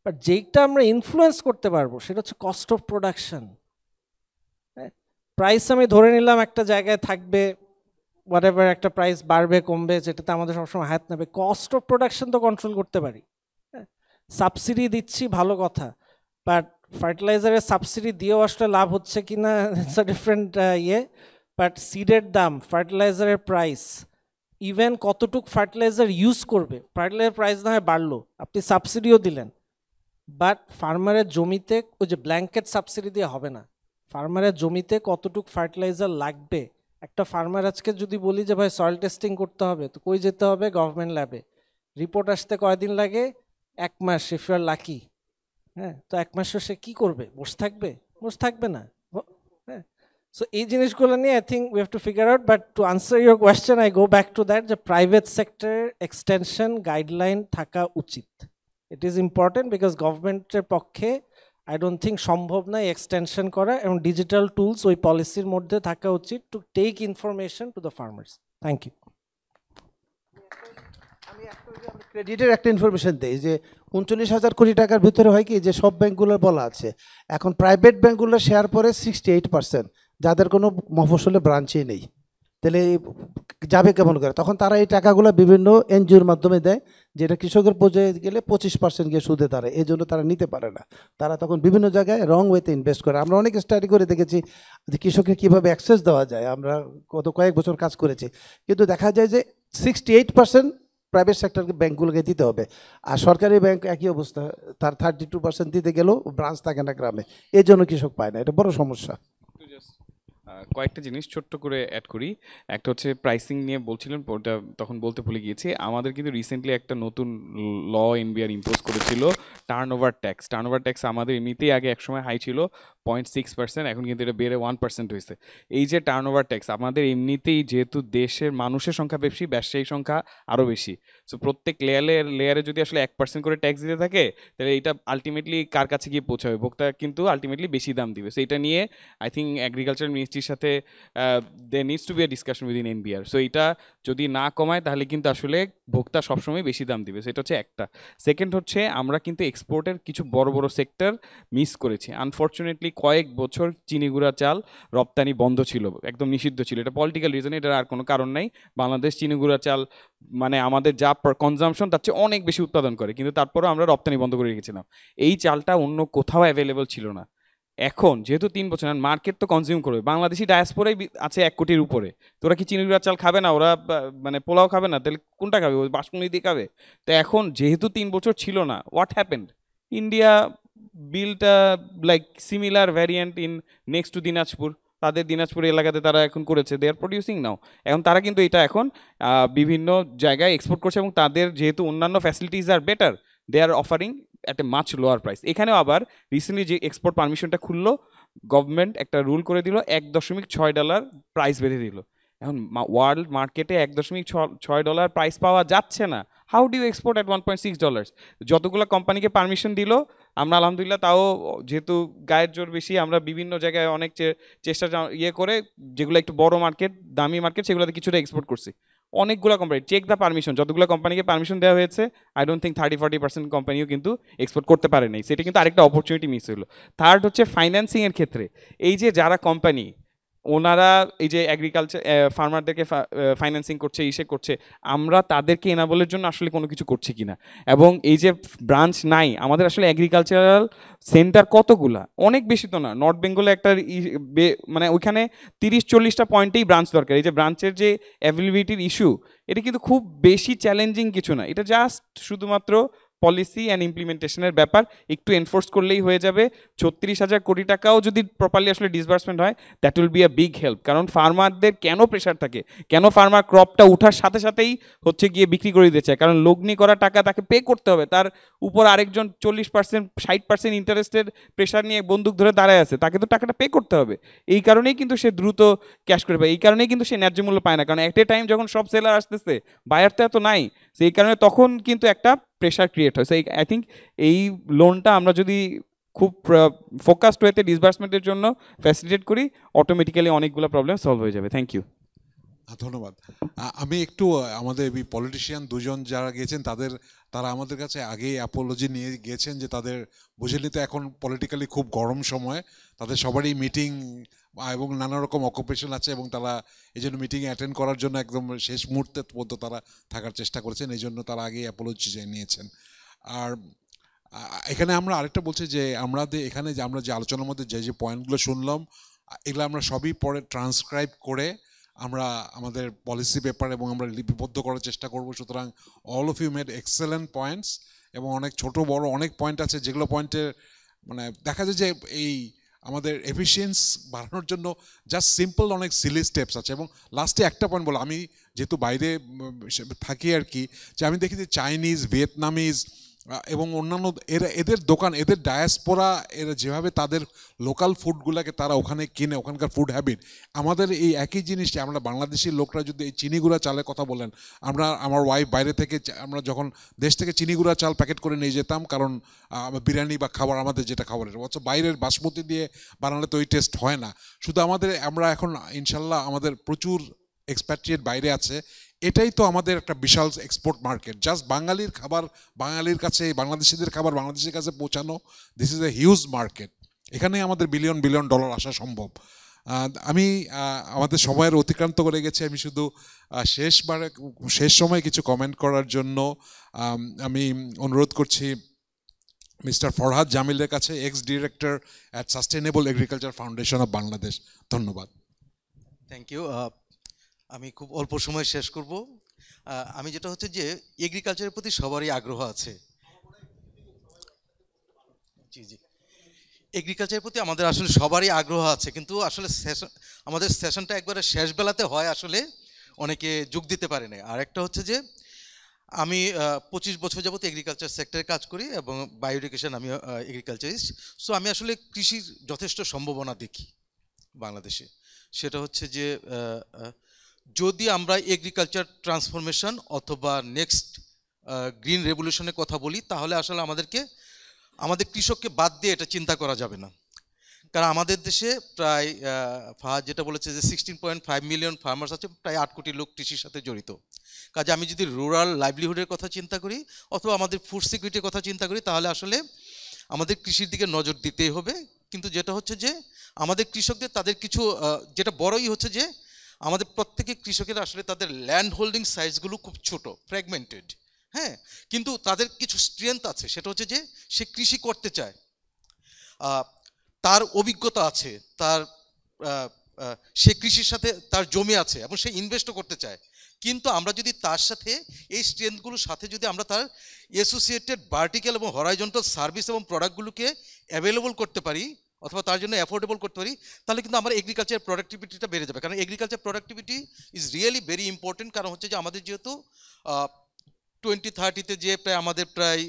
but যেইটা আমরা ইনফ্লুয়েন্স করতে পারবো সেটা হচ্ছে কস্ট অফ প্রোডাকশন। প্রাইস আমি ধরে নিলাম একটা জায়গায় থাকবে, হোয়াটএভার একটা প্রাইস বাড়বে কমবে, যেটাতে আমাদের সবসময় হাত নেবে। কস্ট অফ প্রোডাকশন তো কন্ট্রোল করতে পারি। সাবসিডি দিচ্ছি ভালো কথা, বাট ফার্টিলাইজারের সাবসিডি দিয়েও আসলে লাভ হচ্ছে কিনা ইটস আ ডিফারেন্ট ইয়ে। বাট সিডের দাম, ফার্টিলাইজারের প্রাইস, ইভেন কতটুক ফার্টিলাইজার ইউজ করবে, ফার্টিলাইজার প্রাইস না হয় বাড়লো, আপনি সাবসিডিও দিলেন, বাট ফার্মারের জমিতে ওই যে ব্ল্যাঙ্কেট সাবসিডি দিয়ে হবে না। ফার্মারের জমিতে কতটুক ফার্টিলাইজার লাগবে, একটা ফার্মার আজকে যদি বলি যে ভাই সয়েল টেস্টিং করতে হবে, তো কই যেতে হবে? গভর্নমেন্ট ল্যাবে। রিপোর্ট আসতে কয়দিন লাগে? 1 মাস, ইফ ইউ আর লাকি। হ্যাঁ, তো 1 মাসও সে কী করবে? বসে থাকবে? বসে থাকবে না। হ্যাঁ, সো এই জিনিসগুলো নিয়ে I think we have to figure out. But to answer your question, I go back to that, যে প্রাইভেট সেক্টর এক্সটেনশন গাইডলাইন থাকা উচিত। ইট ইজ ইম্পর্টেন্ট, বিকজ গভর্নমেন্টের পক্ষে আই ডোন্ট থিঙ্ক সম্ভব না এক্সটেনশন করা, এবং ডিজিটাল টুলস ওই পলিসির মধ্যে থাকা উচিত to take information to the farmers. Thank you. আমি ক্রেডিটের একটা ইনফরমেশন দিই, যে 39,000 কোটি টাকার ভিতরে হয় কি, যে সব ব্যাংকগুলোর বলা আছে এখন প্রাইভেট ব্যাংকগুলো শেয়ার পরে 68%, যাদের কোনো মফস্বলে ব্রাঞ্চই নেই। তাহলে যাবে কেমন করে? তখন তারা এই টাকাগুলো বিভিন্ন এনজিওর মাধ্যমে দেয়, যেটা কৃষকের পর্যায়ে গেলে 25% গিয়ে সুদে তারা, এই জন্য তারা নিতে পারে না। তারা তখন বিভিন্ন জায়গায় রং ওয়েতে ইনভেস্ট করে। আমরা অনেক স্টাডি করে দেখেছি যে কৃষকের কীভাবে অ্যাক্সেস দেওয়া যায়, আমরা গত কয়েক বছর কাজ করেছি, কিন্তু দেখা যায় যে 68% প্রাইভেট সেক্টরকে ব্যাঙ্কগুলোকে দিতে হবে, আর সরকারি ব্যাংক একই অবস্থা, তার 32% দিতে গেলেও ব্রাঞ্চ থাকে না গ্রামে, এই জন্য কৃষক পায় না, এটা বড় সমস্যা। কয়েকটা জিনিস ছোট্ট করে অ্যাড করি। একটা হচ্ছে প্রাইসিং নিয়ে বলছিলেন, ওটা তখন বলতে ভুলে গিয়েছি। আমাদের কিন্তু রিসেন্টলি একটা নতুন ল এনবিআর ইম্পোজ করেছিল, turn over tax. Turn over tax আমাদের এমনিতেই আগে একসময় হাই ছিল 0.6%, এখন কিন্তু এটা বেড়ে 1% হয়েছে। এই যে টার্ন ওভার ট্যাক্স, আমাদের এমনিতেই যেহেতু দেশের মানুষের সংখ্যা বেশি, ব্যবসায়ী সংখ্যা আরও বেশি, সো প্রত্যেক লেয়ারে যদি আসলে 1% করে ট্যাক্স দিতে থাকে, তাহলে এটা আলটিমেটলি কার কাছে গিয়ে পৌঁছাবে? ভোক্তা কিন্তু আলটিমেটলি বেশি দাম দিবে। সো এটা নিয়ে আই থিঙ্ক এগ্রিকালচার মিনিস্ট্রির সাথে they needs to be a discussion within NBR. So এটা যদি না কমায় তাহলে কিন্তু আসলে ভোক্তা সবসময় বেশি দাম দিবে। সেটা হচ্ছে একটা। সেকেন্ড হচ্ছে আমরা কিন্তু এক্সপোর্টের কিছু বড় বড় সেক্টর মিস করেছি। আনফর্চুনেটলি কয়েক বছর চিনি গুঁড়া চাল রপ্তানি বন্ধ ছিল, একদম নিষিদ্ধ ছিল। এটা পলিটিক্যাল রিজনে, এটার আর কোনো কারণ নাই। বাংলাদেশ চিনি গুঁড়া চাল মানে আমাদের যা কনজামশন তার চেয়ে অনেক বেশি উৎপাদন করে, কিন্তু তারপরেও আমরা রপ্তানি বন্ধ করে রেখেছিলাম। এই চালটা অন্য কোথাও অ্যাভেলেবল ছিল না। এখন যেহেতু 3 বছর মার্কেট তো কনজিউম করবে, বাংলাদেশি ডায়াসপোরাই আছে 1 কোটির উপরে। তোরা কি চিনি গুঁড়া চাল খাবে না? ওরা মানে পোলাও খাবে না? তাহলে কোনটা খাবে? ওই বাসমতি দিয়ে খাবে? তো এখন যেহেতু 3 বছর ছিল না, what happened? India built like similar variant in next to Dinajpur. তাদের দিনাজপুর এলাকাতে তারা এখন করেছে, দে আর প্রডিউসিং নাও। এখন তারা কিন্তু এটা এখন বিভিন্ন জায়গায় এক্সপোর্ট করছে, এবং তাদের যেহেতু অন্যান্য facilities are better, they are offering at a much lower price. এখানেও আবার রিসেন্টলি যে এক্সপোর্ট পারমিশনটা খুললো, গভর্নমেন্ট একটা রুল করে দিল, $1.6 প্রাইস বেঁধে দিল। এখন ওয়ার্ল্ড মার্কেটে $1.6 প্রাইস পাওয়া যাচ্ছে না। How do you export at $1.6? যতগুলো কোম্পানিকে পারমিশন দিল, আমরা আলহামদুলিল্লাহ তাও যেহেতু গায়ের জোর বেশি, আমরা বিভিন্ন জায়গায় অনেক চেষ্টা করে, যেগুলো একটু বড় মার্কেট, দামি মার্কেট, সেগুলোতে কিছুটা এক্সপোর্ট করছি। অনেকগুলো কোম্পানি চেক দ্য পারমিশন, যতগুলো কোম্পানিকে পারমিশন দেওয়া হয়েছে, আই ডোন্ট থিঙ্ক 30-40% কোম্পানিও কিন্তু এক্সপোর্ট করতে পারে নাই। সেটা কিন্তু আরেকটা অপরচুনিটি মিস হলো। থার্ড হচ্ছে ফাইন্যান্সিংয়ের ক্ষেত্রে, এই যে যারা কোম্পানি ওনারা এই যে এগ্রিকালচার ফার্মারদেরকে ফাইন্যান্সিং করছে, করছে, আমরা তাদেরকে এনাবলের জন্য আসলে কোনো কিছু করছি কিনা। এবং এই যে ব্রাঞ্চ নাই আমাদের, আসলে এগ্রিকালচারাল সেন্টার কতগুলা, অনেক বেশি তো না। নর্থ বেঙ্গলে একটা মানে ওইখানে 30-40টা পয়েন্টেই ব্রাঞ্চ দরকার। এই যে ব্রাঞ্চের যে অ্যাভেলেবিলিটির ইস্যু, এটা কিন্তু খুব বেশি চ্যালেঞ্জিং কিছু না। এটা জাস্ট শুধুমাত্র পলিসি অ্যান্ড ইমপ্লিমেন্টেশনের ব্যাপার, একটু এনফোর্স করলেই হয়ে যাবে। 36,000 কোটি টাকাও যদি প্রপারলি আসলে ডিসবার্সমেন্ট হয়, that will be a big help. কারণ ফার্মারদের কেন প্রেশার থাকে, কেন ফার্মার ক্রপটা উঠার সাথে সাথেই হচ্ছে গিয়ে বিক্রি করে দিতে চায়? কারণ লগ্নি করা টাকা তাকে পে করতে হবে, তার উপর আরেকজন 40%-60% ইন্টারেস্টের প্রেশার নিয়ে বন্দুক ধরে দাঁড়ায় আছে, তাকে তো টাকাটা পে করতে হবে। এই কারণেই কিন্তু সে দ্রুত ক্যাশ করে পায়, এই কারণেই কিন্তু সে ন্যায্য মূল্য পায় না। কারণ এট এ টাইম যখন সব সেলার আসতেছে, বায়ার তো এত নাই, সেই কারণে তখন কিন্তু একটা প্রেশার ক্রিয়েট হয়। সো আই থিঙ্ক এই লোনটা আমরা যদি খুব ফোকাসড ওয়েতে ডিসবার্সমেন্টের জন্য ফ্যাসিলিটেট করি, অটোমেটিক্যালি অনেকগুলো প্রবলেম সলভ হয়ে যাবে। Thank you. ধন্যবাদ। আমি একটু আমাদের পলিটিশিয়ান দুজন যারা গিয়েছেন তারা আমাদের কাছে আগেই অ্যাপোলজি নিয়ে গিয়েছেন যে তাদের বুঝে নিতে এখন পলিটিক্যালি খুব গরম সময়, তাদের সবারই মিটিং এবং নানা রকম অকুপেশন আছে, এবং তারা এই জন্য মিটিংয়ে অ্যাটেন্ড করার জন্য একদম শেষ মুহূর্তে পর্যন্ত তারা থাকার চেষ্টা করেছেন, এই জন্য তারা আগেই অ্যাপোলজি নিয়েছেন। আর এখানে আমরা আরেকটা বলছি যে এখানে যে আমরা যে আলোচনার মধ্যে যে পয়েন্টগুলো শুনলাম, এগুলো আমরা সবই পরে ট্রান্সক্রাইব করে আমরা আমাদের পলিসি পেপার এবং আমরা লিপিবদ্ধ করার চেষ্টা করব। সুতরাং all of you made excellent points, এবং অনেক ছোট বড় অনেক পয়েন্ট আছে যেগুলো পয়েন্টের মানে দেখা যায় যে এই আমাদের এফিসিয়েন্স বাড়ানোর জন্য জাস্ট সিম্পল অনেক সিলি স্টেপস আছে। এবং লাস্টে একটা পয়েন্ট বলো, আমি যেহেতু বাইরে থাকি আর কি, যে আমি দেখি যে চাইনিজ, ভিয়েতনামিজ এবং অন্যান্য এদের দোকান, এদের ডায়াসপোরা, এরা যেভাবে তাদের লোকাল ফুডগুলোকে তারা ওখানে কিনে, ওখানকার ফুড হ্যাবিট, আমাদের এই একই জিনিসটি আমরা বাংলাদেশি লোকরা যদি এই চিনিগুড়া চালের কথা বলেন, আমার ওয়াইফ বাইরে থেকে আমরা যখন দেশ থেকে চিনিগুড়া চাল প্যাকেট করে নিয়ে যেতাম, কারণ বিরিয়ানি বা খাবার আমাদের যেটা খাবারের, অথচ বাইরের বাসমতি দিয়ে বানালে তো ওই টেস্ট হয় না। শুধু আমরা এখন ইনশাল্লাহ আমাদের প্রচুর এক্সপ্যাট্রিয়েট বাইরে আছে, এটাই তো আমাদের একটা বিশাল এক্সপোর্ট মার্কেট। জাস্ট বাঙালির খাবার বাঙালির কাছে, বাংলাদেশিদের খাবার বাংলাদেশের কাছে পৌঁছানো, this is a huge market. এখানেই আমাদের বিলিয়ন $বিলিয়ন আসা সম্ভব। আমি আমাদের সময়ের অতিক্রান্ত করে গেছি, আমি শুধু শেষ সময় কিছু কমেন্ট করার জন্য আমি অনুরোধ করছি মিস্টার ফরহাদ জামিলের কাছে, ex director at sustainable agriculture foundation of Bangladesh. ধন্যবাদ। Thank you. আমি খুব অল্প সময় শেষ করব। আমি যেটা হচ্ছে যে এগ্রিকালচারের প্রতি সবারই আগ্রহ আছে। জি জি, এগ্রিকালচারের প্রতি আমাদের আসলে সবারই আগ্রহ আছে, কিন্তু আসলে আমাদের সেশনটা একবারে শেষ বেলাতে হয়, আসলে অনেকে যোগ দিতে পারে না। আর একটা হচ্ছে যে আমি 25 বছর যাবত এগ্রিকালচার সেক্টরে কাজ করি এবং বায়ো এডুকেশন, আমি এগ্রিকালচারিস্ট। সো আমি আসলে কৃষির যথেষ্ট সম্ভাবনা দেখি বাংলাদেশে। সেটা হচ্ছে যে যদি আমরা এগ্রিকালচার ট্রান্সফরমেশন অথবা নেক্সট গ্রিন রেভলিউশনের কথা বলি, তাহলে আসলে আমাদের কৃষককে বাদ দিয়ে এটা চিন্তা করা যাবে না। কারণ আমাদের দেশে প্রায় ফাহাদ যেটা বলেছে যে 16.5 মিলিয়ন ফার্মার্স আছে, প্রায় 8 কোটি লোক কৃষির সাথে জড়িত। কাজে আমি যদি রুরাল লাইভলিহুডের কথা চিন্তা করি অথবা আমাদের ফুড সিকিউরিটির কথা চিন্তা করি, তাহলে আসলে আমাদের কৃষির দিকে নজর দিতেই হবে। কিন্তু যেটা হচ্ছে যে আমাদের কৃষকদের তাদের কিছু যেটা বড়ই হচ্ছে যে আমাদের প্রত্যেকের কৃষকের আসলে তাদের ল্যান্ড হোল্ডিং সাইজগুলো খুব ছোট, ফ্র্যাগমেন্টেড। হ্যাঁ, কিন্তু তাদের কিছু স্ট্রেংথ আছে, সেটা হচ্ছে যে সে কৃষি করতে চায়, তার অভিজ্ঞতা আছে, সে কৃষির সাথে তার জমি আছে এবং সে ইনভেস্টও করতে চায়। কিন্তু আমরা যদি তার সাথে এই স্ট্রেংথগুলোর সাথে যদি আমরা তার অ্যাসোসিয়েটেড ভার্টিক্যাল এবং হরাইজন্টাল সার্ভিস এবং প্রোডাক্টগুলোকে অ্যাভেলেবল করতে পারি অথবা তার জন্য অ্যাফোর্ডেবল করতে পারি, তাহলে কিন্তু আমার এগ্রিকালচার প্রোডাক্টিভিটিটা বেড়ে যাবে। কারণ agriculture productivity is really very important. কারণ হচ্ছে যে আমাদের যেহেতু 2030-তে যে আমাদের প্রায়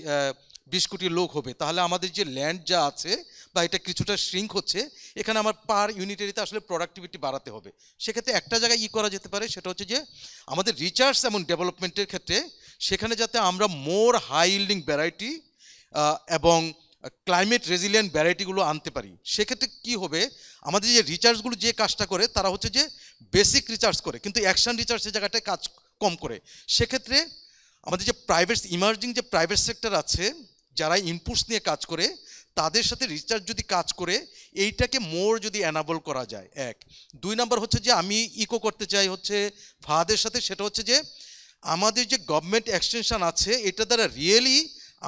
20 কোটি লোক হবে, তাহলে আমাদের যে ল্যান্ড যা আছে বা এটা কিছুটা শ্রিঙ্ক হচ্ছে, এখানে আমার পার ইউনিটারিতে আসলে প্রোডাক্টিভিটি বাড়াতে হবে। সেক্ষেত্রে একটা জায়গায় করা যেতে পারে, সেটা হচ্ছে যে আমাদের রিসার্চ এবং ডেভেলপমেন্টের ক্ষেত্রে সেখানে যাতে আমরা মোর হাই ইল্ডিং ভ্যারাইটি এবং ক্লাইমেট রেজিলিয়েন্ট ভ্যারাইটিগুলো আনতে পারি। সেক্ষেত্রে কি হবে, আমাদের যে রিসার্চগুলো যে কাজটা করে তারা হচ্ছে যে বেসিক রিসার্চ করে, কিন্তু অ্যাকশন রিসার্চ সে জায়গাটায় কাজ কম করে। সেক্ষেত্রে আমাদের যে প্রাইভেট ইমার্জিং যে প্রাইভেট সেক্টর আছে, যারা ইনপুটস নিয়ে কাজ করে, তাদের সাথে রিসার্চ যদি কাজ করে এইটাকে মোর যদি অ্যানাবল করা যায়, 1। 2 নাম্বার হচ্ছে যে আমি করতে চাই হচ্ছে ফাহাদের সাথে, সেটা হচ্ছে যে আমাদের যে গভর্নমেন্ট এক্সটেনশন আছে, এটা দ্বারা রিয়েলি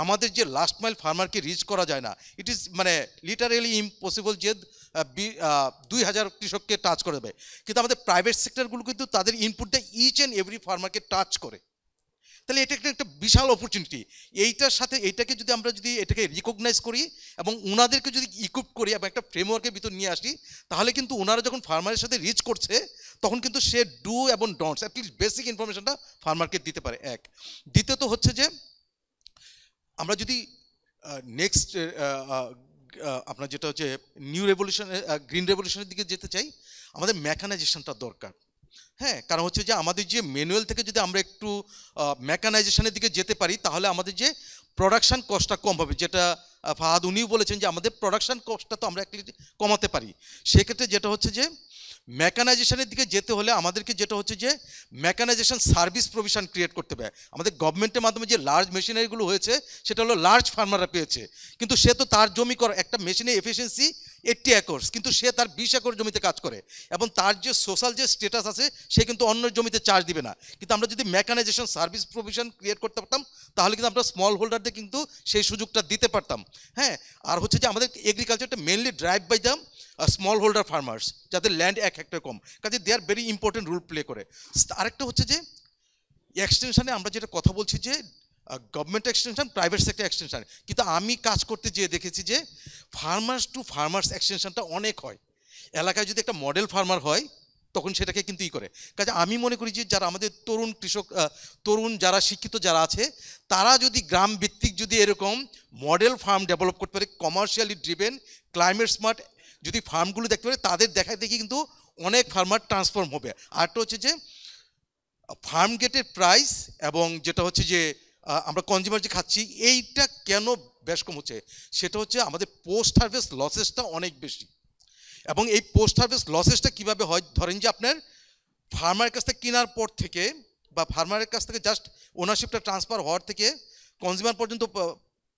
আমাদের যে লাস্ট মাইল ফার্মারকে রিচ করা যায় না। ইট ইজ লিটারেলি ইম্পসিবল যে 2000 কৃষককে টাচ করে দেবে। কিন্তু আমাদের প্রাইভেট সেক্টরগুলো কিন্তু তাদের ইনপুট দিয়ে ইচ অ্যান্ড এভরি ফার্মারকে টাচ করে। তাহলে এটা একটা বিশাল অপরচুনিটি। এইটার সাথে এইটাকে যদি আমরা এটাকে রিকগনাইজ করি এবং ওনাদেরকে যদি ইকুইপ করি এবং একটা ফ্রেমওয়ার্কের ভিতর নিয়ে আসি, তাহলে কিন্তু ওনারা যখন ফার্মারের সাথে রিচ করছে, তখন কিন্তু সে ডু এবং ডোন্টস অ্যাটলিস্ট বেসিক ইনফরমেশনটা ফার্মারকে দিতে পারে, 1। দ্বিতীয়ত হচ্ছে যে আমরা যদি নেক্সট আপনার যেটা হচ্ছে নিউ রেভলিউশন, গ্রিন রেভলিউশনের দিকে যেতে চাই, আমাদের মেকানাইজেশনটা দরকার। হ্যাঁ, কারণ হচ্ছে যে আমাদের যে ম্যানুয়াল থেকে যদি আমরা একটু মেকানাইজেশনের দিকে যেতে পারি, তাহলে আমাদের যে প্রোডাকশান কস্টটা কম হবে। যেটা ফাহাদ উনিও বলেছেন যে আমাদের প্রোডাকশান কস্টটা তো আমরা কমাতে পারি। সেক্ষেত্রে যেটা হচ্ছে যে মেকানাইজেশনের দিকে যেতে হলে আমাদেরকে যেটা হচ্ছে যে মেকানাইজেশন সার্ভিস প্রভিশন ক্রিয়েট করতে হবে। আমাদের গভর্নমেন্টের মাধ্যমে যে লার্জ মেশিনারিগুলো হয়েছে, সেটা হলো লার্জ ফার্মাররা পেয়েছে, কিন্তু সে তো তার জমি একটা মেশিনের এফিসিয়েন্সি 80 একর, কিন্তু সে তার 20 একর জমিতে কাজ করে এবং তার যে সোশ্যাল যে স্ট্যাটাস আছে, সে কিন্তু অন্য জমিতে চার্জ দিবে না। কিন্তু আমরা যদি মেকানাইজেশন সার্ভিস প্রভিশন ক্রিয়েট করতে পারতাম, তাহলে কিন্তু আমরা স্মল হোল্ডারদের কিন্তু সেই সুযোগটা দিতে পারতাম। হ্যাঁ, আর হচ্ছে যে আমাদের এগ্রিকালচারটা mainly drive by the small holder farmers, যাদের ল্যান্ড 1 হেক্টর কম, কাজে they are very important role play করে। আরেকটা হচ্ছে যে এক্সটেনশনে আমরা যেটা কথা বলছি যে government extension, private sector extension, কিন্তু আমি কাজ করতে যেয়ে দেখেছি যে ফার্মার্স টু ফার্মার্স এক্সটেনশনটা অনেক হয়। এলাকায় যদি একটা মডেল ফার্মার হয়, তখন সেটাকে কিন্তু করে। কাজে আমি মনে করি যে যারা আমাদের তরুণ কৃষক, তরুণ যারা শিক্ষিত যারা আছে, তারা যদি গ্রাম ভিত্তিক যদি এরকম মডেল ফার্ম ডেভেলপ করতে পারে, কমার্শিয়ালি ড্রিভেন ক্লাইমেট স্মার্ট যদি ফার্মগুলো দেখতে পারে, তাদের দেখায় দেখি কিন্তু অনেক ফার্মার ট্রান্সফর্ম হবে। আরটা হচ্ছে যে ফার্ম গেটের প্রাইস এবং যেটা হচ্ছে যে আমরা কনজিউমার যে খাচ্ছি, এইটা কেন বেশ কম হচ্ছে, সেটা হচ্ছে আমাদের পোস্ট হারভেস্ট লসেসটা অনেক বেশি। এবং এই পোস্ট হারভেস্ট লসেসটা কীভাবে হয়, ধরেন যে আপনার ফার্মারের কাছ থেকে কেনার পর থেকে বা ফার্মারের কাছ থেকে জাস্ট ওনারশিপটা ট্রান্সফার হওয়ার থেকে কনজিউমার পর্যন্ত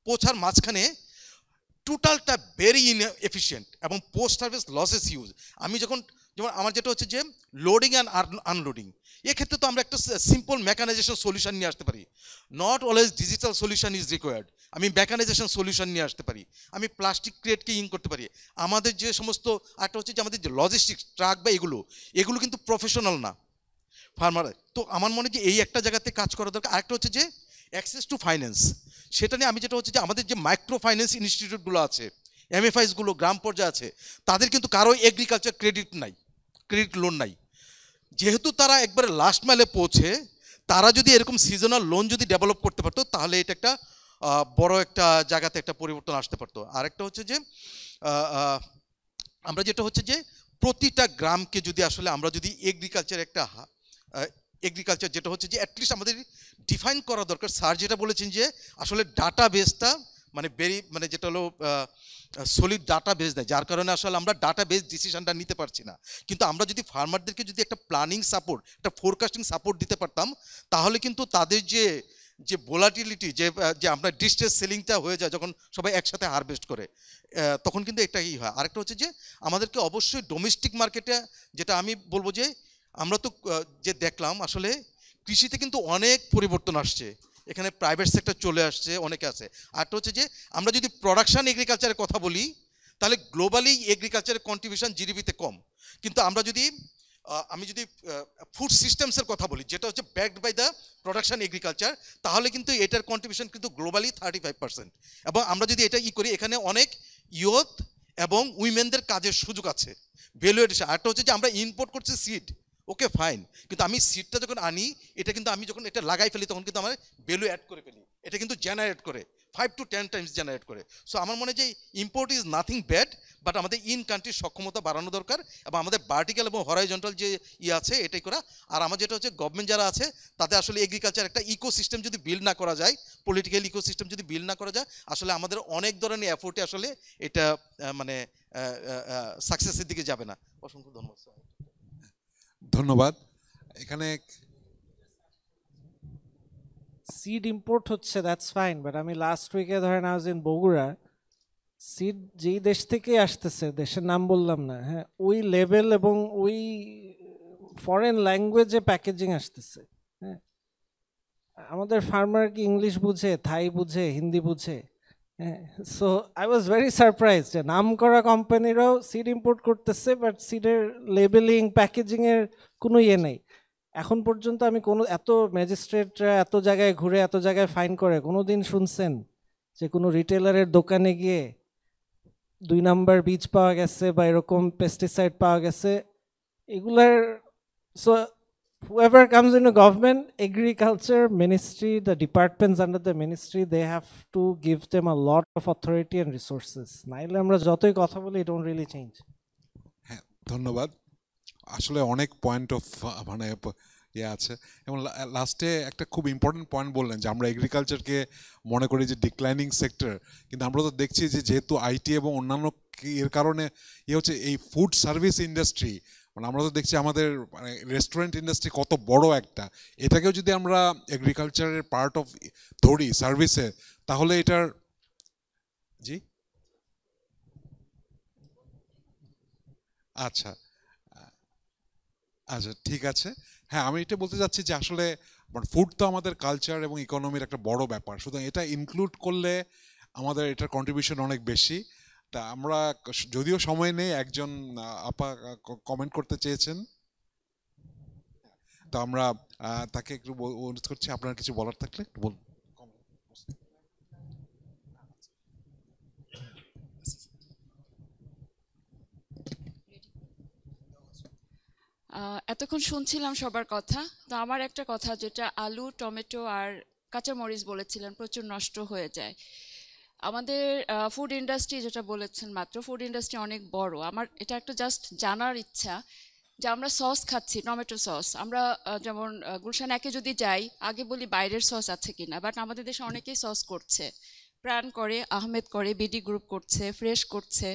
পৌঁছার মাঝখানে টোটালটা ভেরি ইনএফিশিয়েন্ট এবং পোস্ট হারভেস্ট লসেস হিউজ। আমি যখন যেমন আমার যেটা হচ্ছে যে লোডিং অ্যান্ড আনলোডিং, এক্ষেত্রে তো আমরা একটা সিম্পল মেকানাইজেশন সলিউশন নিয়ে আসতে পারি। Not always digital solution is required. আমি মেকানাইজেশন সলিউশন নিয়ে আসতে পারি, আমি প্লাস্টিক ক্রেটকে ইন করতে পারি। আমাদের যে সমস্ত আরেকটা হচ্ছে যে আমাদের যে লজিস্টিক্স ট্রাক বা এগুলো কিন্তু প্রফেশনাল না ফার্মার। তো আমার মনে হয় যে এই একটা জায়গাতে কাজ করা দরকার। আরেকটা হচ্ছে যে অ্যাক্সেস টু ফাইন্যান্স, সেটা নিয়ে আমি যেটা হচ্ছে যে আমাদের যে মাইক্রো ফাইন্যান্স ইনস্টিটিউটগুলো আছে, এমএফআইসগুলো গ্রাম পর্যায়ে আছে, তাদের কিন্তু কারো এগ্রিকালচার ক্রেডিট নাই, ক্রেডিট লোন নাই। যেহেতু তারা একবারে লাস্ট মাইলে পৌঁছে, তারা যদি এরকম সিজনাল লোন যদি ডেভেলপ করতে পারতো, তাহলে এটা একটা বড় একটা জায়গাতে একটা পরিবর্তন আসতে পারতো। আরেকটা হচ্ছে যে আমরা যেটা হচ্ছে যে প্রতিটা গ্রামকে যদি আসলে আমরা যদি এগ্রিকালচার যেটা হচ্ছে যে অ্যাটলিস্ট আমাদের ডিফাইন করা দরকার। স্যার যেটা বলেছেন যে আসলে ডাটা বেসটা মানে যেটা হলো সলিড ডাটা বেস দেয়, যার কারণে আসলে আমরা ডাটা বেস ডিসিশনটা নিতে পারছি না। কিন্তু আমরা যদি ফার্মারদেরকে যদি একটা প্ল্যানিং সাপোর্ট, একটা ফোরকাস্টিং সাপোর্ট দিতে পারতাম, তাহলে কিন্তু তাদের যে ভোলাটিলিটি, যে আপনার ডিস্ট্রেস সেলিংটা হয়ে যায় যখন সবাই একসাথে হারভেস্ট করে, তখন কিন্তু এটাই হয়। আরেকটা হচ্ছে যে আমাদেরকে অবশ্যই ডোমেস্টিক মার্কেটে, যেটা আমি বলবো যে আমরা তো যে দেখলাম আসলে কৃষিতে কিন্তু অনেক পরিবর্তন আসছে, এখানে প্রাইভেট সেক্টর চলে আসছে, অনেকে আছে। আরেকটা হচ্ছে যে আমরা যদি প্রোডাকশন এগ্রিকালচারের কথা বলি, তাহলে গ্লোবালি এগ্রিকালচারের কন্ট্রিবিউশন জিডিপিতে কম। কিন্তু আমরা যদি আমি যদি ফুড সিস্টেমসের কথা বলি, যেটা হচ্ছে backed by the production agriculture, তাহলে কিন্তু এটার কন্ট্রিবিউশন কিন্তু গ্লোবালি 35%। এবং আমরা যদি এটা করি, এখানে অনেক ইয়ুথ এবং উইমেনদের কাজের সুযোগ আছে, ভ্যালু এডিশন। আরেকটা হচ্ছে যে আমরা ইম্পোর্ট করছি সিড, ওকে ফাইন, কিন্তু আমি সিডটা যখন আনি, এটা কিন্তু আমি যখন এটা লাগাই ফেলি, তখন কিন্তু আমার ভ্যালু অ্যাড করে ফেলি, এটা কিন্তু জেনারেট করে 5 to 10 টাইমস জেনারেট করে। সো আমার মনে হয় যে import is nothing bad, but আমাদের ইন কান্ট্রির সক্ষমতা বাড়ানো দরকার, এবং আমাদের ভার্টিক্যাল এবং হরাইজন্টাল যে আছে এটাই করা। আর আমার যেটা হচ্ছে গভর্নমেন্ট যারা আছে, তাদের আসলে এগ্রিকালচার একটা ইকোসিস্টেম যদি বিল্ড না করা যায়, পলিটিক্যাল ইকোসিস্টেম যদি বিল্ড না করা যায়, আসলে আমাদের অনেক ধরনের এফোর্টে আসলে এটা মানে সাকসেসের দিকে যাবে না। অসংখ্য ধন্যবাদ। ধন্যবাদ। এখানে সিড ইম্পোর্ট হচ্ছে, দ্যাটস ফাইন, বাট আমি লাস্ট উইকে ধরেন আজ ইন বগুড়া, সিড যেই দেশ থেকে আসতেছে, দেশের নাম বললাম না, হ্যাঁ, ওই লেভেল এবং ওই ফরেন ল্যাঙ্গুয়েজে প্যাকেজিং আসতেছে। হ্যাঁ, আমাদের ফার্মার কি ইংলিশ বুঝে, থাই বুঝে, হিন্দি বুঝে? হ্যাঁ, so I was very surprise যে নাম করা কোম্পানিরাও সিড ইম্পোর্ট করতেছে, বাট সিডের লেবেলিং, প্যাকেজিংয়ের কোনো ইয়ে নেই। এখন পর্যন্ত আমি কোনো এত ম্যাজিস্ট্রেটরা এত জায়গায় ঘুরে এত জায়গায় ফাইন করে কোনো দিন শুনছেন যে কোনো রিটেলারের দোকানে গিয়ে 2 নাম্বার বীজ পাওয়া গেছে বা এরকম পেস্টিসাইড পাওয়া গেছে? এগুলার so whoever comes into government, agriculture ministry, the departments under the ministry, they have to give them a lot of authority and resources. নাইলে আমরা যতই কথা বলি, it don't really change. হ্যাঁ, ধন্যবাদ। আসলে অনেক পয়েন্ট অফ মানে ইয়ে আছে, এবং লাস্টে একটা খুব ইম্পর্টেন্ট পয়েন্ট বললেন যে আমরা এগ্রিকালচারকে মনে করি যে ডিক্লাইনিং সেক্টর, কিন্তু আমরা তো দেখছি যে যেহেতু আইটি এবং অন্যান্য এর কারণে ইয়ে হচ্ছে এই ফুড সার্ভিস ইন্ডাস্ট্রি, মানে আমরা তো দেখছি আমাদের মানে রেস্টুরেন্ট ইন্ডাস্ট্রি কত বড় একটা, এটাকেও যদি আমরা এগ্রিকালচারের পার্ট অফ ধরি সার্ভিসে, তাহলে এটার জি আচ্ছা আচ্ছা ঠিক আছে। হ্যাঁ, আমি এটা বলতে চাচ্ছি যে আসলে ফুড তো আমাদের কালচার এবং ইকোনমির একটা বড় ব্যাপার, সুতরাং এটা ইনক্লুড করলে আমাদের এটার কন্ট্রিবিউশন অনেক বেশি। তা আমরা যদিও সময় নেই, একজন আপা কমেন্ট করতে চেয়েছেন, তো আমরা তাকে একটু অনুরোধ করছি, আপনার কিছু বলার থাকলে একটু বলুন। এতক্ষণ শুনছিলাম সবার কথা, তো আমার একটা কথা, যেটা আলু, টমেটো আর কাঁচামরিচ বলেছিলেন প্রচুর নষ্ট হয়ে যায়। আমাদের ফুড ইন্ডাস্ট্রি যেটা বলেছেন মাত্র, ফুড ইন্ডাস্ট্রি অনেক বড়। আমার এটা একটা জাস্ট জানার ইচ্ছা যে আমরা সস খাচ্ছি, টমেটো সস, আমরা যেমন গুলশান একে যদি যাই, আগে বলি বাইরের সস আছে কিনা, বাট আমাদের দেশে অনেকেই সস করছে, প্রাণ করে, আহমেদ করে, বিডি গ্রুপ করছে, ফ্রেশ করছে,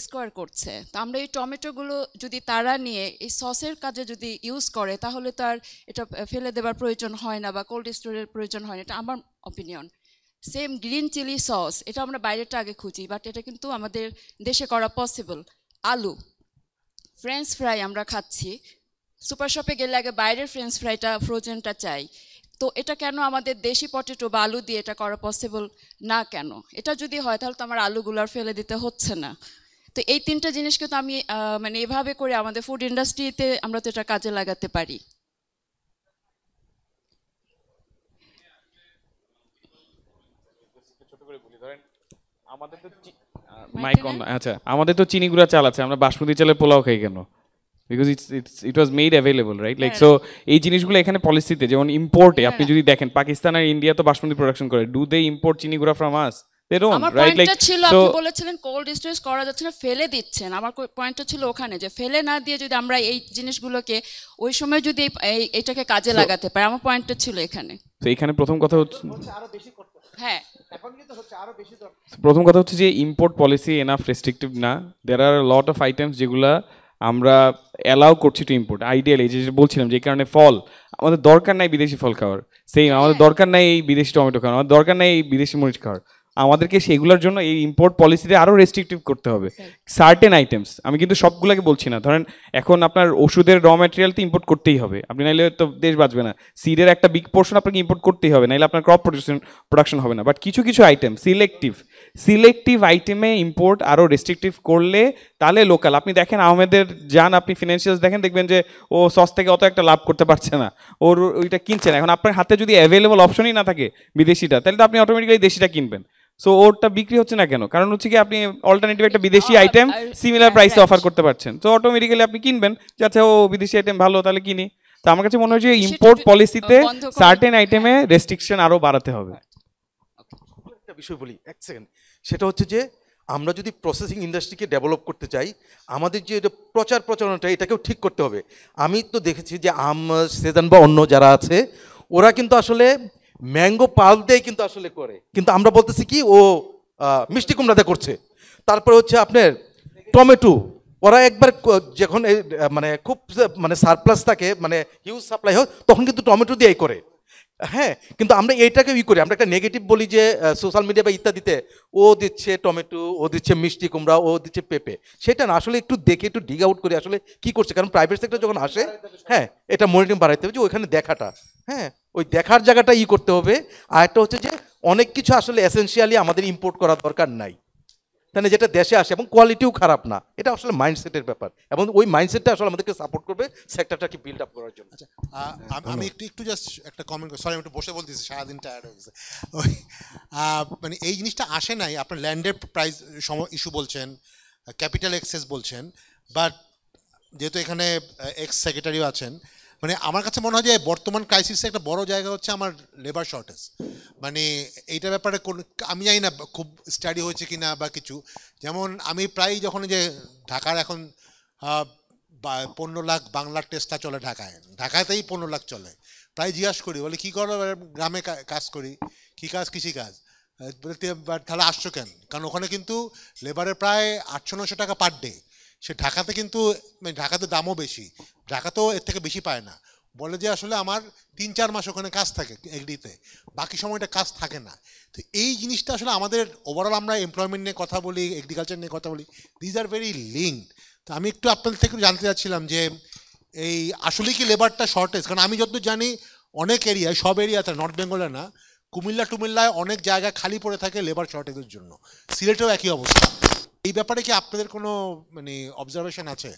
স্কোয়ার করছে। তো আমরা এই টমেটোগুলো যদি তারা নিয়ে এই সসের কাজে যদি ইউজ করে, তাহলে তো আর এটা ফেলে দেবার প্রয়োজন হয় না বা কোল্ড স্টোরের প্রয়োজন হয় না, এটা আমার opinion. Same green chilli sauce, এটা আমরা বাইরেটা আগে খুঁজি, বাট এটা কিন্তু আমাদের দেশে করা পসিবল। আলু, ফ্রেঞ্চ ফ্রাই আমরা খাচ্ছি, সুপার শপে গেলে আগে বাইরের ফ্রেঞ্চ ফ্রাইটা ফ্রোজেনটা চাই, তো এটা কেন আমাদের দেশি পটেটো বা আলু দিয়ে এটা করা পসিবল না কেন? এটা যদি হয় তাহলে তো আমার আলুগুলো আর ফেলে দিতে হচ্ছে না। তো এই তিনটা জিনিসকে তো আমি মানে এভাবে করে আমাদের ফুড ইন্ডাস্ট্রিতে আমরা তো এটা কাজে লাগাতে পারি। আমাদের তো চিনি গুঁড়া চাল আছে, আমরা বাসমতি চালের পোলাও খাই কেন? Because it was made available, right? Like so এই জিনিসগুলো এখানে পলিসিতে, যেমন ইম্পোর্টে আপনি যদি দেখেন পাকিস্তান আর ইন্ডিয়া তো বাসমতি প্রোডাকশন করে, ডু দে ইম্পোর্ট চিনি গুঁড়া ফ্রম আস? দে ডোন্ট, আমার রাইট? লাইক পয়েন্টটা ছিল, আপনি বলেছিলেন কোল্ড স্টোরেজ করা যাচ্ছে না, ফেলে দিচ্ছেন। আমার পয়েন্টটা ছিল ওখানে যে ফেলে না দিয়ে যদি আমরা এই জিনিসগুলোকে ওই সময় যদি এইটাকে কাজে লাগাতে পারি, আমার পয়েন্টটা ছিল এখানে। তো এখানে প্রথম কথা হচ্ছে হ্যাঁ, প্রথম কথা হচ্ছে যে ইম্পোর্ট পলিসি এনাফ রেস্ট্রিকটিভ না। দেয়ার আর লট অফ আইটেমস যেগুলা আমরা অ্যালাউ করছি টু ইম্পোর্ট। আইডিয়ালি যে বলছিলাম যে কারণে ফল আমাদের দরকার নাই বিদেশি ফল খাওয়ার, সেম আমাদের দরকার নাই এই বিদেশি টমেটো খাওয়ার, আমাদের দরকার নাই এই বিদেশি মরিচ খাওয়ার। আমাদেরকে সেগুলোর জন্য এই ইম্পোর্ট পলিসিতে আরও রেস্ট্রিকটিভ করতে হবে সার্টেন আইটেমস। আমি কিন্তু সবগুলোকে বলছি না। ধরেন এখন আপনার ওষুধের র ম্যাটেরিয়াল তো ইম্পোর্ট করতেই হবে, আপনি নাইলে তো দেশ বাঁচবে না। সিডের একটা বিগ পোর্শন আপনাকে ইম্পোর্ট করতেই হবে, নাইলে আপনার ক্রপ প্রোডাকশন হবে না। বাট কিছু কিছু আইটেম সিলেক্টিভ আইটেমে ইম্পোর্ট আরও রেস্ট্রিকটিভ করলে তাহলে লোকাল, আপনি দেখেন আহমেদের যান, আপনি ফিনান্সিয়ালস দেখেন, দেখবেন যে ও সস থেকে অত একটা লাভ করতে পারছে না, ওর ওইটা কিনছে না। এখন আপনার হাতে যদি অ্যাভেলেবল অপশনই না থাকে বিদেশিটা, তাহলে তো আপনি অটোমেটিক্যালি দেশিটা কিনবেন। সো ওরটা বিক্রি হচ্ছে না কেন? কারণ হচ্ছে কি আপনি অল্টারনেটিভ একটা বিদেশি আইটেম সিমিলার প্রাইসে অফার করতে পারছেন, তো অটোমেটিক্যালি আপনি কিনবেন যে আচ্ছা ও বিদেশি আইটেম ভালো, তাহলে কিনি। তো আমার কাছে মনে হয় যে ইম্পোর্ট পলিসিতে সার্টেন আইটেমে রেস্ট্রিকশন আরও বাড়াতে হবে। একটা বিষয় বলি এক সেকেন্ড, সেটা হচ্ছে যে আমরা যদি প্রসেসিং ইন্ডাস্ট্রিকে ডেভেলপ করতে চাই, আমাদের যে প্রচারণাটা এটাকেও ঠিক করতে হবে। আমি তো দেখেছি যে সেজান বা অন্য যারা আছে ওরা কিন্তু আসলে ম্যাঙ্গো পাল্প দিয়ে কিন্তু আসলে করে, কিন্তু আমরা বলতেছি কি ও মিষ্টি কুমড়াতে করছে। তারপরে হচ্ছে আপনার টমেটো, ওরা একবার যখন মানে খুব মানে সারপ্লাস থাকে, মানে হিউজ সাপ্লাই হয়, তখন কিন্তু টমেটো দিয়েই করে। হ্যাঁ, কিন্তু আমরা এইটাকে করি, আমরা একটা নেগেটিভ বলি যে সোশ্যাল মিডিয়া বা ইত্যাদিতে ও দিচ্ছে টমেটো, ও দিচ্ছে মিষ্টি কুমড়া, ও দিচ্ছে পেঁপে। সেটা না, আসলে একটু দেখে একটু ডিগ আউট করে আসলে কি করছে, কারণ প্রাইভেট সেক্টর যখন আসে, হ্যাঁ এটা মনিটরিং বাড়াইতে হবে যে ওইখানে দেখাটা, হ্যাঁ ওই দেখার জায়গাটা করতে হবে। আর একটা হচ্ছে যে অনেক কিছু আসলে এসেনশিয়ালি আমাদের ইম্পোর্ট করার দরকার নাই, তাহলে যেটা দেশে আসে এবং কোয়ালিটিও খারাপ না, এটা আসলে মাইন্ডসেটের ব্যাপার, এবং ওই মাইন্ডসেটটা আসলে আমাদেরকে সাপোর্ট করবে সেক্টরটাকে বিল্ড আপ করার জন্য। আমি একটু জাস্ট একটা কমেন্ট করি, সরি আমি একটু বসে বলতেছি, সারাদিন টায়ার্ড হয়ে গেছে। ওই মানে এই জিনিসটা আসে নাই, আপনার ল্যান্ডের প্রাইস ইস্যু বলছেন, ক্যাপিটাল এক্সেস বলছেন, বাট যেহেতু এখানে এক্স সেক্রেটারিও আছেন, মানে আমার কাছে মনে হয় যে বর্তমান ক্রাইসিসে একটা বড় জায়গা হচ্ছে আমার লেবার শর্টেজ। মানে এইটার ব্যাপারে আমি জানি না খুব স্টাডি হয়েছে কি না বা কিছু। যেমন আমি প্রায় যখন যে ঢাকার এখন 15 লাখ বাংলার টেস্টটা চলে ঢাকাতেই 15 লাখ চলে, প্রায় জিজ্ঞাসা করি, বলে কী করো, গ্রামে কাজ করি, কী কাজ, কৃষিকাজ। তাহলে আসছো কেন? কারণ ওখানে কিন্তু লেবারের প্রায় 800-900 টাকা পার ডে। সে ঢাকাতে কিন্তু মানে ঢাকাতে দামও বেশি, ঢাকাতেও এর থেকে বেশি পায় না। বলে যে আসলে আমার 3-4 মাস ওখানে কাজ থাকে এগ্রিতে, বাকি সময়টা কাজ থাকে না। তো এই জিনিসটা আসলে আমাদের ওভারঅল আমরা এমপ্লয়মেন্ট নিয়ে কথা বলি, এগ্রিকালচার নিয়ে কথা বলি, দিজ আর ভেরি লিঙ্কড। তো আমি একটু আপনাদের থেকে জানতে চাচ্ছিলাম যে এই আসলে কি লেবারটা শর্টেজ? কারণ আমি যতদূর জানি অনেক এরিয়ায়, সব এরিয়াতে, নর্থ বেঙ্গলে না, কুমিল্লায় অনেক জায়গা খালি পড়ে থাকে লেবার শর্টেজের জন্য, সিলেটেও একই অবস্থা। এই ব্যাপারে কি আপনাদের কোনো মানে অবজারভেশন আছে?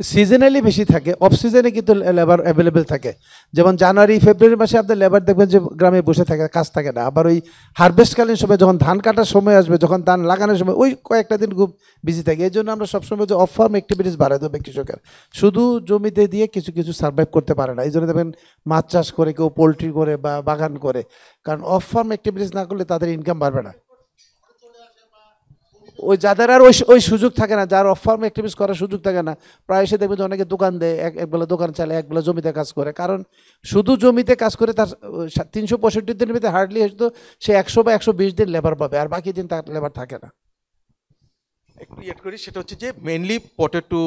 সিজনালি বেশি থাকে, অফ সিজনে কিন্তু লেবার অ্যাভেলেবেল থাকে। যেমন জানুয়ারি ফেব্রুয়ারি মাসে আপনার লেবার দেখবেন যে গ্রামে বসে থাকে, কাজ থাকে না। আবার ওই হারভেস্টকালীন সময় যখন ধান কাটার সময় আসবে, যখন ধান লাগানোর সময়, ওই কয়েকটা দিন খুব বিজি থাকে। এই জন্য আমরা সবসময় যে অফ ফার্ম অ্যাক্টিভিটিস বাড়াই দেবে কৃষকের, শুধু জমিতে দিয়ে কিছু কিছু সার্ভাইভ করতে পারে না। এই জন্য দেখবেন মাছ চাষ করে, কেউ পোলট্রি করে বা বাগান করে, কারণ অফ ফার্ম অ্যাক্টিভিটিস না করলে তাদের ইনকাম বাড়বে না। ওই যাদের আর ওই সুযোগ থাকে না, যার অফ ফার্ম অ্যাক্টিভিটিস করার সুযোগ থাকে না, প্রায় এসে দেখবেন যে অনেকে দোকান দেয়, একবেলা দোকান চালে, একবেলা জমিতে কাজ করে। কারণ শুধু জমিতে কাজ করে তার 365 দিনের ভিতরে হার্ডলি হয়তো সে 100 বা 120 দিন লেবার পাবে, আর বাকি দিন তার লেবার থাকে না। একটু এড করি, সেটা হচ্ছে যে মেনলি পটেটো,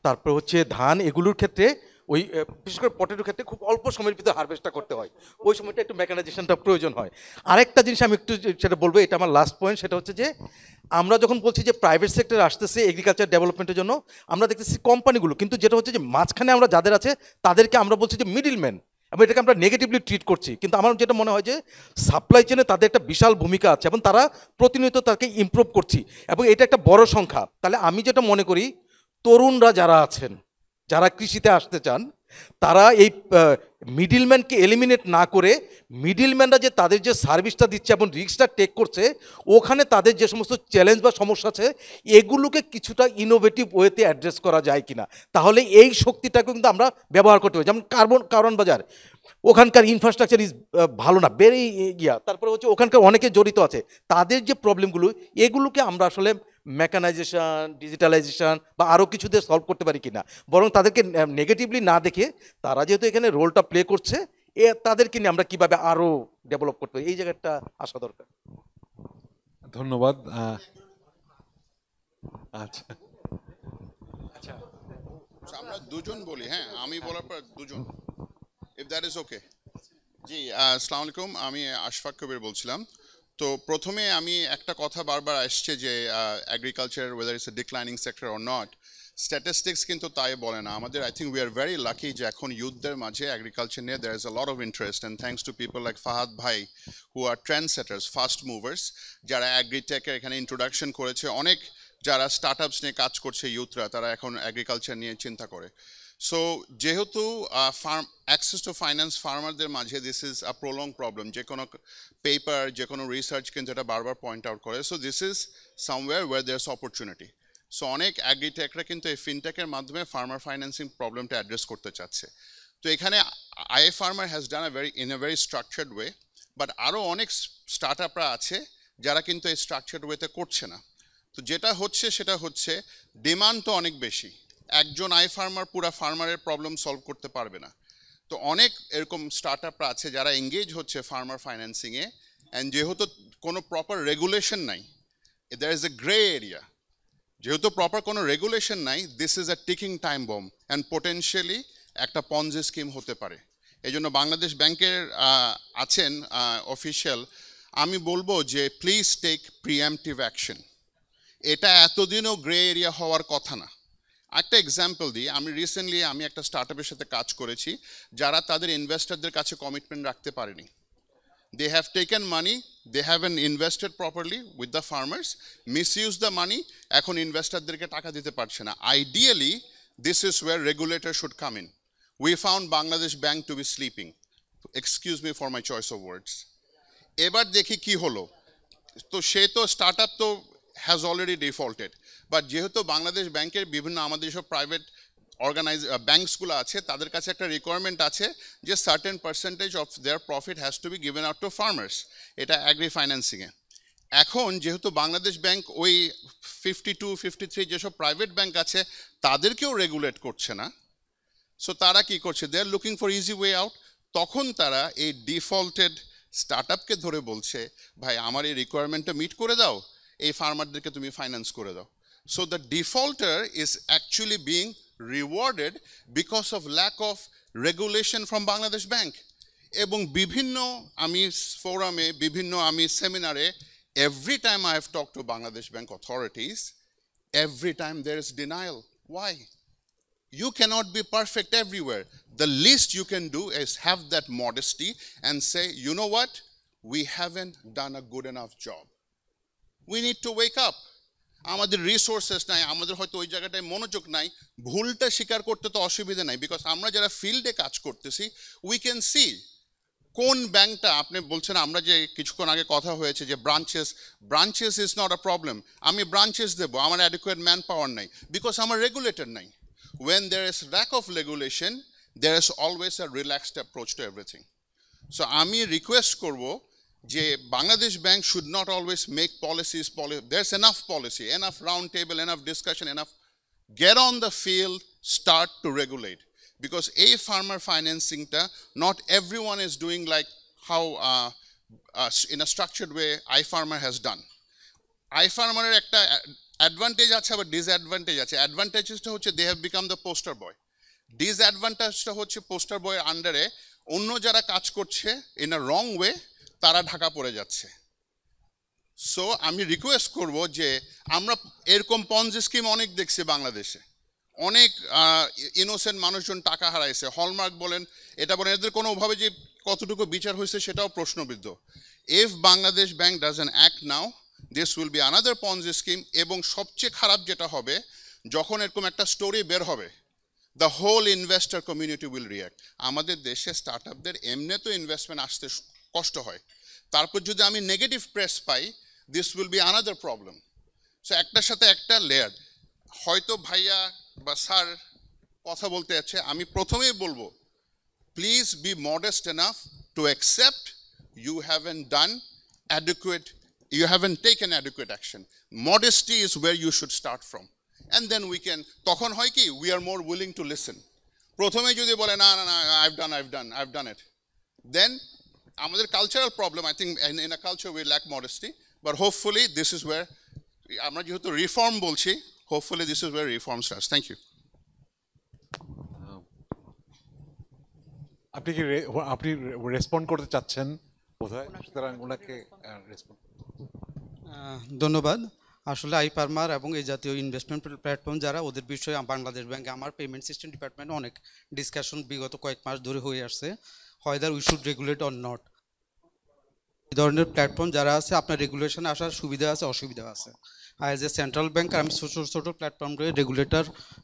তারপর হচ্ছে ধান, এগুলোর ক্ষেত্রে ওই বিশেষ করে পটেটো ক্ষেত্রে খুব অল্প সময়ের ভিতরে হারভেস্টটা করতে হয়, ওই সময়টা একটু মেকানাইজেশনটা প্রয়োজন হয়। আরেকটা জিনিস আমি একটু সেটা বলবো, এটা আমার লাস্ট পয়েন্ট, সেটা হচ্ছে যে আমরা যখন বলছি যে প্রাইভেট সেক্টর আসতেছে এগ্রিকালচার ডেভেলপমেন্টের জন্য, আমরা দেখতেছি কোম্পানিগুলো, কিন্তু যেটা হচ্ছে যে মাঝখানে আমরা যাদের আছে তাদেরকে আমরা বলছি যে মিডলম্যান, এবং এটাকে আমরা নেগেটিভলি ট্রিট করছি। কিন্তু আমার যেটা মনে হয় যে সাপ্লাই চেনে তাদের একটা বিশাল ভূমিকা আছে এবং তারা প্রতিনিয়ত তাকে ইমপ্রুভ করছি, এবং এটা একটা বড় সংখ্যা। তাহলে আমি যেটা মনে করি, তরুণরা যারা আছেন, যারা কৃষিতে আসতে চান, তারা এই মিডিলম্যানকে এলিমিনেট না করে, মিডিলম্যানরা যে তাদের যে সার্ভিসটা দিচ্ছে এবং রিস্কটা টেক করছে, ওখানে তাদের যে সমস্ত চ্যালেঞ্জ বা সমস্যা আছে এগুলোকে কিছুটা ইনোভেটিভ ওয়েতে অ্যাড্রেস করা যায় কিনা, তাহলে এই শক্তিটাকে কিন্তু আমরা ব্যবহার করতে পারি। যেমন কারণ বাজার, ওখানকার ইনফ্রাস্ট্রাকচার ইজ ভালো না, বেড়ে গিয়া, তারপরে হচ্ছে ওখানকার অনেকে জড়িত আছে, তাদের যে প্রবলেমগুলো এগুলোকে আমরা আসলে মেকানাইজেশন, ডিজিটালাইজেশন বা আরও কিছু দিয়ে সলভ করতে পারি কিনা, বরং তাদেরকে নেগেটিভলি না দেখে তারা যেহেতু এখানে রোলটা প্লে করছে, তাদেরকে নিয়ে আমরা কিভাবে আরও ডেভেলপ করতে পারি, এই জায়গাটা আসা দরকার। ধন্যবাদ। আচ্ছা আচ্ছা, আমরা দুজন বলি, হ্যাঁ, আমি বলার পর দুজন, ইফ দ্যাট ইজ ওকে। জি, আসসালামু আলাইকুম, আমি আশফাক কবির বলছিলাম। তো প্রথমে আমি একটা কথা বারবার আসছে যে agriculture whether it's a declining sector or not, statistics কিন্তু তাই বলে না। আমাদের I think we are very lucky যে এখন ইউথদের মাঝে এগ্রিকালচার নিয়ে there is a lot of interest, and thanks to people like Fahad bhai who are trend setters, fast movers, যারা অ্যাগ্রিটেকের এখানে ইন্ট্রোডাকশন করেছে। অনেক যারা স্টার্ট আপস নিয়ে কাজ করছে ইউথরা, তারা এখন এগ্রিকালচার নিয়ে চিন্তা করে। সো যেহেতু অ্যাক্সেস টু ফাইন্যান্স ফার্মারদের মাঝে this is a prolong problem, যে কোনো পেপার, যে কোনো রিসার্চ কিন্তু এটা বারবার পয়েন্ট আউট করে। So this is somewhere where there's opportunity. So অনেক অ্যাগ্রিটেকরা কিন্তু এই ফিনটেকের মাধ্যমে ফার্মার ফাইন্যান্সিং প্রবলেমটা অ্যাড্রেস করতে চাচ্ছে। তো এখানে IA farmer has done in a very structured way, but আরও অনেক স্টার্ট আপরা আছে যারা কিন্তু এই স্ট্রাকচার্ড ওয়েতে করছে না। তো যেটা হচ্ছে সেটা হচ্ছে ডিমান্ড তো অনেক বেশি, একজন আই ফার্মার পুরা ফার্মারের প্রবলেম সলভ করতে পারবে না। তো অনেক এরকম স্টার্ট আপরা আছে যারা এঙ্গেজ হচ্ছে ফার্মার ফাইন্যান্সিংয়ে, অ্যান্ড যেহেতু কোনো প্রপার রেগুলেশন নাই, there is a grey area, যেহেতু প্রপার কোনো রেগুলেশন নাই, this is a ticking time bomb and potentially একটা পঞ্জি স্কিম হতে পারে। এই জন্য বাংলাদেশ ব্যাংকের আছেন অফিসিয়াল, আমি বলবো যে প্লিজ টেক প্রিএমটিভ অ্যাকশন। এটা এতদিনও গ্রে এরিয়া হওয়ার কথা না। একটা এক্সাম্পল দিই, আমি রিসেন্টলি একটা স্টার্ট আপের সাথে কাজ করেছি যারা তাদের ইনভেস্টরদের কাছে কমিটমেন্ট রাখতে পারেনি। They have taken money, they haven't invested properly with the farmers, misuse the money, এখন ইনভেস্টরদেরকে টাকা দিতে পারছে না। Ideally this is where regulator should come in. We found Bangladesh Bank to be sleeping, excuse me for my choice of words. এবার দেখি কি হলো। তো সে তো স্টার্ট আপ তো has already defaulted, but যেহেতু বাংলাদেশ ব্যাংকের বিভিন্ন আমাদের সব প্রাইভেট ব্যাংকসগুলো আছে, তাদের কাছে একটা রিকোয়ারমেন্ট আছে যে certain percentage of their profit has to be given out to farmers, এটা অ্যাগ্রি ফাইন্যান্সিংয়ে। এখন যেহেতু বাংলাদেশ ব্যাংক ওই 52, 53 যেসব প্রাইভেট ব্যাংক আছে তাদেরকেও রেগুলেট করছে না, সো তারা কি করছে, they are looking for easy way out. তখন তারা এই ডিফল্টেড স্টার্ট আপকে ধরে বলছে, ভাই আমার এই রিকোয়ারমেন্টটা মিট করে দাও, এই ফার্মারদেরকে তুমি ফাইন্যান্স করে দাও। So the defaulter is actually being rewarded because of lack of regulation from Bangladesh Bank. এবং বিভিন্ন আমি ফোরামে, বিভিন্ন আমি সেমিনারে, every time I have talk to Bangladesh Bank authorities, every time there is denial. Why? You cannot be perfect everywhere. The least you can do is have that modesty and say, you know what, we haven't done a good enough job. We need to wake up. আমাদের রিসোর্সেস নাই, আমাদের হয়তো ওই জায়গাটায় মনোযোগ নাই, ভুলটা স্বীকার করতে তো অসুবিধা নাই, বিকজ আমরা যারা ফিল্ডে কাজ করতেছি উই ক্যান সি কোন ব্যাংকটা, আপনি বলছেন আমরা যে কিছুক্ষণ আগে কথা হয়েছে যে branches is not a problem, আমি ব্রাঞ্চেস দেবো, আমার অ্যাডিকুয়েট ম্যান পাওয়ার নাই, বিকজ আমার রেগুলেটর নাই। When there is lack of regulation, there is always a relaxed approach to everything. So আমি রিকোয়েস্ট করব যে Bangladesh bank should not always make policies, there's enough policy, enough round table, enough discussion, enough, get on the field, start to regulate. Because a farmer financing ta, not everyone is doing like how in a structured way iFarmer has done. iFarmer এর একটা অ্যাডভান্টেজ আছে, আবার ডিসঅ্যাডভান্টেজ আছে। অ্যাডভান্টেজটা হচ্ছে they have become the poster boy. ডিসঅ্যাডভান্টেজটা হচ্ছে পোস্টার বয়ের আন্ডারে অন্য যারা কাজ করছে ইন আ রং ওয়ে তারা ঢাকা পড়ে যাচ্ছে। সো আমি রিকোয়েস্ট করব যে আমরা এরকম পঞ্জি স্কিম অনেক দেখছি বাংলাদেশে, অনেক ইনোসেন্ট মানুষজন টাকা হারাইছে, হলমার্ক বলেন এটা বলেন, এদের কোনোভাবে যে কতটুকু বিচার হয়েছে সেটাও প্রশ্নবিদ্ধ। If Bangladesh bank doesn't act now, this will be another Ponzi scheme. এবং সবচেয়ে খারাপ যেটা হবে, যখন এরকম একটা স্টোরি বের হবে, the whole investor community will react. আমাদের দেশে স্টার্ট আপদের এমনি তো ইনভেস্টমেন্ট আসতে কষ্ট হয়, তারপর যদি আমি negative press pi, this will be another problem. So একটার সাথে একটা লেয়ার। হয়তো ভাইয়া বা স্যার কথা বলতে যাচ্ছে, আমি প্রথমেই বলবো please be modest enough to accept you haven't done adequate, you haven't taken adequate action. Modesty is where you should start from, and then we can, তখন হয় কি, we are more willing to listen. প্রথমে যদি বলে না না না I've done it, then আমাদের cultural problem, I think in a culture we lack modesty, but hopefully this is where, আমরা যেহেতু রিফর্ম বলছি, hopefully this is where reform starts. Thank you. আপনি কি আপনি রেসপন্ড করতে চাচ্ছেন বোধহয়, সুতরাং ওনাকে রেসপন্ড। ধন্যবাদ। আসলে আইফার্মার এবং এই জাতীয় ইনভেস্টমেন্ট প্ল্যাটফর্ম যারা, ওদের বিষয়ে বাংলাদেশ ব্যাংকে আমার পেমেন্ট সিস্টেম ডিপার্টমেন্টে অনেক ডিসকাশন বিগত কয়েক মাস ধরে হয়ে আসছে, whether we should regulate or not. এই ধরনের প্ল্যাটফর্ম যারা আছে, আপনার রেগুলেশনে আসার সুবিধা আছে, অসুবিধা আছে। অ্যাজ এ সেন্ট্রাল ব্যাংক আমি ছোটো প্ল্যাটফর্মে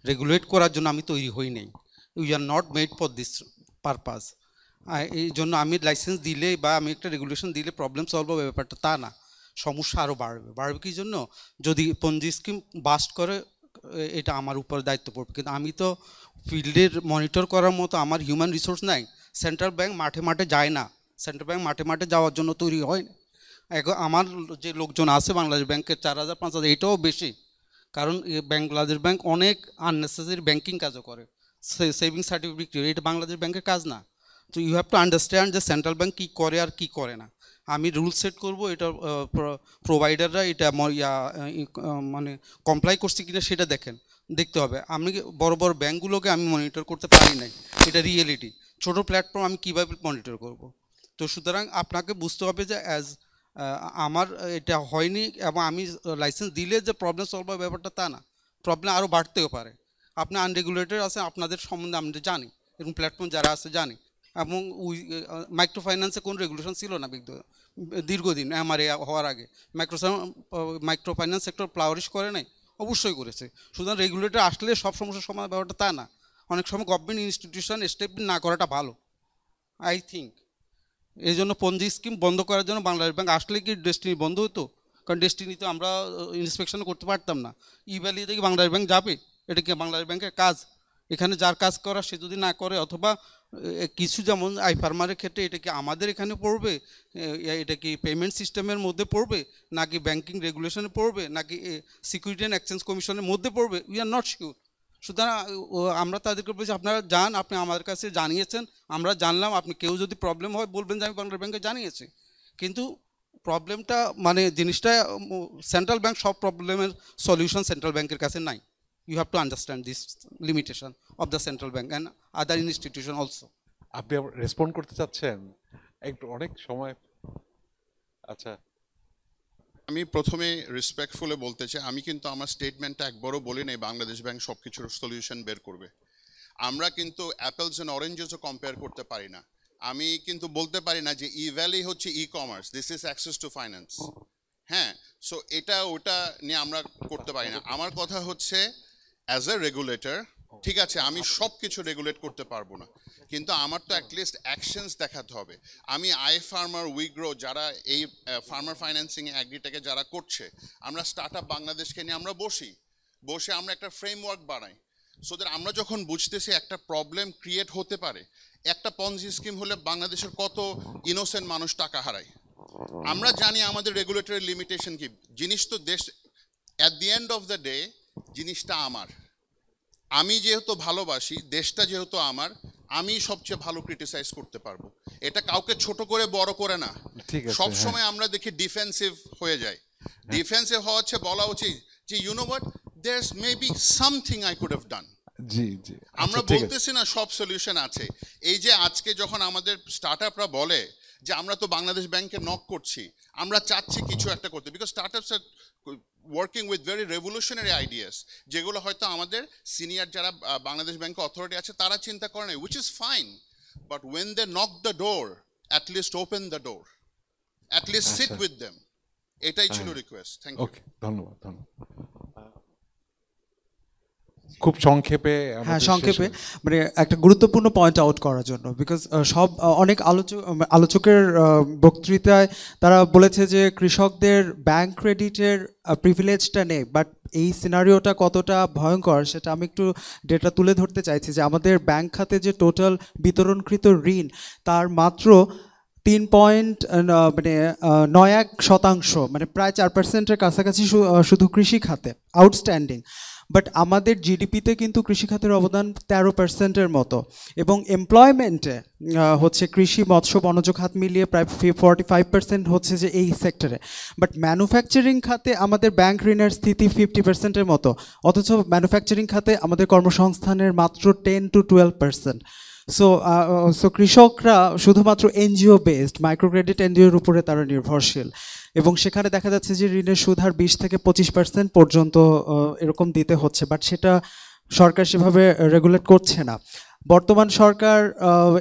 রেগুলেট করার জন্য আমি তৈরি হই নাই। We are not made for this purpose. এই জন্য আমি লাইসেন্স দিলে বা আমি একটা রেগুলেশন দিলে প্রবলেম সলভ হবে ব্যাপারটা তা না, সমস্যা আরও বাড়বে কি জন্য, যদি পঞ্জি স্কিম বাস্ট করে এটা আমার উপর দায়িত্ব পড়বে। কিন্তু আমি তো ফিল্ডের মনিটর করার মতো আমার হিউম্যান রিসোর্স নাই। সেন্ট্রাল ব্যাংক মাঠে যায় না, সেন্ট্রাল ব্যাংক মাঠে যাওয়ার জন্য তৈরি হয় না। এখন আমার যে লোকজন আছে বাংলাদেশ ব্যাংকের 4000-5000, এটাও বেশি, কারণ বাংলাদেশ ব্যাংক অনেক আননেসেসারি ব্যাংকিং কাজও করে, সেভিং সার্টিফিকেট, এটা বাংলাদেশ ব্যাংকের কাজ না। তো ইউ হ্যাভ টু আন্ডারস্ট্যান্ড যে সেন্ট্রাল ব্যাংক কী করে আর কী করে না। আমি রুল সেট করব, এটা প্রোভাইডাররা এটা মানে কমপ্লাই করছে কিনা সেটা দেখতে হবে। আমি বড় ব্যাংকগুলোকে আমি মনিটর করতে পারি নাই, এটা রিয়েলিটি। ছোট প্ল্যাটফর্ম আমি কীভাবে মনিটর করব? তো সুতরাং আপনাকে বুঝতে হবে যে অ্যাজ আমার এটা হয়নি এবং আমি লাইসেন্স দিলে যে প্রবলেম সলভ হবে ব্যাপারটা তা না, প্রবলেম আরও বাড়তেও পারে। আপনি আনরেগুলেটেড আছে, আপনাদের সম্বন্ধে আমরা জানি, এরকম প্ল্যাটফর্ম যারা আছে জানি। এবং মাইক্রো ফাইন্যান্সে কোনো রেগুলেশন ছিল না দীর্ঘদিন, এমআরএ হওয়ার আগে মাইক্রো ফাইন্যান্স সেক্টর ফ্লাওয়ারিশ করে নাই, অবশ্যই করেছে। সুতরাং রেগুলেটর আসলে সব সমস্যার সমাধান ব্যাপারটা তা না। অনেক সময় গভর্নমেন্ট ইনস্টিটিউশন স্টেপ না করাটা ভালো, আই থিঙ্ক। এই জন্য পঞ্জি স্কিম বন্ধ করার জন্য বাংলাদেশ ব্যাংক আসলে কি ডেস্টিনি বন্ধ হতো? কারণ ডেস্টিনি তো আমরা ইন্সপেকশন করতে পারতাম না। ইভ্যালিতে কি বাংলাদেশ ব্যাংক যাবে? এটা কি বাংলাদেশ ব্যাংকের কাজ? এখানে যার কাজ করা সে যদি না করে, অথবা কিছু যেমন আইফার্মারের ক্ষেত্রে এটা কি আমাদের এখানে পড়বে, এটা কি পেমেন্ট সিস্টেমের মধ্যে পড়বে, নাকি ব্যাংকিং রেগুলেশনে পড়বে, নাকি সিকিউরিটি অ্যান্ড এক্সচেঞ্জ কমিশনের মধ্যে পড়বে, উই আর নট শিওর। সুতরাং আমরা তাদেরকে বলছি আপনারা যান, আপনি আমাদের কাছে জানিয়েছেন, আমরা জানলাম, আপনি কেউ যদি প্রবলেম হয় বলবেন যে আমি বাংলাদেশ ব্যাংকে জানিয়েছি। কিন্তু প্রবলেমটা মানে জিনিসটা সেন্ট্রাল ব্যাংক সব প্রবলেমের সলিউশন সেন্ট্রাল ব্যাংকের কাছে নাই। You have to understand this limitation of the central bank and other institution also. আপনি রেসপন্ড করতে চাচ্ছেন একটু, অনেক সময়। আচ্ছা, আমি প্রথমে রেসপেক্টফুলি বলতে চাই, আমি কিন্তু আমার স্টেটমেন্টটা একবারও বলি নাই বাংলাদেশ ব্যাংক সব কিছুর সলিউশন বের করবে। আমরা কিন্তু অ্যাপেলস অ্যান্ড অরেঞ্জেসও কম্পেয়ার করতে পারি না। আমি কিন্তু বলতে পারি না যে ই ভ্যালি হচ্ছে e commerce, this is access to finance. হ্যাঁ, সো এটা ওটা নিয়ে আমরা করতে পারি না। আমার কথা হচ্ছে অ্যাজ এ রেগুলেটর, ঠিক আছে আমি সব কিছু রেগুলেট করতে পারবো না, কিন্তু আমার তো অ্যাটলিস্ট অ্যাকশনস দেখাতে হবে। আমি আইফার্মার, উইগ্রো যারা এই ফার্মার ফাইন্যান্সিং অ্যাগ্রিটেকে যারা করছে, আমরা স্টার্ট আপ বাংলাদেশকে নিয়ে আমরা বসে আমরা একটা ফ্রেমওয়ার্ক বানাই, সো দ্যাট আমরা যখন বুঝতেছি একটা প্রবলেম ক্রিয়েট হতে পারে, একটা পঞ্জি স্কিম হলে বাংলাদেশের কত ইনোসেন্ট মানুষ টাকা হারায়, আমরা জানি আমাদের রেগুলেটরি লিমিটেশন কি। জিনিস তো দেশ, at the end of the day জিনিসটা আমার, আমি যেহেতু ভালোবাসি দেশটা, যেহেতু আমার, আমি সবচেয়ে ভালো ক্রিটিসাইজ করতে পারবো। এটা কাউকে ছোট করে বড় করে না। সব সময় আমরা দেখি ডিফেন্সিভ হয়ে যায়। ডিফেন্সিভ হওয়া হচ্ছে বলা উচিত যে you know what, there's maybe something I could have done. জি জি আমরা আচ্ছা, ঠিক আছে। বলতেছি না সব সলিউশন আছে। এই যে আজকে যখন আমাদের স্টার্টআপরা বলে যে আমরা তো বাংলাদেশ ব্যাংকে নক করছি, আমরা চাচ্ছি কিছু একটা করতে, because startups are working with very revolutionary ideas, যেগুলো হয়তো আমাদের সিনিয়র যারা বাংলাদেশ ব্যাংকে অথরিটি আছে তারা চিন্তা করে না, which is fine, but when they knock the door at least open the door, at least sit with them. এটাই ছিল রিকোয়েস্ট। Thank you. ওকে, ধন্যবাদ ধন্যবাদ। খুব সংক্ষেপে হ্যাঁ আমাদের সংক্ষেপে শেষে- মানে একটা গুরুত্বপূর্ণ পয়েন্ট আউট করার জন্য, বিকজ সব অনেক আলোচকের বক্তৃতায় তারা বলেছে যে কৃষকদের ব্যাংক ক্রেডিটের প্রিভিলেজটা নেই, বাট এই সিনারিওটা কতটা ভয়ঙ্কর সেটা আমি একটু ডেটা তুলে ধরতে চাইছি। যে আমাদের ব্যাংক খাতে যে টোটাল বিতরণকৃত ঋণ তার মাত্র 3.91%, মানে প্রায় 4%-এর কাছাকাছি শুধু কৃষি খাতে আউটস্ট্যান্ডিং। বাট আমাদের জিডিপিতে কিন্তু কৃষি খাতের অবদান 13%-এর মতো, এবং এমপ্লয়মেন্টে হচ্ছে কৃষি মৎস্য বনজ খাত মিলিয়ে প্রায় 45% হচ্ছে যে এই সেক্টরে। বাট ম্যানুফ্যাকচারিং খাতে আমাদের ব্যাংক ঋণের স্থিতি 50%-এর মতো, অথচ ম্যানুফ্যাকচারিং খাতে আমাদের কর্মসংস্থানের মাত্র 10 to 12%। সো কৃষকরা শুধুমাত্র এনজিও বেসড, মাইক্রো ক্রেডিট এনজিওর উপরে তারা নির্ভরশীল, এবং সেখানে দেখা যাচ্ছে যে ঋণের সুদ হার 20 থেকে 25% পর্যন্ত এরকম দিতে হচ্ছে, বাট সেটা সরকার সেভাবে রেগুলেট করছে না। বর্তমান সরকার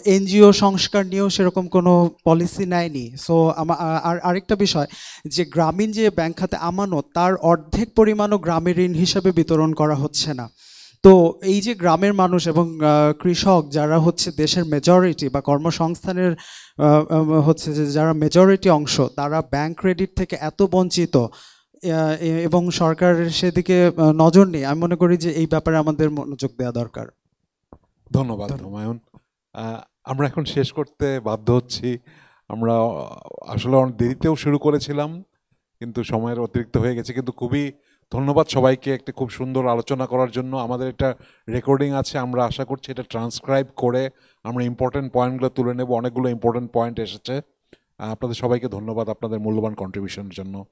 এনজিও সংস্কার নিয়েও সেরকম কোনো পলিসি নেয়নি। সো আর আরেকটা বিষয় যে গ্রামীণ যে ব্যাংক খাতে আমানত, তার অর্ধেক পরিমাণও গ্রামের ঋণ হিসাবে বিতরণ করা হচ্ছে না। তো এই যে গ্রামের মানুষ এবং কৃষক যারা হচ্ছে দেশের মেজরিটি বা কর্মসংস্থানের হচ্ছে যে যারা মেজরিটি অংশ, তারা ব্যাংক ক্রেডিট থেকে এত বঞ্চিত, এবং সরকারের সেদিকে নজর নেই। আমি মনে করি যে এই ব্যাপারে আমাদের মনোযোগ দেওয়া দরকার। ধন্যবাদ হুমায়ুন। আমরা এখন শেষ করতে বাধ্য হচ্ছি। আমরা আসলে অনেক দেরিতেও শুরু করেছিলাম, কিন্তু সময়ের অতিরিক্ত হয়ে গেছে। কিন্তু খুবই ধন্যবাদ সবাইকে একটা খুব সুন্দর আলোচনা করার জন্য। আমাদের একটা রেকর্ডিং আছে, আমরা আশা করছি এটা ট্রান্সক্রাইব করে আমরা ইম্পর্টেন্ট পয়েন্টগুলো তুলে নেব। অনেকগুলো ইম্পর্টেন্ট পয়েন্ট এসেছে। আপনাদের সবাইকে ধন্যবাদ আপনাদের মূল্যবান কন্ট্রিবিউশনের জন্য।